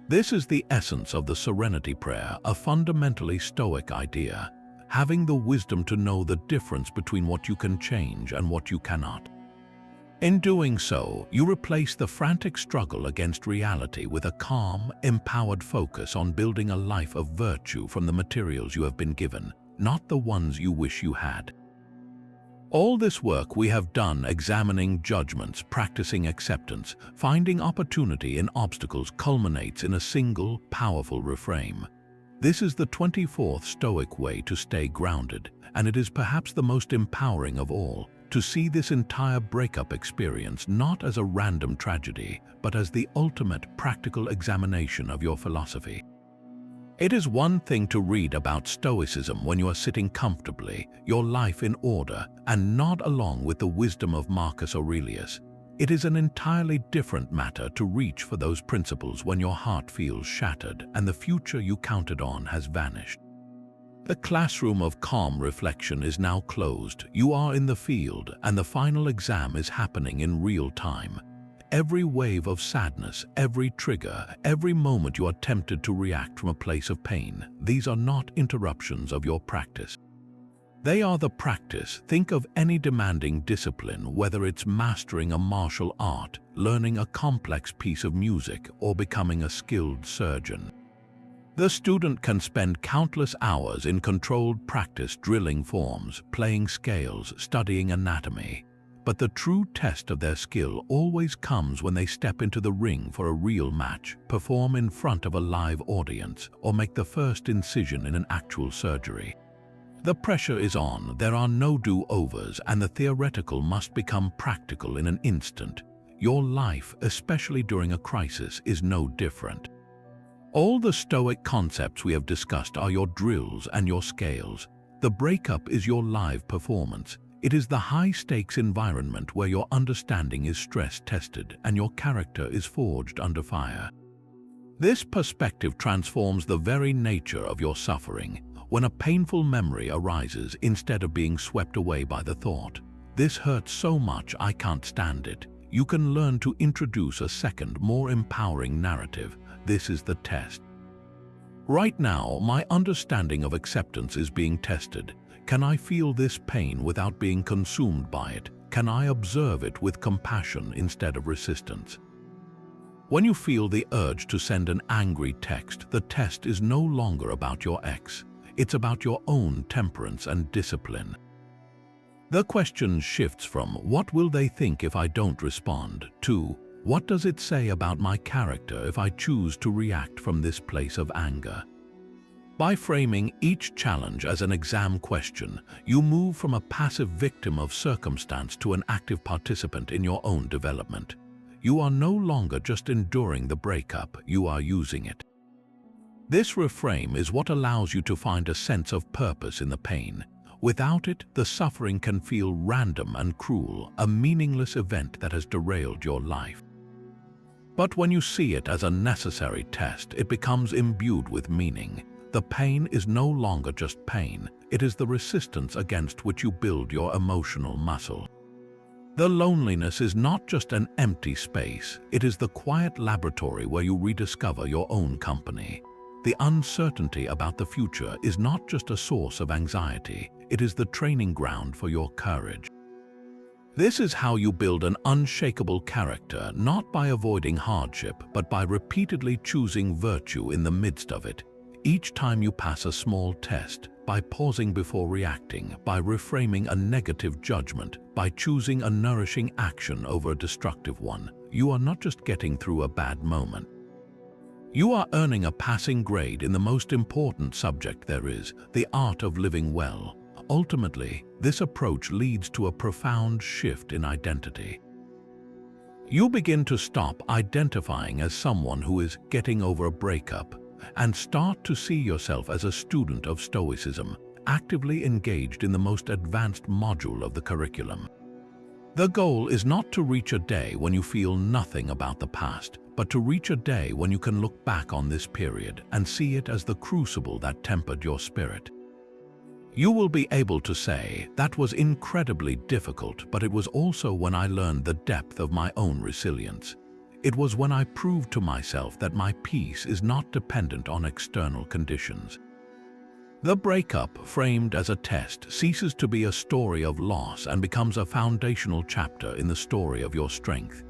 Speaker 1: This is the essence of the Serenity Prayer, a fundamentally Stoic idea, having the wisdom to know the difference between what you can change and what you cannot. In doing so, you replace the frantic struggle against reality with a calm, empowered focus on building a life of virtue from the materials you have been given, not the ones you wish you had. All this work we have done examining judgments, practicing acceptance, finding opportunity in obstacles culminates in a single, powerful refrain. This is the 24th Stoic way to stay grounded, and it is perhaps the most empowering of all, to see this entire breakup experience not as a random tragedy, but as the ultimate practical examination of your philosophy. It is one thing to read about Stoicism when you are sitting comfortably, your life in order, and nod along with the wisdom of Marcus Aurelius. It is an entirely different matter to reach for those principles when your heart feels shattered and the future you counted on has vanished. The classroom of calm reflection is now closed. You are in the field, and the final exam is happening in real time. Every wave of sadness, every trigger, every moment you are tempted to react from a place of pain, these are not interruptions of your practice. They are the practice. Think of any demanding discipline, whether it's mastering a martial art, learning a complex piece of music, or becoming a skilled surgeon. The student can spend countless hours in controlled practice drilling forms, playing scales, studying anatomy. But the true test of their skill always comes when they step into the ring for a real match, perform in front of a live audience, or make the first incision in an actual surgery. The pressure is on, there are no do-overs, and the theoretical must become practical in an instant. Your life, especially during a crisis, is no different. All the Stoic concepts we have discussed are your drills and your scales. The breakup is your live performance. It is the high-stakes environment where your understanding is stress-tested and your character is forged under fire. This perspective transforms the very nature of your suffering. When a painful memory arises, instead of being swept away by the thought, "This hurts so much, I can't stand it," you can learn to introduce a second, more empowering narrative. This is the test. Right now, my understanding of acceptance is being tested. Can I feel this pain without being consumed by it? Can I observe it with compassion instead of resistance? When you feel the urge to send an angry text, the test is no longer about your ex. It's about your own temperance and discipline. The question shifts from, "What will they think if I don't respond?" to, "What does it say about my character if I choose to react from this place of anger?" By framing each challenge as an exam question, you move from a passive victim of circumstance to an active participant in your own development. You are no longer just enduring the breakup, you are using it. This reframe is what allows you to find a sense of purpose in the pain. Without it, the suffering can feel random and cruel, a meaningless event that has derailed your life. But when you see it as a necessary test, it becomes imbued with meaning. The pain is no longer just pain, it is the resistance against which you build your emotional muscle. The loneliness is not just an empty space, it is the quiet laboratory where you rediscover your own company. The uncertainty about the future is not just a source of anxiety, it is the training ground for your courage. This is how you build an unshakable character, not by avoiding hardship, but by repeatedly choosing virtue in the midst of it. Each time you pass a small test, by pausing before reacting, by reframing a negative judgment, by choosing a nourishing action over a destructive one, you are not just getting through a bad moment. You are earning a passing grade in the most important subject there is, the art of living well. Ultimately, this approach leads to a profound shift in identity. You begin to stop identifying as someone who is getting over a breakup and start to see yourself as a student of Stoicism, actively engaged in the most advanced module of the curriculum. The goal is not to reach a day when you feel nothing about the past, but to reach a day when you can look back on this period and see it as the crucible that tempered your spirit. You will be able to say, "That was incredibly difficult, but it was also when I learned the depth of my own resilience. It was when I proved to myself that my peace is not dependent on external conditions." The breakup, framed as a test, ceases to be a story of loss and becomes a foundational chapter in the story of your strength.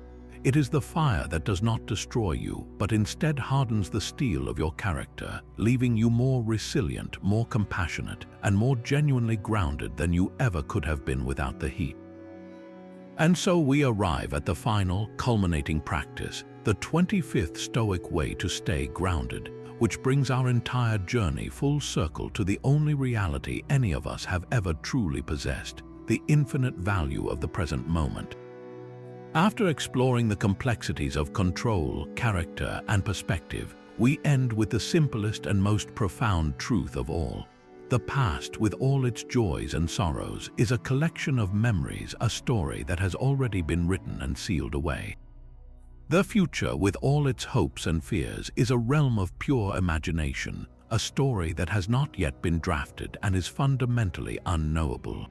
Speaker 1: It is the fire that does not destroy you, but instead hardens the steel of your character, leaving you more resilient, more compassionate, and more genuinely grounded than you ever could have been without the heat. And so we arrive at the final, culminating practice, the 25th Stoic way to stay grounded, which brings our entire journey full circle to the only reality any of us have ever truly possessed, the infinite value of the present moment. After exploring the complexities of control, character, and perspective, we end with the simplest and most profound truth of all. The past, with all its joys and sorrows, is a collection of memories, a story that has already been written and sealed away. The future, with all its hopes and fears, is a realm of pure imagination, a story that has not yet been drafted and is fundamentally unknowable.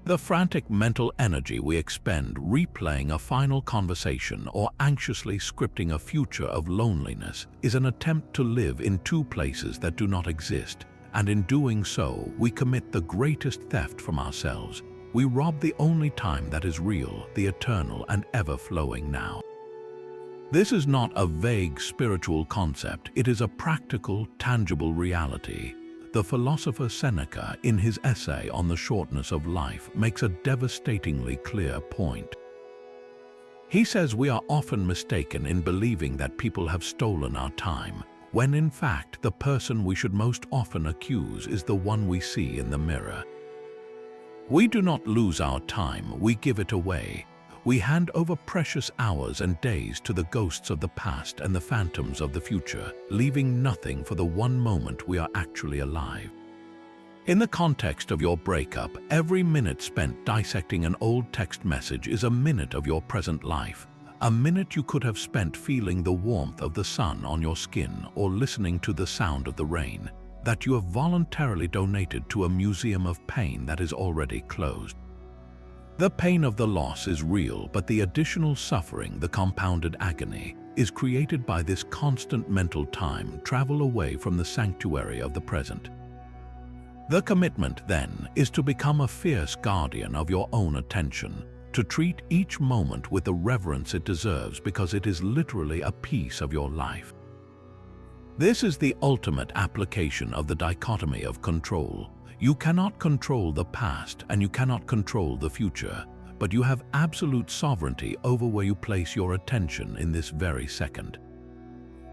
Speaker 1: The frantic mental energy we expend replaying a final conversation or anxiously scripting a future of loneliness is an attempt to live in two places that do not exist, and in doing so, we commit the greatest theft from ourselves. We rob the only time that is real, the eternal and ever-flowing now. This is not a vague spiritual concept, it is a practical, tangible reality. The philosopher Seneca, in his essay on the shortness of life, makes a devastatingly clear point. He says we are often mistaken in believing that people have stolen our time, when in fact the person we should most often accuse is the one we see in the mirror. We do not lose our time, we give it away. We hand over precious hours and days to the ghosts of the past and the phantoms of the future, leaving nothing for the one moment we are actually alive. In the context of your breakup, every minute spent dissecting an old text message is a minute of your present life, a minute you could have spent feeling the warmth of the sun on your skin or listening to the sound of the rain, that you have voluntarily donated to a museum of pain that is already closed. The pain of the loss is real, but the additional suffering, the compounded agony, is created by this constant mental time travel away from the sanctuary of the present. The commitment, then, is to become a fierce guardian of your own attention, to treat each moment with the reverence it deserves because it is literally a piece of your life. This is the ultimate application of the dichotomy of control. You cannot control the past and you cannot control the future, but you have absolute sovereignty over where you place your attention in this very second.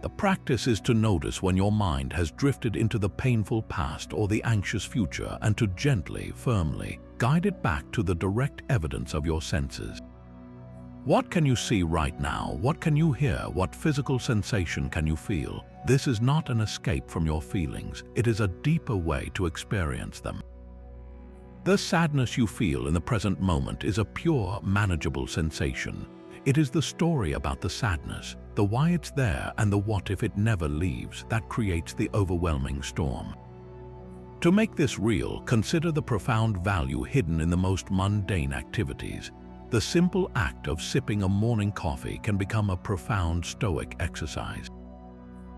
Speaker 1: The practice is to notice when your mind has drifted into the painful past or the anxious future and to gently, firmly guide it back to the direct evidence of your senses. What can you see right now? What can you hear? What physical sensation can you feel? This is not an escape from your feelings. It is a deeper way to experience them. The sadness you feel in the present moment is a pure, manageable sensation. It is the story about the sadness, the why it's there and the what if it never leaves, that creates the overwhelming storm. To make this real, consider the profound value hidden in the most mundane activities. The simple act of sipping a morning coffee can become a profound Stoic exercise.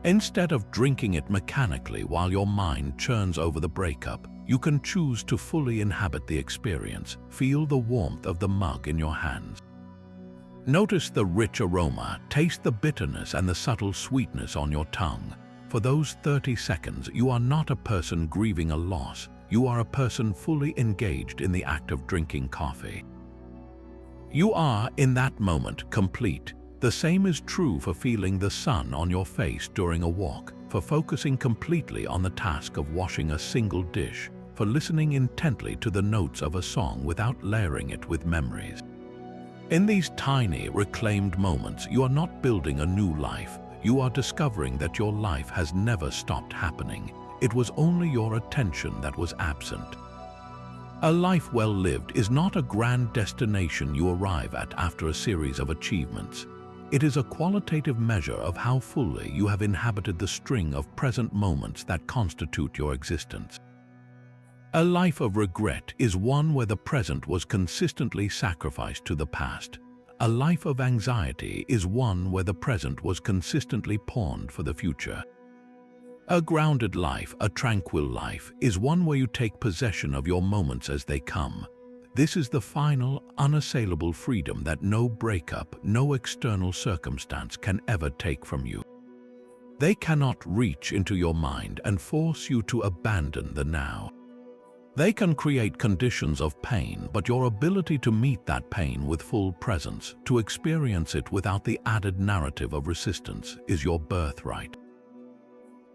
Speaker 1: Instead of drinking it mechanically while your mind churns over the breakup, you can choose to fully inhabit the experience, feel the warmth of the mug in your hands. Notice the rich aroma, taste the bitterness and the subtle sweetness on your tongue. For those 30 seconds, you are not a person grieving a loss, you are a person fully engaged in the act of drinking coffee. You are, in that moment, complete. The same is true for feeling the sun on your face during a walk, for focusing completely on the task of washing a single dish, for listening intently to the notes of a song without layering it with memories. In these tiny, reclaimed moments, you are not building a new life. You are discovering that your life has never stopped happening. it was only your attention that was absent. A life well lived is not a grand destination you arrive at after a series of achievements. It is a qualitative measure of how fully you have inhabited the string of present moments that constitute your existence. A life of regret is one where the present was consistently sacrificed to the past. A life of anxiety is one where the present was consistently pawned for the future. A grounded life, a tranquil life, is one where you take possession of your moments as they come. This is the final, unassailable freedom that no breakup, no external circumstance can ever take from you. They cannot reach into your mind and force you to abandon the now. They can create conditions of pain, but your ability to meet that pain with full presence, to experience it without the added narrative of resistance, is your birthright.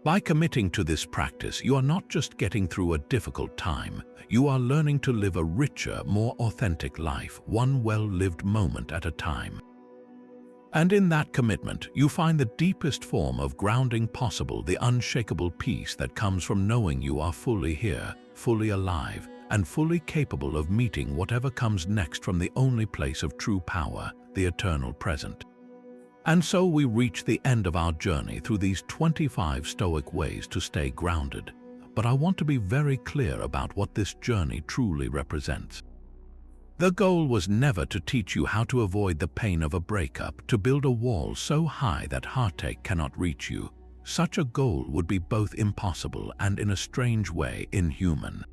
Speaker 1: By committing to this practice, you are not just getting through a difficult time, you are learning to live a richer, more authentic life, one well-lived moment at a time. And in that commitment, you find the deepest form of grounding possible, the unshakable peace that comes from knowing you are fully here, fully alive, and fully capable of meeting whatever comes next from the only place of true power, the eternal present. And so we reach the end of our journey through these 25 Stoic ways to stay grounded. But I want to be very clear about what this journey truly represents. The goal was never to teach you how to avoid the pain of a breakup, to build a wall so high that heartache cannot reach you. Such a goal would be both impossible and, in a strange way, inhuman.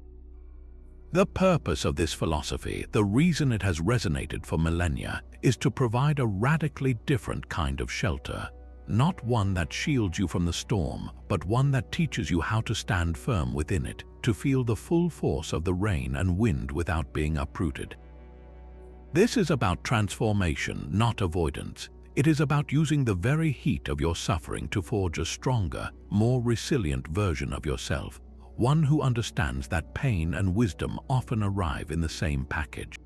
Speaker 1: The purpose of this philosophy, the reason it has resonated for millennia, is to provide a radically different kind of shelter. Not one that shields you from the storm, but one that teaches you how to stand firm within it, to feel the full force of the rain and wind without being uprooted. This is about transformation, not avoidance. It is about using the very heat of your suffering to forge a stronger, more resilient version of yourself, one who understands that pain and wisdom often arrive in the same package.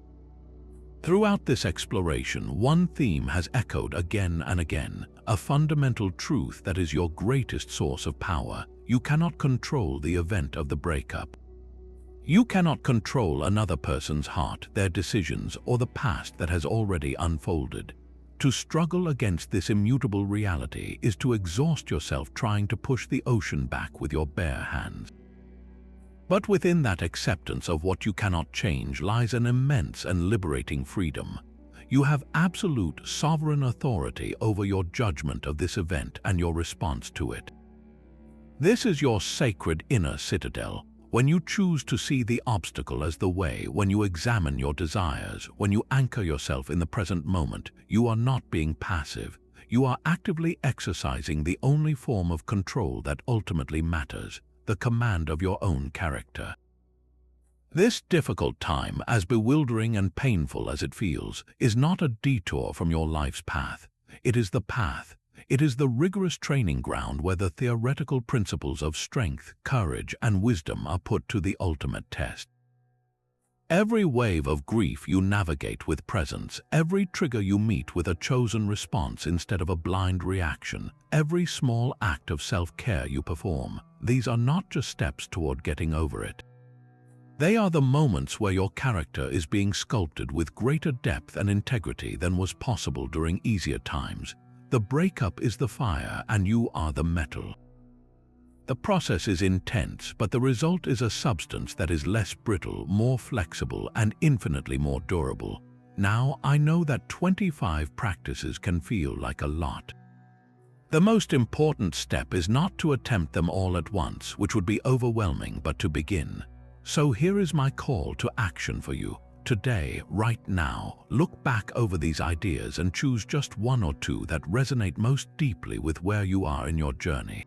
Speaker 1: Throughout this exploration, one theme has echoed again and again, a fundamental truth that is your greatest source of power. You cannot control the event of the breakup. You cannot control another person's heart, their decisions, or the past that has already unfolded. To struggle against this immutable reality is to exhaust yourself trying to push the ocean back with your bare hands. But within that acceptance of what you cannot change lies an immense and liberating freedom. You have absolute sovereign authority over your judgment of this event and your response to it. This is your sacred inner citadel. When you choose to see the obstacle as the way, when you examine your desires, when you anchor yourself in the present moment, you are not being passive. You are actively exercising the only form of control that ultimately matters, the command of your own character. This difficult time, as bewildering and painful as it feels, is not a detour from your life's path. It is the path. It is the rigorous training ground where the theoretical principles of strength, courage, and wisdom are put to the ultimate test. Every wave of grief you navigate with presence, every trigger you meet with a chosen response instead of a blind reaction, every small act of self-care you perform, these are not just steps toward getting over it. They are the moments where your character is being sculpted with greater depth and integrity than was possible during easier times. The breakup is the fire and you are the metal. The process is intense, but the result is a substance that is less brittle, more flexible, and infinitely more durable. Now, I know that 25 practices can feel like a lot. The most important step is not to attempt them all at once, which would be overwhelming, but to begin. So here is my call to action for you. Today, right now, look back over these ideas and choose just one or two that resonate most deeply with where you are in your journey.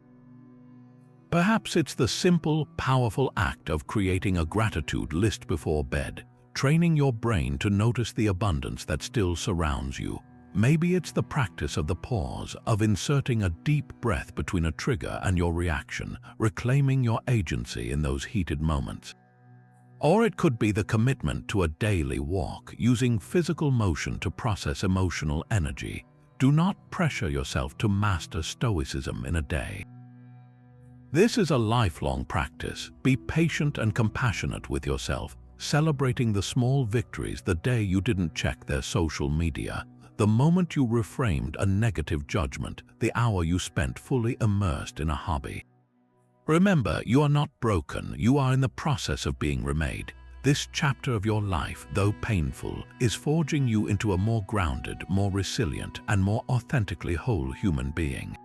Speaker 1: Perhaps it's the simple, powerful act of creating a gratitude list before bed, training your brain to notice the abundance that still surrounds you. Maybe it's the practice of the pause, of inserting a deep breath between a trigger and your reaction, reclaiming your agency in those heated moments. Or it could be the commitment to a daily walk, using physical motion to process emotional energy. Do not pressure yourself to master Stoicism in a day. This is a lifelong practice. Be patient and compassionate with yourself, celebrating the small victories: the day you didn't check their social media, the moment you reframed a negative judgment, the hour you spent fully immersed in a hobby. Remember, you are not broken. You are in the process of being remade. This chapter of your life, though painful, is forging you into a more grounded, more resilient, and more authentically whole human being.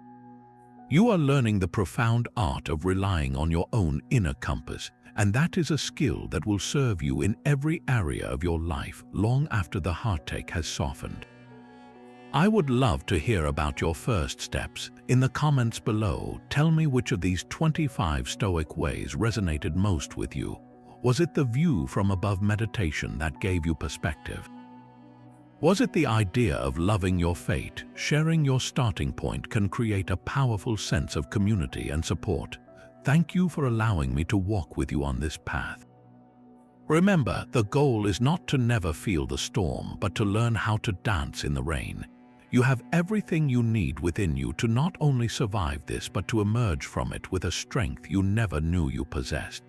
Speaker 1: You are learning the profound art of relying on your own inner compass, and that is a skill that will serve you in every area of your life long after the heartache has softened. I would love to hear about your first steps. In the comments below, tell me which of these 25 Stoic ways resonated most with you. Was it the view from above meditation that gave you perspective? Was it the idea of loving your fate? Sharing your starting point can create a powerful sense of community and support. Thank you for allowing me to walk with you on this path. Remember, the goal is not to never feel the storm, but to learn how to dance in the rain. You have everything you need within you to not only survive this, but to emerge from it with a strength you never knew you possessed.